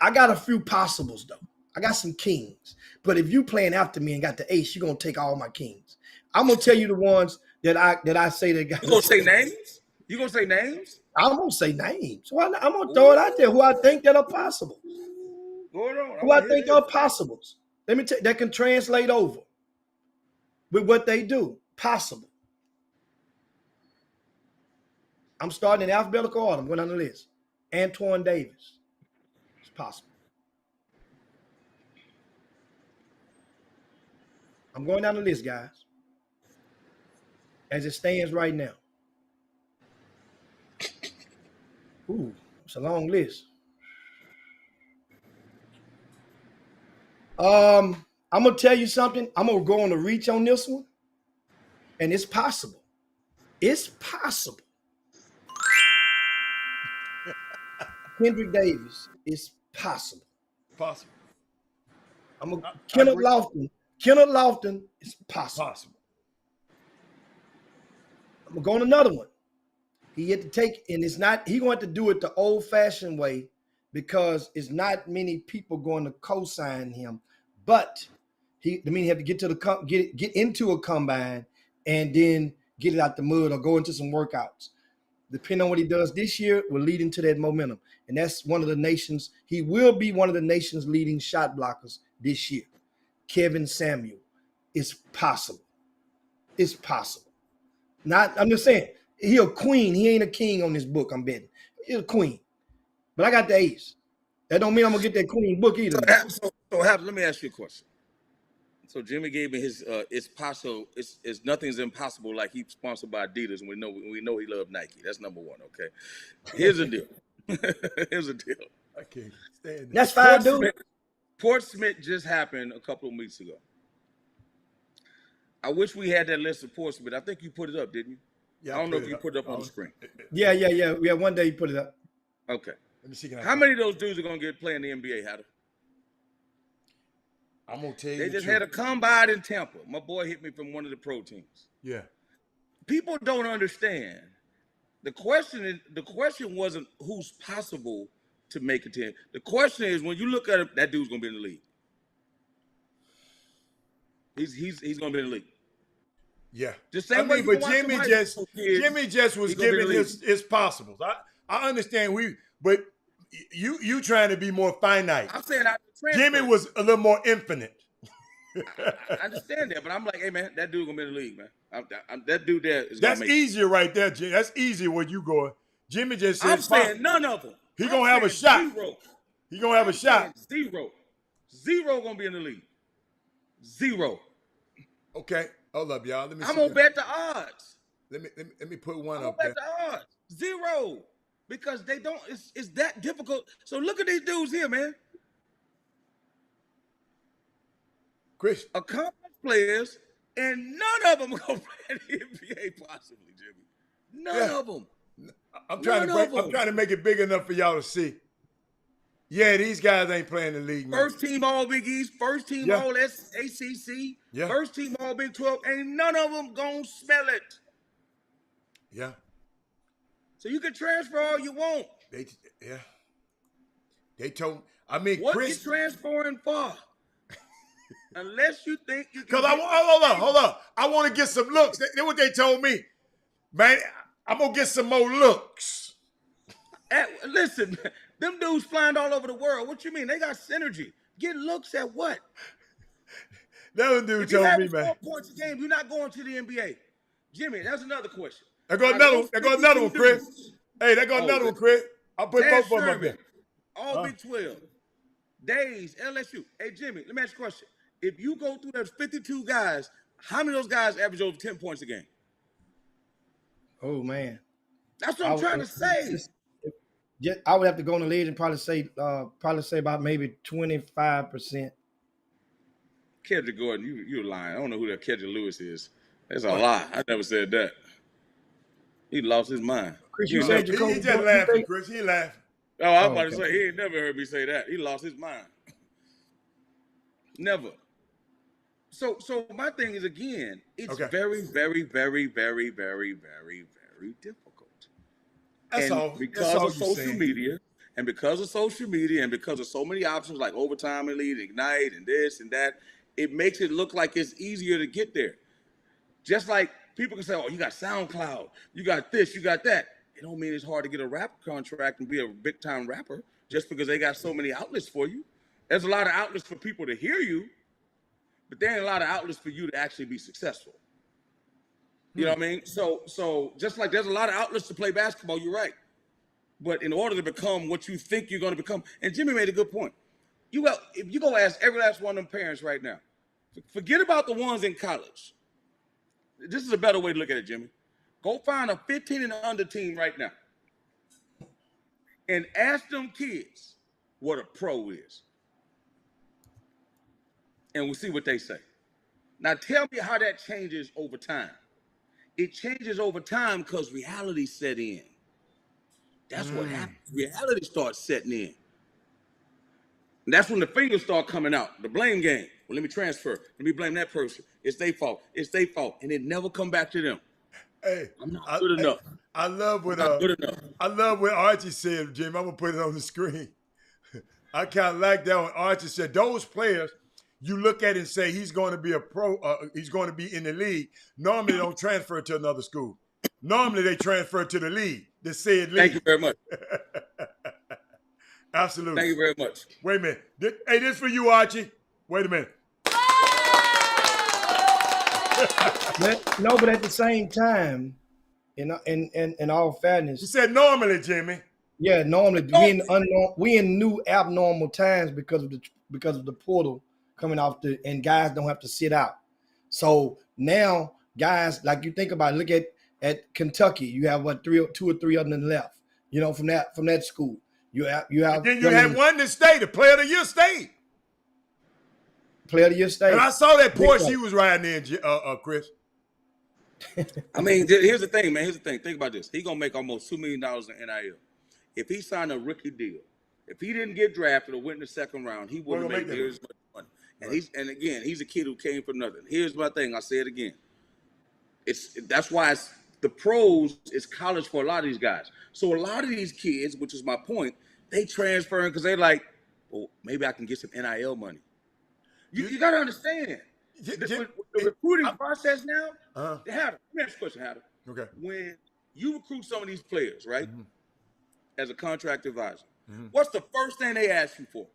I got a few possibles though. I got some kings, but if you playing after me and got the ace, you're gonna take all my kings. I'm gonna tell you the ones that I say that got. You gonna say names? You gonna say names? I'm gonna say names. So I'm gonna throw it out there who I think that are possible. Who I think are possibles. Let me tell you, that can translate over with what they do. Possible. I'm starting in alphabetical order. I'm going down the list. Antoine Davis. It's possible. I'm going down the list, guys. As it stands right now. Ooh, it's a long list. I'm gonna tell you something. I'm gonna go on a reach on this one, and it's possible. It's possible Kendrick Davis, it's possible. Possible. I Kenneth agree. Lofton. Kenneth Lofton is possible. Possible. I'm going to another one. He had to take, and it's not, he going to do it the old-fashioned way because it's not many people going to co-sign him. But he have to get to the get into a combine and then get it out the mud or go into some workouts. Depending on what he does this year, will lead into that momentum. And that's one of the nation's, he will be one of the nation's leading shot blockers this year. Kevin Samuel. It's possible. It's possible. I'm just saying, he a queen. He ain't a king on this book, I'm betting. He's a queen. But I got the ace. That don't mean I'm going to get that queen book either. Let me ask you a question. So Jimmy gave me his it's possible, it's nothing's impossible, like he's sponsored by Adidas, and we know he loved Nike. That's number one, okay? Here's the deal. Here's the deal. I can't stand it. That's fine, dude. Portsmouth just happened a couple of weeks ago. I wish we had that list of Portsmouth. I think you put it up, didn't you? Yeah, I don't know if you put it up on the screen. Yeah. One day you put it up. Okay. Let me see. How many of those dudes are going to get play in the NBA, Hatter? I'm going to tell you They just had a combine in Tampa. My boy hit me from one of the pro teams. Yeah. People don't understand. The question wasn't who's possible to make a team. The question is, when you look at it, that dude's going to be in the league. He's going to be in the league. Yeah. Just same way but Jimmy just was giving his possibles. I understand but you trying to be more finite. I'm saying Jimmy was a little more infinite. I understand that, but I'm like, hey man, that dude gonna be in the league, man. That dude there is. That's easier right there, Jimmy. That's easier where you going. Jimmy just said, I'm saying none of them. He gonna have a shot. Zero. He gonna have a shot. Zero gonna be in the league. Zero. Okay, hold up, y'all. I'm gonna bet the odds. Let me put one I'm up gonna there. bet the odds. Zero. Because they don't. It's that difficult. So look at these dudes here, man. Chris, A conference players, and none of them are gonna play in the NBA possibly, Jimmy. None of them. I'm trying to make it big enough for y'all to see. Yeah, these guys ain't playing the league, man. First team All Big East, first team All ACC, first team All Big 12, ain't none of them gonna smell it. Yeah. So you can transfer all you want. They told. I mean, what Chris, you transferring for? Unless you think you can. Because hold up. I want to get some looks. That's what they told me, man. I'm gonna get some more looks. Listen, them dudes flying all over the world. What you mean? They got synergy. Get looks at what? That dude told me, man. 4 points a game, you're not going to the NBA. Jimmy, that's another question. There go another one, Chris. Hey, there go another one, Chris. I'll put both of them up there. All Big 12. Days, LSU. Hey, Jimmy, let me ask you a question. If you go through those 52 guys, how many of those guys average over 10 points a game? Oh, man. That's what I'm trying to say. I would have to go on the ledge and probably say about maybe 25%. Kedrick Gordon, you're lying. I don't know who that Kedrick Lewis is. That's a lie. I never said that. He lost his mind. Chris, you said he just laughing, Chris. He laughing. Oh, I was about to say, he ain't never heard me say that. He lost his mind. Never. So my thing is, again, it's very, very, very, very, very, very, very difficult. That's all. Because of social media, and because of social media, and because of so many options like Overtime Elite, Ignite, and this and that, it makes it look like it's easier to get there. Just like people can say, oh, you got SoundCloud, you got this, you got that. It don't mean it's hard to get a rap contract and be a big-time rapper just because they got so many outlets for you. There's a lot of outlets for people to hear you, but there ain't a lot of outlets for you to actually be successful. You know what I mean? So just like there's a lot of outlets to play basketball, you're right. But in order to become what you think you're going to become, and Jimmy made a good point. If you go ask every last one of them parents right now, forget about the ones in college. This is a better way to look at it, Jimmy. Go find a 15 and under team right now and ask them kids what a pro is. And we'll see what they say. Now tell me how that changes over time. It changes over time because reality set in. That's what happens. Reality starts setting in. And that's when the fingers start coming out. The blame game. Well, let me transfer. Let me blame that person. It's their fault. It's their fault. And it never come back to them. Hey, I'm not good enough. I love what Not good enough. I love what Archie said, Jim. I'm gonna put it on the screen. I kind of like that when Archie said those players you look at and say he's going to be a pro, he's going to be in the league. Normally they don't transfer to another school. Normally they transfer to the league, the said league. Thank you very much. Absolutely. Thank you very much. Wait a minute. Hey, this for you, Archie. Wait a minute. No, but at the same time, in all fairness, You said normally, Jimmy. yeah, normally we in new abnormal times because of the portal coming off and guys don't have to sit out. So now guys, like you think about it, look at Kentucky, you have what two or three of them left. You know, from that school. You have And then you had one that stayed, the player of the year stayed. Player of the year stayed. And I saw that Porsche he was riding in, Chris. I mean, here's the thing, man. Here's the thing. Think about this. He's going to make almost $2 million in NIL. If he signed a rookie deal, if he didn't get drafted or went in the second round, he wouldn't make near as much money. And right. He's a kid who came from nothing. Here's my thing. I say it again. That's why the pros is college for a lot of these guys. So a lot of these kids, which is my point, they transferring because they're like, well, maybe I can get some NIL money. You got to understand. The recruiting process now, Hatter, let me ask you a question, Hatter. Okay. When you recruit some of these players, right, as a contract advisor, what's the first thing they ask you for?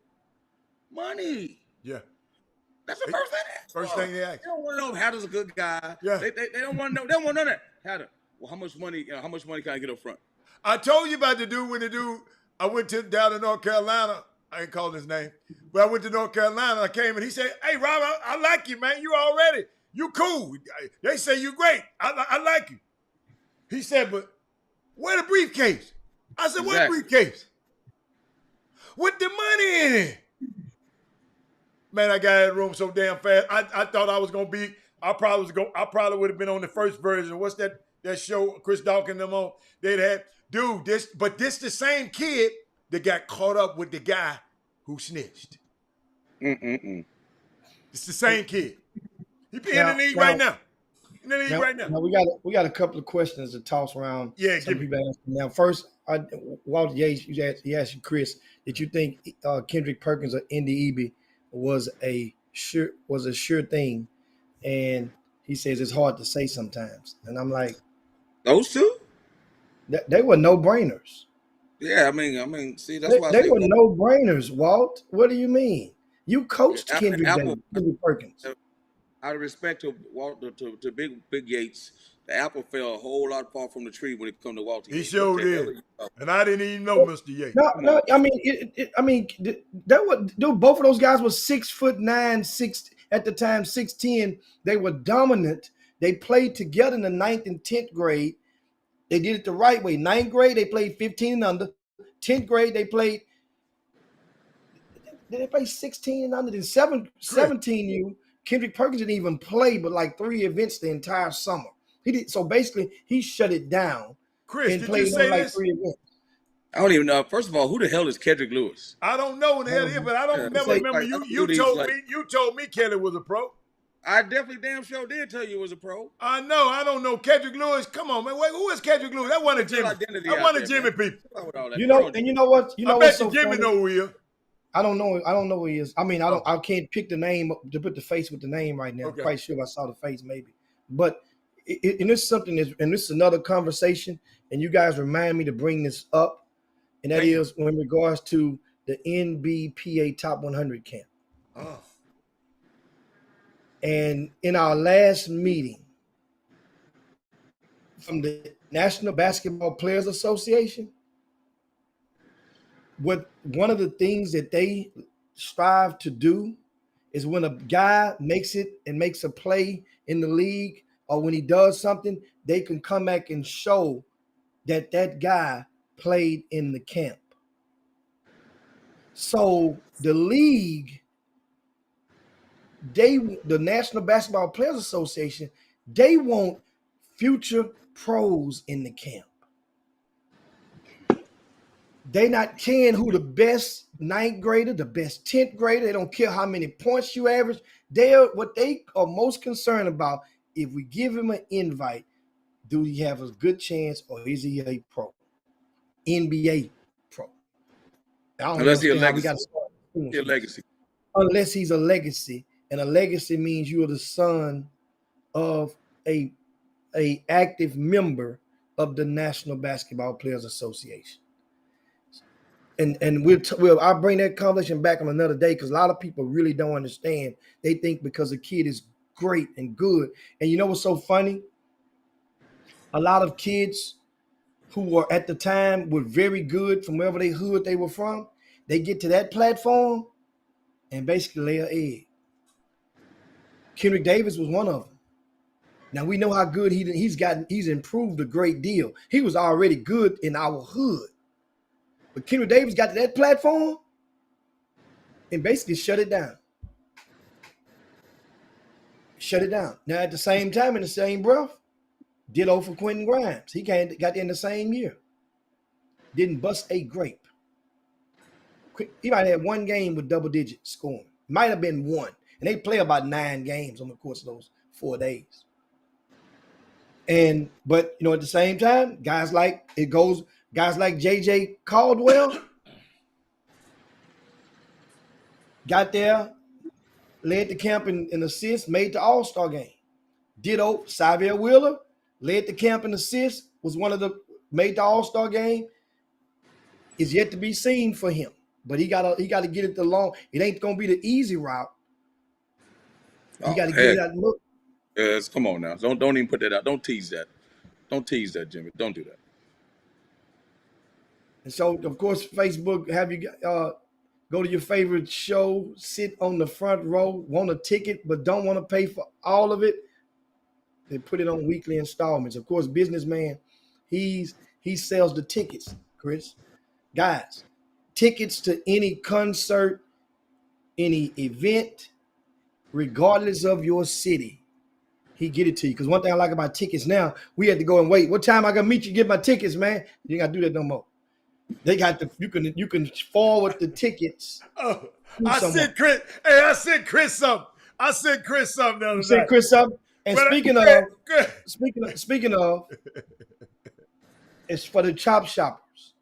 Money. Yeah. That's the first thing they ask. First thing they ask. They don't want to know Hatter's a good guy. Yeah. They don't want to know. They don't want none of that. Hatter, well, how much money can I get up front? I told you about the dude I went down to North Carolina. I ain't called his name, but I went to North Carolina. I came and he said, "Hey, Rob, I like you, man. You cool. They say you great. I like you." He said, "But where the briefcase?" I said, "What briefcase? With the money in it." Man, I got out of the room so damn fast. I thought I was gonna be. I probably would have been on the first version. What's that show? Chris Dawkins and them on. They'd have this the same kid that got caught up with the guy who snitched. It's the same kid. He be in the league right now. In the league right now. Now we got a couple of questions to toss around. Yeah, some people asking. Now, first, Walter Yates, he asked you, Chris, did you think Kendrick Perkins or Indy Eby was a sure thing? And he says it's hard to say sometimes. And I'm like, those two? They were no-brainers. Yeah, I mean, see, that's why they were no-brainers, Walt. What do you mean? You coached Kendrick Perkins. Out of respect to Walter, to Big Yates, the apple fell a whole lot far from the tree when it come to Walter. He sure did, and I didn't even know Mr. Yates. No, both of those guys were 6'9", 6 at the time, 6'10". They were dominant. They played together in the 9th and 10th grade. They did it the right way. 9th grade, they played 15 and under. 10th grade, they played 16 and under. Then 17U, Kendrick Perkins didn't even play but like 3 events the entire summer. He did so basically he shut it down. Chris, and did played you say like this? 3 events. I don't even know. First of all, who the hell is Kendrick Lewis? I don't know who the hell he is, but I don't remember you told me Kelly was a pro. I definitely damn sure did tell you it was a pro. I know. I don't know Kendrick Lewis. Come on, man. Wait, who is Kendrick Lewis? That wasn't Jimmy. That wasn't Jimmy, people. You know, and you know what? I bet you Jimmy know who he is. I don't know who he is. I mean, I can't pick the name to put the face with the name right now. Okay. I'm quite sure if I saw the face, maybe. But and this is something and this is another conversation. And you guys remind me to bring this up, and that is in regards to the NBPA Top 100 camp. Oh. And in our last meeting from the National Basketball Players Association, one of the things that they strive to do is when a guy makes a play in the league, or when he does something, they can come back and show that guy played in the camp. So the league, the National Basketball Players Association, they want future pros in the camp. They not caring who the best ninth grader, the best 10th grader. They don't care how many points you average. What they are most concerned about, if we give him an invite, do he have a good chance or is he a pro? NBA pro. I don't Unless he a understand how we got legacy. to start. He a legacy. Unless he's a legacy. And a legacy means you are the son of a active member of the National Basketball Players Association. And I'll bring that conversation back on another day because a lot of people really don't understand. They think because a kid is great and good. And you know what's so funny? A lot of kids who were at the time were very good from wherever they hood they were from, they get to that platform and basically lay an egg. Kendrick Davis was one of them. Now we know how good he's improved a great deal. He was already good in our hood. But Kendrick Davis got to that platform and basically shut it down. Shut it down. Now at the same time, in the same breath, ditto for Quentin Grimes. He got there in the same year. Didn't bust a grape. He might have one game with double-digit scoring. Might have been one. And they play about 9 games on the course of those 4 days. But at the same time, guys like JJ Caldwell got there, led the camp in assists, made the All-Star game. Ditto, Xavier Wheeler led the camp in assists, made the All-Star game. Is yet to be seen for him, but he gotta get it long. It ain't gonna be the easy route. He got to get it out. Yes, come on now. Don't even put that out. Don't tease that. Don't tease that, Jimmy. Don't do that. And so, of course, Facebook, have you go to your favorite show, sit on the front row, want a ticket, but don't want to pay for all of it. They put it on weekly installments. Of course, Businessman, he sells the tickets, Chris. Guys, tickets to any concert, any event, regardless of your city, he get it to you. Because one thing I like about tickets now, we had to go and wait. What time I gonna meet you? Get my tickets, man. You ain't gotta do that no more. They got you can forward the tickets. Oh, I sent Chris something. I sent Chris something the other night. Sent Chris something. And speaking of, it's for the chop shoppers.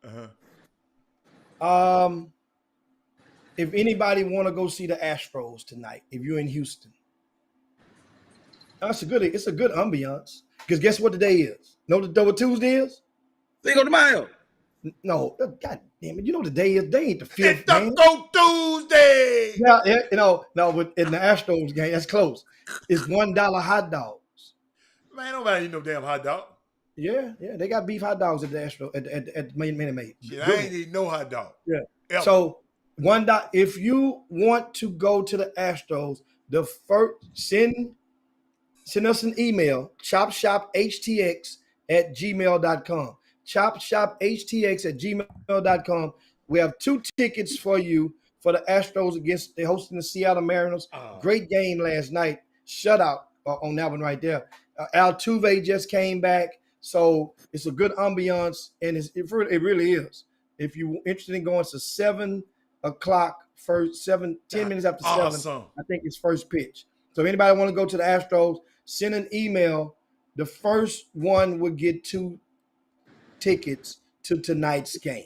If anybody want to go see the Astros tonight, if you're in Houston, it's a good ambiance. Because guess what the day is? Know what Tuesday is? Cinco de Mayo. No, God damn it! You know what the day is? They ain't the 5th. It's Taco Tuesday. Yeah, no, but in the Astros game, that's close. It's $1 hot dogs. Man, nobody eat no damn hot dog. Yeah, they got beef hot dogs at the Astro at Minute Maid. Shit, I ain't eat no hot dog. Yeah. Ever. So $1. If you want to go to the Astros, the first send us an email, chopshophtx@gmail.com. chopshophtx@gmail.com. We have 2 tickets for you for the Astros they're hosting the Seattle Mariners. Great game last night. Shutout on that one right there. Altuve just came back. So it's a good ambiance, and it really is. If you're interested in going to 7 o'clock, 10 minutes after 7, I think it's first pitch. So if anybody want to go to the Astros, send an email. The first one will get 2 tickets to tonight's game.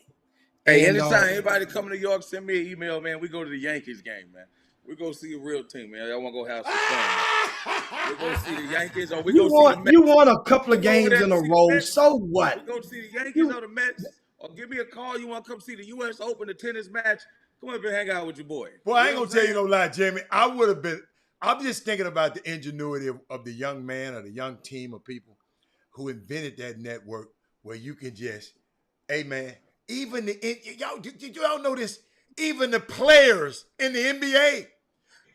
Hey, anytime anybody come to New York, send me an email, man. We go to the Yankees game, man. We go see a real team, man. I want to go have some fun. We go see the Yankees, or we go see the Mets. You won a couple of games in a row. So what? We go see the Yankees or the Mets, or give me a call. You want to come see the U.S. Open, the tennis match? Come up and hang out with your boy. Boy, I ain't gonna tell you no lie, Jamie. I'm just thinking about the ingenuity of the young man or the young team of people who invented that network where you can just, hey man, even did y'all know this? Even the players in the NBA,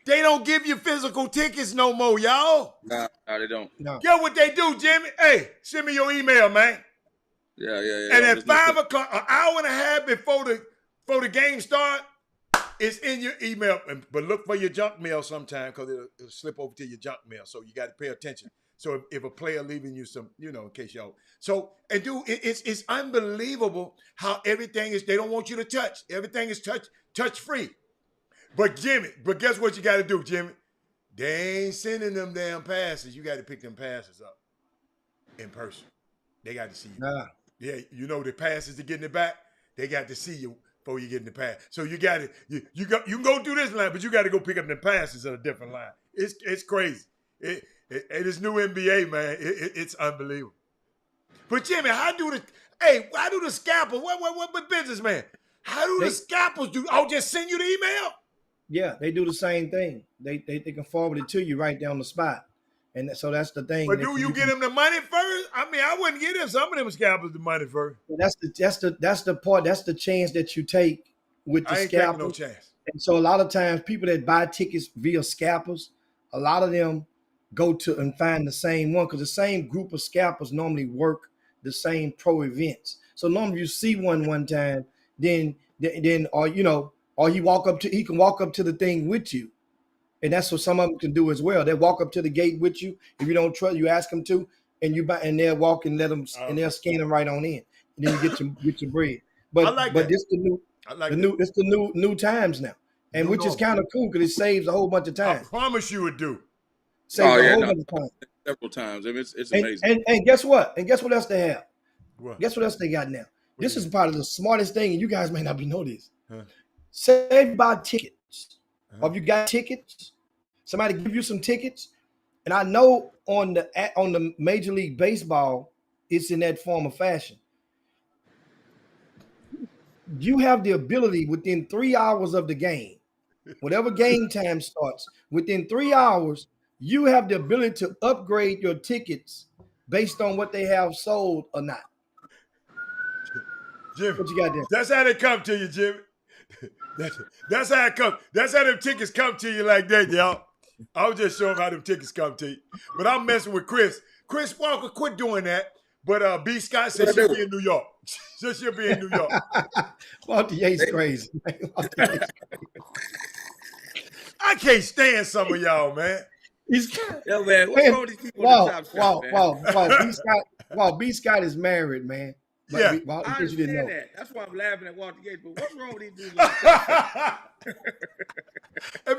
they don't give you physical tickets no more, y'all. Nah, they don't. No. Get what they do, Jimmy. Hey, send me your email, man. Yeah. And at 5 o'clock, an hour and a half before the game start, it's in your email. But look for your junk mail sometime because it'll slip over to your junk mail. So you got to pay attention So if a player leaving you some, in case y'all. So, and dude, it's unbelievable how everything is, they don't want you to touch. Everything is touch free. But guess what you got to do, Jimmy? They ain't sending them damn passes. You got to pick them passes up in person. They got to see you. Nah. Yeah, the passes to get in the back, they got to see you before you get in the pass. So you got to, you can go through this line, but you got to go pick up the passes at a different line. It's crazy. It is new NBA, man. It's unbelievable. But Jimmy, how do the scalpels? What business, man? How do the scalpels do? Oh, just send you the email? Yeah, they do the same thing. They can forward it to you right down the spot, and so that's the thing. But do you get them the money first? I mean, I wouldn't give them some of them scalpels the money first. That's the part. That's the chance that you take with the I ain't scalpel. taking no chance. And so a lot of times, people that buy tickets via scalpels, a lot of them go to and find the same one because the same group of scalpels normally work the same pro events. So normally you see one time, then or he can walk up to the thing with you. And that's what some of them can do as well. They walk up to the gate with you. If you don't trust, you ask them to, and they'll walk and let them, and they'll scan them right on in. And then you get your bread. But this it's the new times now, and which is kind of cool because it saves a whole bunch of time. I promise you it do. Saves a whole bunch of time. Several times. I mean, it's amazing. And guess what? And guess what else they have? What? Guess what else they got now? This is part of the smartest thing, and you guys may not be know this. Huh. Say if you buy tickets, or if you got tickets, somebody give you some tickets, and I know on the Major League Baseball, it's in that form of fashion. You have the ability within 3 hours of the game, whatever game time starts, within 3 hours, you have the ability to upgrade your tickets based on what they have sold or not. Jimmy, what you got there? That's how they come to you, Jimmy. That's how it comes. That's how them tickets come to you like that, y'all. I was just showing how them tickets come to you. But I'm messing with Chris. Chris Walker quit doing that. But B. Scott said she'll be in New York. So she'll be in New York. Walter Yates crazy. I can't stand some of y'all, man. Yo, man, what's wrong with these people in the top shot, man? B. Scott is married, man. But yeah, I understand that. That's why I'm laughing at Walter Yates. But what's wrong with these dudes? That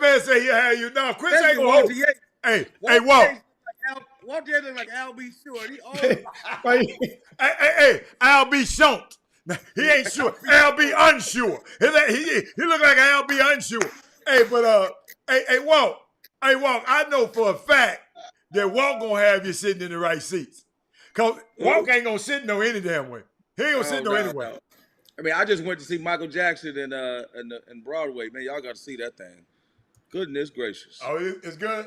man say he had you. No, Chris ain't Walter Yates. Hey, Walt. Walter Yates look like Al B. Short. He always hey, Al B. Short. He ain't sure. Al B. unsure. He look like Al B. unsure. Hey, but hey, Walt. Hey, Walt. I know for a fact that Walt gonna have you sitting in the right seats. Cause Walt ain't gonna sit no any damn way. He ain't gonna sit no anyway. No. I mean, I just went to see Michael Jackson in Broadway. Man, y'all got to see that thing. Goodness gracious. Oh, it's good?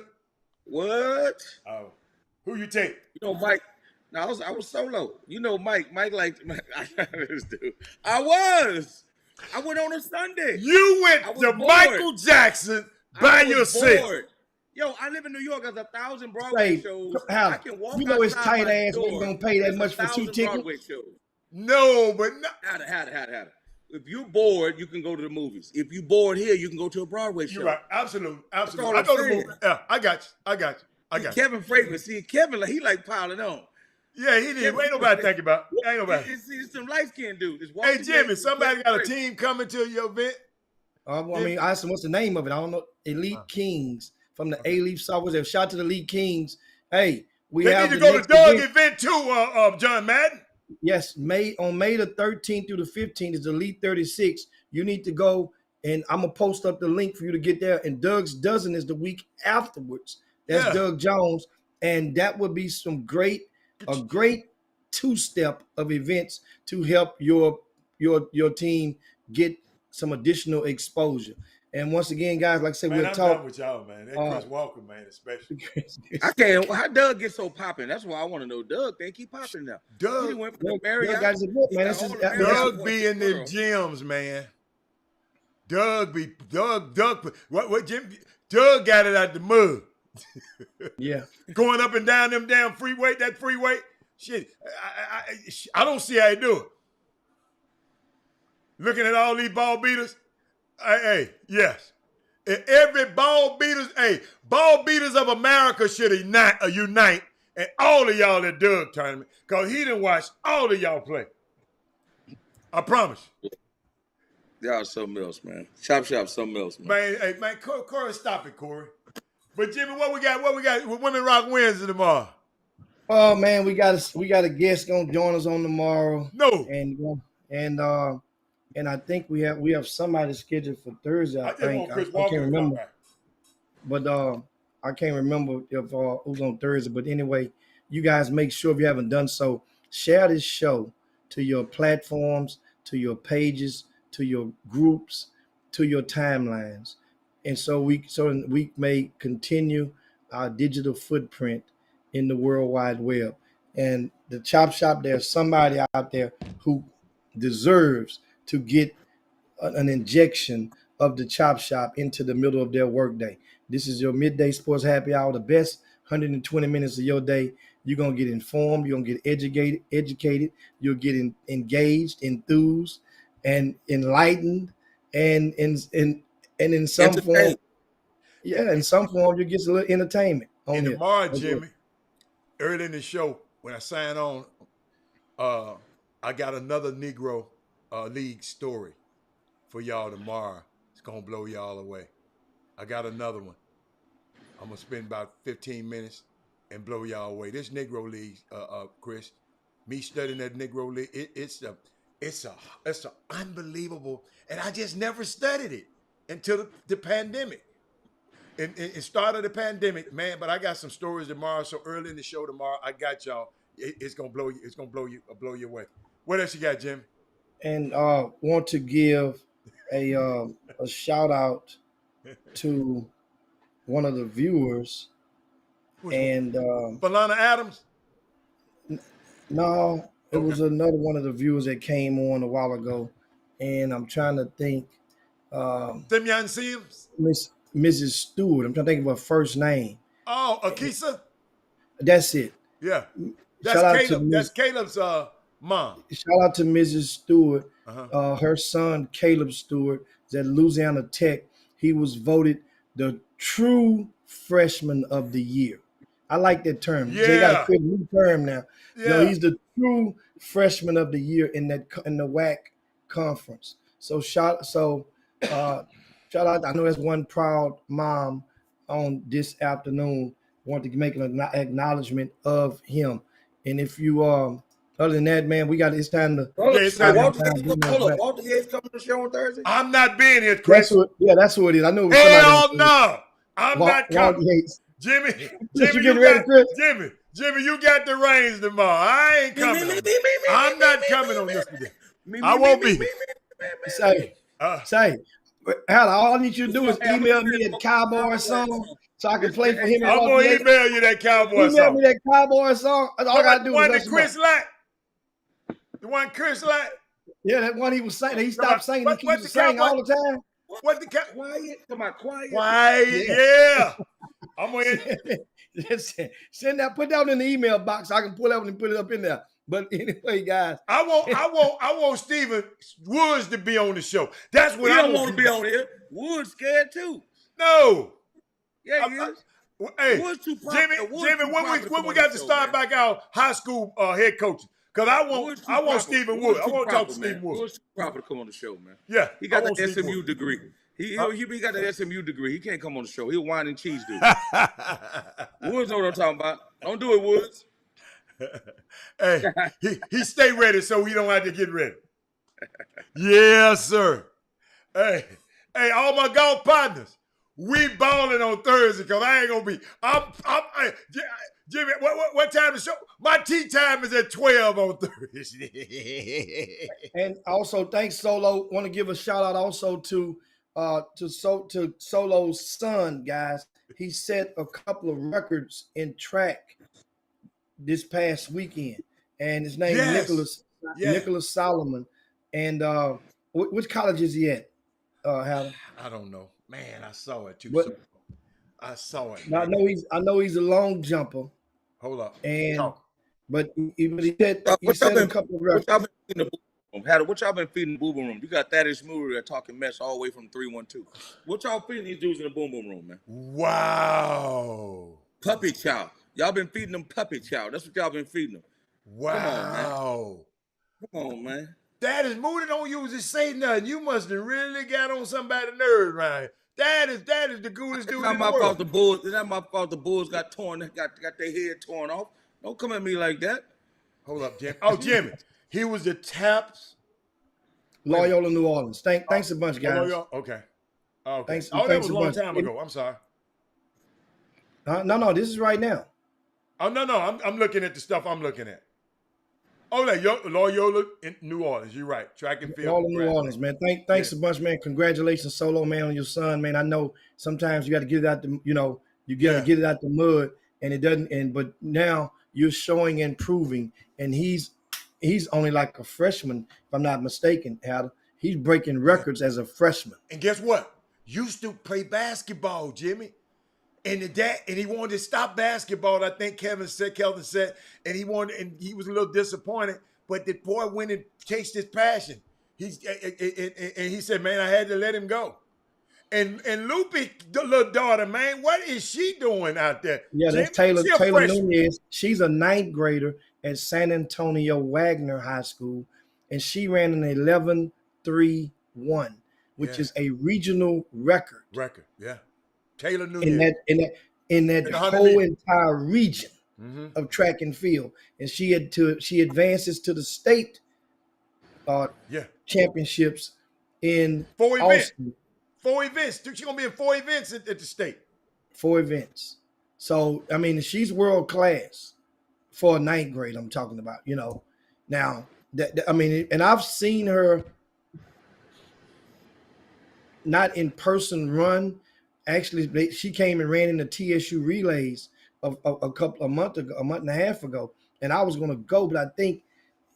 What? Oh. Who you take? You know, Mike. No, I was solo. You know, Mike like this dude. I went on a Sunday. You went to bored. Michael Jackson by yourself. Bored. Yo, I live in New York. There's 1,000 Broadway shows. I can walk it's tight ass. We gonna pay that much for 2 tickets. No, but no. Had it. If you're bored, you can go to the movies. If you're bored here, you can go to a Broadway show. You're right. Absolutely. I go to the movies. Yeah, I got you. Kevin Fragrance. See, Kevin, he like piling on. Yeah, he did. Ain't nobody thinking about it. Ain't nobody. It's some light-skinned dude. Hey, Jimmy, somebody got a team coming to your event? I mean, I asked him what's the name of it. I don't know. Elite Kings from the A-Leaf Software. Shout out to the Elite Kings. Hey, we they have need to go to Doug event too, John Madden. Yes, on May the 13th through the 15th is the Elite 36. You need to go, and I'm gonna post up the link for you to get there. And Doug's dozen is the week afterwards. That's Doug Jones, and that would be a great 2-step of events to help your team get some additional exposure. And once again, guys, like I said, we'll talk with y'all, man. That Chris Walker, man, especially. I can't. How Doug get so popping? That's why I want to know. Doug, they keep popping now. Doug went from the Marriott. Doug be in the gyms, man. Doug. What Jim? Doug got it out the mud. Yeah. Going up and down them damn freeway. Shit. I don't see how he do it. Looking at all these ball beaters. Hey, yes. Every ball beaters of America should unite and all of y'all at Doug tournament, because he done watched all of y'all play. I promise. Y'all something else, man. Chop shop, something else, man. Man, hey, man, Corey, stop it, Corey. But Jimmy, what we got? With Women Rock Wednesday tomorrow? Oh man, we got a guest gonna join us on tomorrow. No. And I think we have somebody scheduled for Thursday. I think Chris I Walker can't remember, but I can't remember if it was on Thursday. But anyway, you guys make sure if you haven't done so, share this show to your platforms, to your pages, to your groups, to your timelines, and so we may continue our digital footprint in the World Wide Web. And the Chop Shop, there's somebody out there who deserves to get an injection of the Chop Shop into the middle of their workday. This is your Midday Sports Happy Hour, the best 120 minutes of your day. You're going to get informed. You're going to get educated. You'll get engaged, enthused, and enlightened, and in some form, in some form, you get a little entertainment on and here. Tomorrow, Jimmy, early in the show, when I sign on, I got another Negro League story for y'all tomorrow. It's going to blow y'all away. I got another one. I'm going to spend about 15 minutes and blow y'all away. This Negro League, Chris, me studying that Negro League, it's a unbelievable, and I just never studied it until the pandemic. It started the pandemic, man. But I got some stories tomorrow. So early in the show tomorrow, I got y'all. It's gonna blow you. It's gonna blow you away. What else you got, Jim? And want to give a shout out to one of the viewers. And Balana Adams? No, it was another one of the viewers that came on a while ago, and I'm trying to think. Simeon Sims? Mrs. Stewart. I'm trying to think of her first name. Oh, Akisa? That's it. Yeah. That's Caleb's mom. Shout out to Mrs. Stewart. Her son, Caleb Stewart, is at Louisiana Tech. He was voted the true freshman of the year. I like that term. Yeah. They got to create a new term now. Yeah. You know, he's the true freshman of the year in the WAC conference. So shout out. I know that's one proud mom on this afternoon. Want to make an acknowledgement of him. And if you other than that, man, it's time to. Walter Gates coming to the show on Thursday. I'm not being here, Chris. That's who it is. I knew. Hell no, I'm not coming. Jimmy, Jimmy, you got the reins tomorrow. I ain't coming. I'm not coming on this today. I won't be. Say, all I need you to do is email me a Cowboy song so I can play for him. I'm going to email you that Cowboy song. Email me that Cowboy song. All I got to do is Chris like. The one Chris like? Yeah, that one he was saying. He stopped singing. He used to sing all the time. What the quiet? Come on, quiet. Quiet, yeah. I'm going to send that. Put that in the email box so I can pull up and put it up in there. But anyway, guys, I want Stephen Woods to be on the show. That's what I want to be on here. Woods scared too. No. Yeah, he is. Hey, Jimmy, when we got to start back our high school head coaching? Because I want Stephen Wood. I want to talk to Stephen Wood. Woods too proper to come on the show, man. Yeah, he got the SMU degree. He got the SMU degree. He can't come on the show. He'll wine and cheese dude. Woods know what I'm talking about. Don't do it, Woods. Hey, he stay ready so we don't have to get ready. Yes, sir. Hey, all my golf partners, we balling on Thursday because I ain't gonna be. Jimmy, what time is the show? My tea time is at 12 on Thursday. And also, thanks, Solo. Want to give a shout out also to Solo's son, guys. He set a couple of records in track this past weekend, and his name is Nicholas Solomon. And which college is he at? Howard? I don't know, man. I saw it too. I saw it. I know he's a long jumper. Hold up. But he said a couple of records. What y'all been feeding the Boom Boom Room? You got Thaddeus Moody talking mess all the way from 312. What y'all feeding these dudes in the Boom Boom Room, man? Wow. Puppy chow. Y'all been feeding them puppy chow. That's what y'all been feeding them. Wow. Come on, man. Dad is Moody don't usually say nothing. You must have really got on somebody's nerves right here. Dad is the coolest dude It's in not the my fault world. the Bulls. It's not my fault the Bulls got their head torn off. Don't come at me like that. Hold up, Jimmy. Oh, Jimmy. He was the Taps. Loyola, New Orleans. Thanks a bunch, guys. Okay. Okay. Thanks Oh, that thanks was a a long bunch. time ago. I'm sorry. No, this is right now. Oh, no. I'm looking at the stuff I'm looking at. Oh, Loyola in New Orleans. You're right. Track and field. All in New Orleans, man. Thanks a bunch, man. Congratulations, Solo, man, on your son, man. I know sometimes you got to get it out the, you got to get it out the mud, and it doesn't. But now you're showing and proving, and he's only like a freshman, if I'm not mistaken, Adam. He's breaking records as a freshman. And guess what? Used to play basketball, Jimmy. And he wanted to stop basketball. I think Kelvin said, and he was a little disappointed. But the boy went and chased his passion. And he said, "Man, I had to let him go." And Lupe, the little daughter, man, what is she doing out there? Yeah, that's Taylor Nunez. She's a 9th grader at San Antonio Wagner High School, and she ran an 11.31, which is a regional record. Yeah. Taylor Nunez. In that whole entire region of track and field, and she advances to the state championships in 4 events. Austin. 4 events. She's gonna be in 4 events at the state. 4 events. So I mean, she's world class for a 9th grade. I'm talking about. Now and I've seen her not in person run. Actually, she came and ran in the TSU relays a month and a half ago, and I was going to go, but I think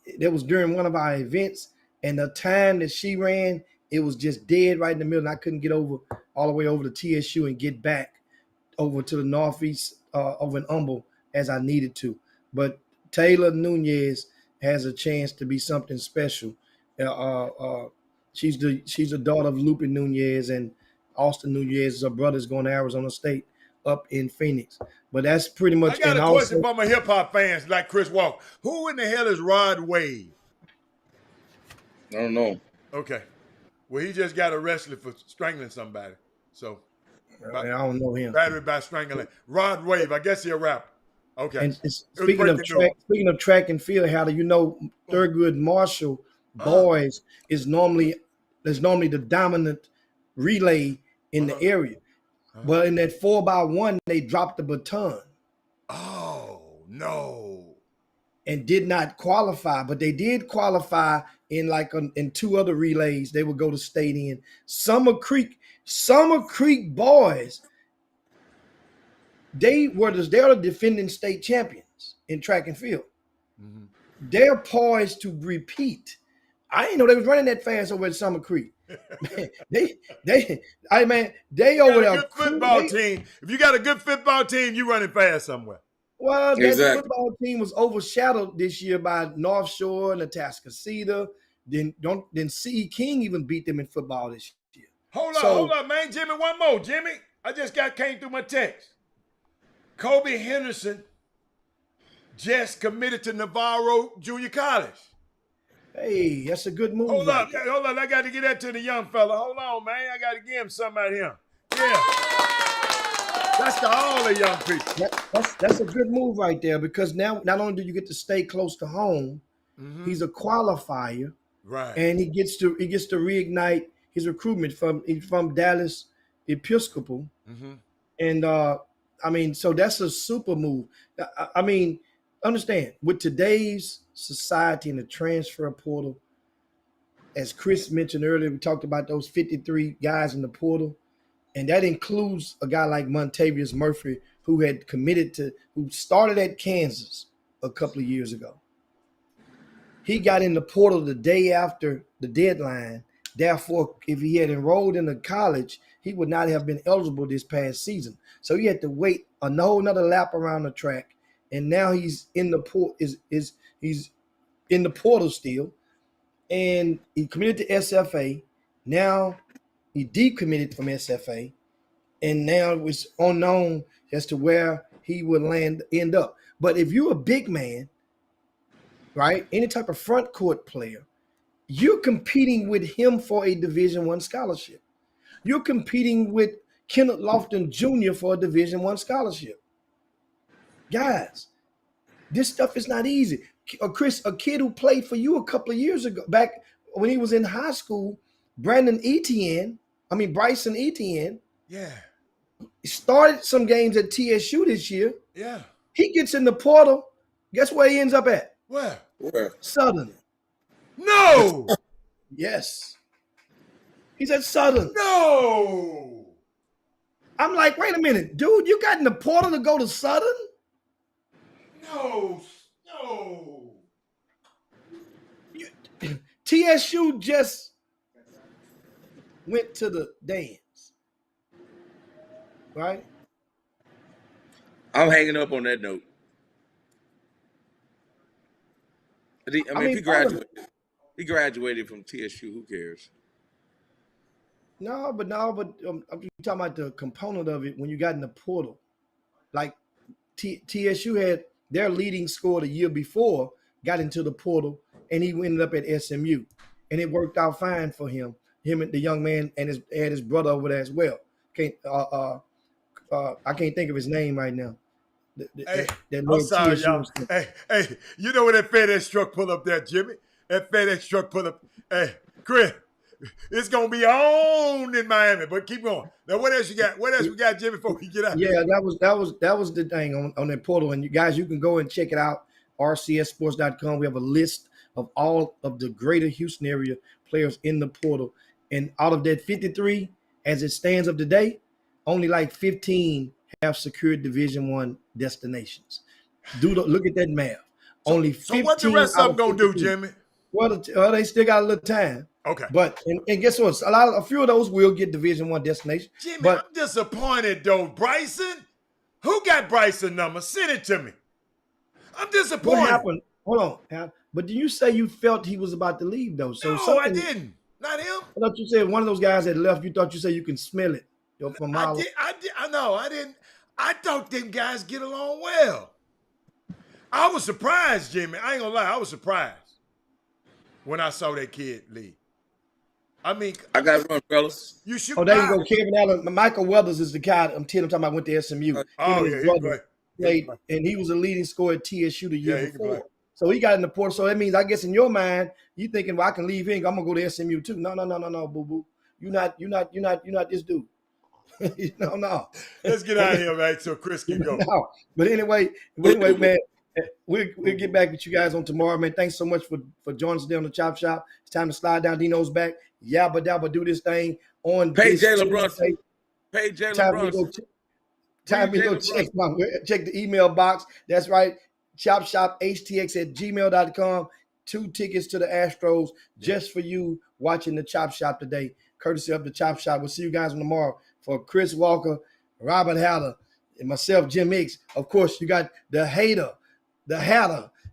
it was during one of our events, and the time that she ran, it was just dead right in the middle, and I couldn't get all the way over to TSU and get back over to the Northeast over in Humble as I needed to. But Taylor Nunez has a chance to be something special. She's the daughter of Lupe Nunez, and Austin Nunez, her brother's going to Arizona State up in Phoenix. But that's pretty much. I got a question for my hip hop fans like Chris Walker. Who in the hell is Rod Wave? I don't know. Okay. Well, he just got arrested for strangling somebody. So I don't know him. Battery by strangling. Rod Wave. I guess he's a rapper. Okay. And speaking of track and field, how do you know Thurgood Marshall boys is normally the dominant relay in the area. But in that 4x1, they dropped the baton. Oh, no. And did not qualify, but they did qualify in 2 other relays. They would go to state in. Summer Creek boys, they're the defending state champions in track and field. Mm-hmm. They're poised to repeat. I didn't know they was running that fast over at Summer Creek. They over there. Good football team. If you got a good football team, you running fast somewhere. Well, that football team was overshadowed this year by North Shore and Atascocita. Then C.E. King even beat them in football this year. Hold up, man. Jimmy, one more. Jimmy, I just came through my text. Kobe Henderson just committed to Navarro Junior College. Hey, that's a good move. Hold up. I got to get that to the young fella. Hold on, man. I got to give him something out here. Yeah. That's to all the young people. That's a good move right there, because now not only do you get to stay close to home, he's a qualifier, right? And he gets to reignite his recruitment from Dallas Episcopal, and so that's a super move. I mean, understand, with today's society and the transfer portal, as Chris mentioned earlier, we talked about those 53 guys in the portal, and that includes a guy like Montavious Murphy, who started at Kansas a couple of years ago. He got in the portal the day after the deadline. Therefore, if he had enrolled in the college, he would not have been eligible this past season. So he had to wait a whole another lap around the track, and now he's in the he's in the portal still, and he committed to SFA. Now he decommitted from SFA, and now it's unknown as to where he would end up. But if you're a big man, right, any type of front court player, you're competing with him for a Division I scholarship. You're competing with Kenneth Lofton Jr. for a Division I scholarship. Guys, this stuff is not easy. Chris, a kid who played for you a couple of years ago, back when he was in high school, Bryson Etienne, Yeah. started some games at TSU this year. Yeah. He gets in the portal. Guess where he ends up at? Where? Southern. No. Yes. He's at Southern. No. I'm like, wait a minute, dude, you got in the portal to go to Southern? No. No. TSU just went to the dance, right? I'm hanging up on that note. I mean, he graduated from TSU. Who cares? No, but I'm talking about the component of it when you got in the portal. Like TSU had their leading scorer the year before, got into the portal, and he ended up at SMU, and it worked out fine for him. Him and the young man and his brother over there as well. I can't think of his name right now. Hey, I'm sorry, y'all. Hey, you know when that FedEx truck pull up there, Jimmy? That FedEx truck pull up. Hey, Chris, it's gonna be on in Miami, but keep going. Now, what else you got? What else we got, Jimmy? Before we get out? Yeah, that was the thing on that portal, and you guys, you can go and check it out. RCSSports.com. We have a list of all of the greater Houston area players in the portal, and out of that 53, as it stands of today, only like 15 have secured Division I destinations. Look at that math. Only 15. So what the rest of them gonna do, Jimmy? Well, they still got a little time. Okay. But and guess what? A few of those will get Division I destination. Jimmy, but I'm disappointed though. Bryson, who got Bryson number? Send it to me. I'm disappointed. What happened? Hold on. But did you say you felt he was about to leave though? So no, I didn't. Not him. I thought you said one of those guys that left. You thought you said you can smell it. From miles. I didn't. I thought them guys get along well. I was surprised, Jimmy. I ain't gonna lie. I was surprised when I saw that kid leave. I mean, I got to run, fellas. You should. Oh, there you go, Kevin Allen. Michael Weathers is the guy I'm talking about. Went to SMU. Played, and he was a leading scorer at TSU the year before. So he got in the portal. So that means, I guess, in your mind, you thinking, well, I can leave here. I'm gonna go to SMU too. No, boo boo. You're not this dude. No. Let's get out of here, man, so Chris can go. No. But anyway, man, we'll get back with you guys on tomorrow, man. Thanks so much for joining us there on the Chop Shop. It's time to slide down Dino's back. Yabba dabba, do this thing on. Pay Jalen Brunson. Pay Jalen Brunson. Time to go check the email box. That's right. ChopShopHTX@gmail.com. 2 tickets to the Astros just for you watching the Chop Shop today, courtesy of the Chop Shop. We'll see you guys on tomorrow. For Chris Walker, Robert Hatter, and myself, Jim Hicks. Of course, you got the Hater,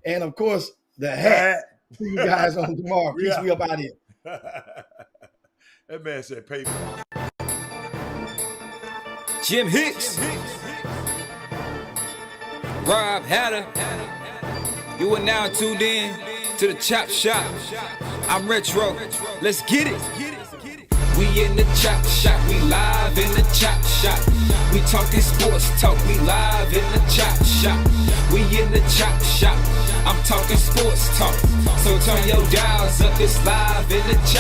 and of course, the Hat. See you guys on tomorrow. Peace, we up out here. That man said paper. Jim Hicks. Rob Hatter. You are now tuned in to the Chop Shop. I'm Retro. Let's get it. We in the Chop Shop, we live in the Chop Shop. We talking sports talk, we live in the Chop Shop. We in the Chop Shop, I'm talking sports talk. So turn your dials up, it's live in the Chop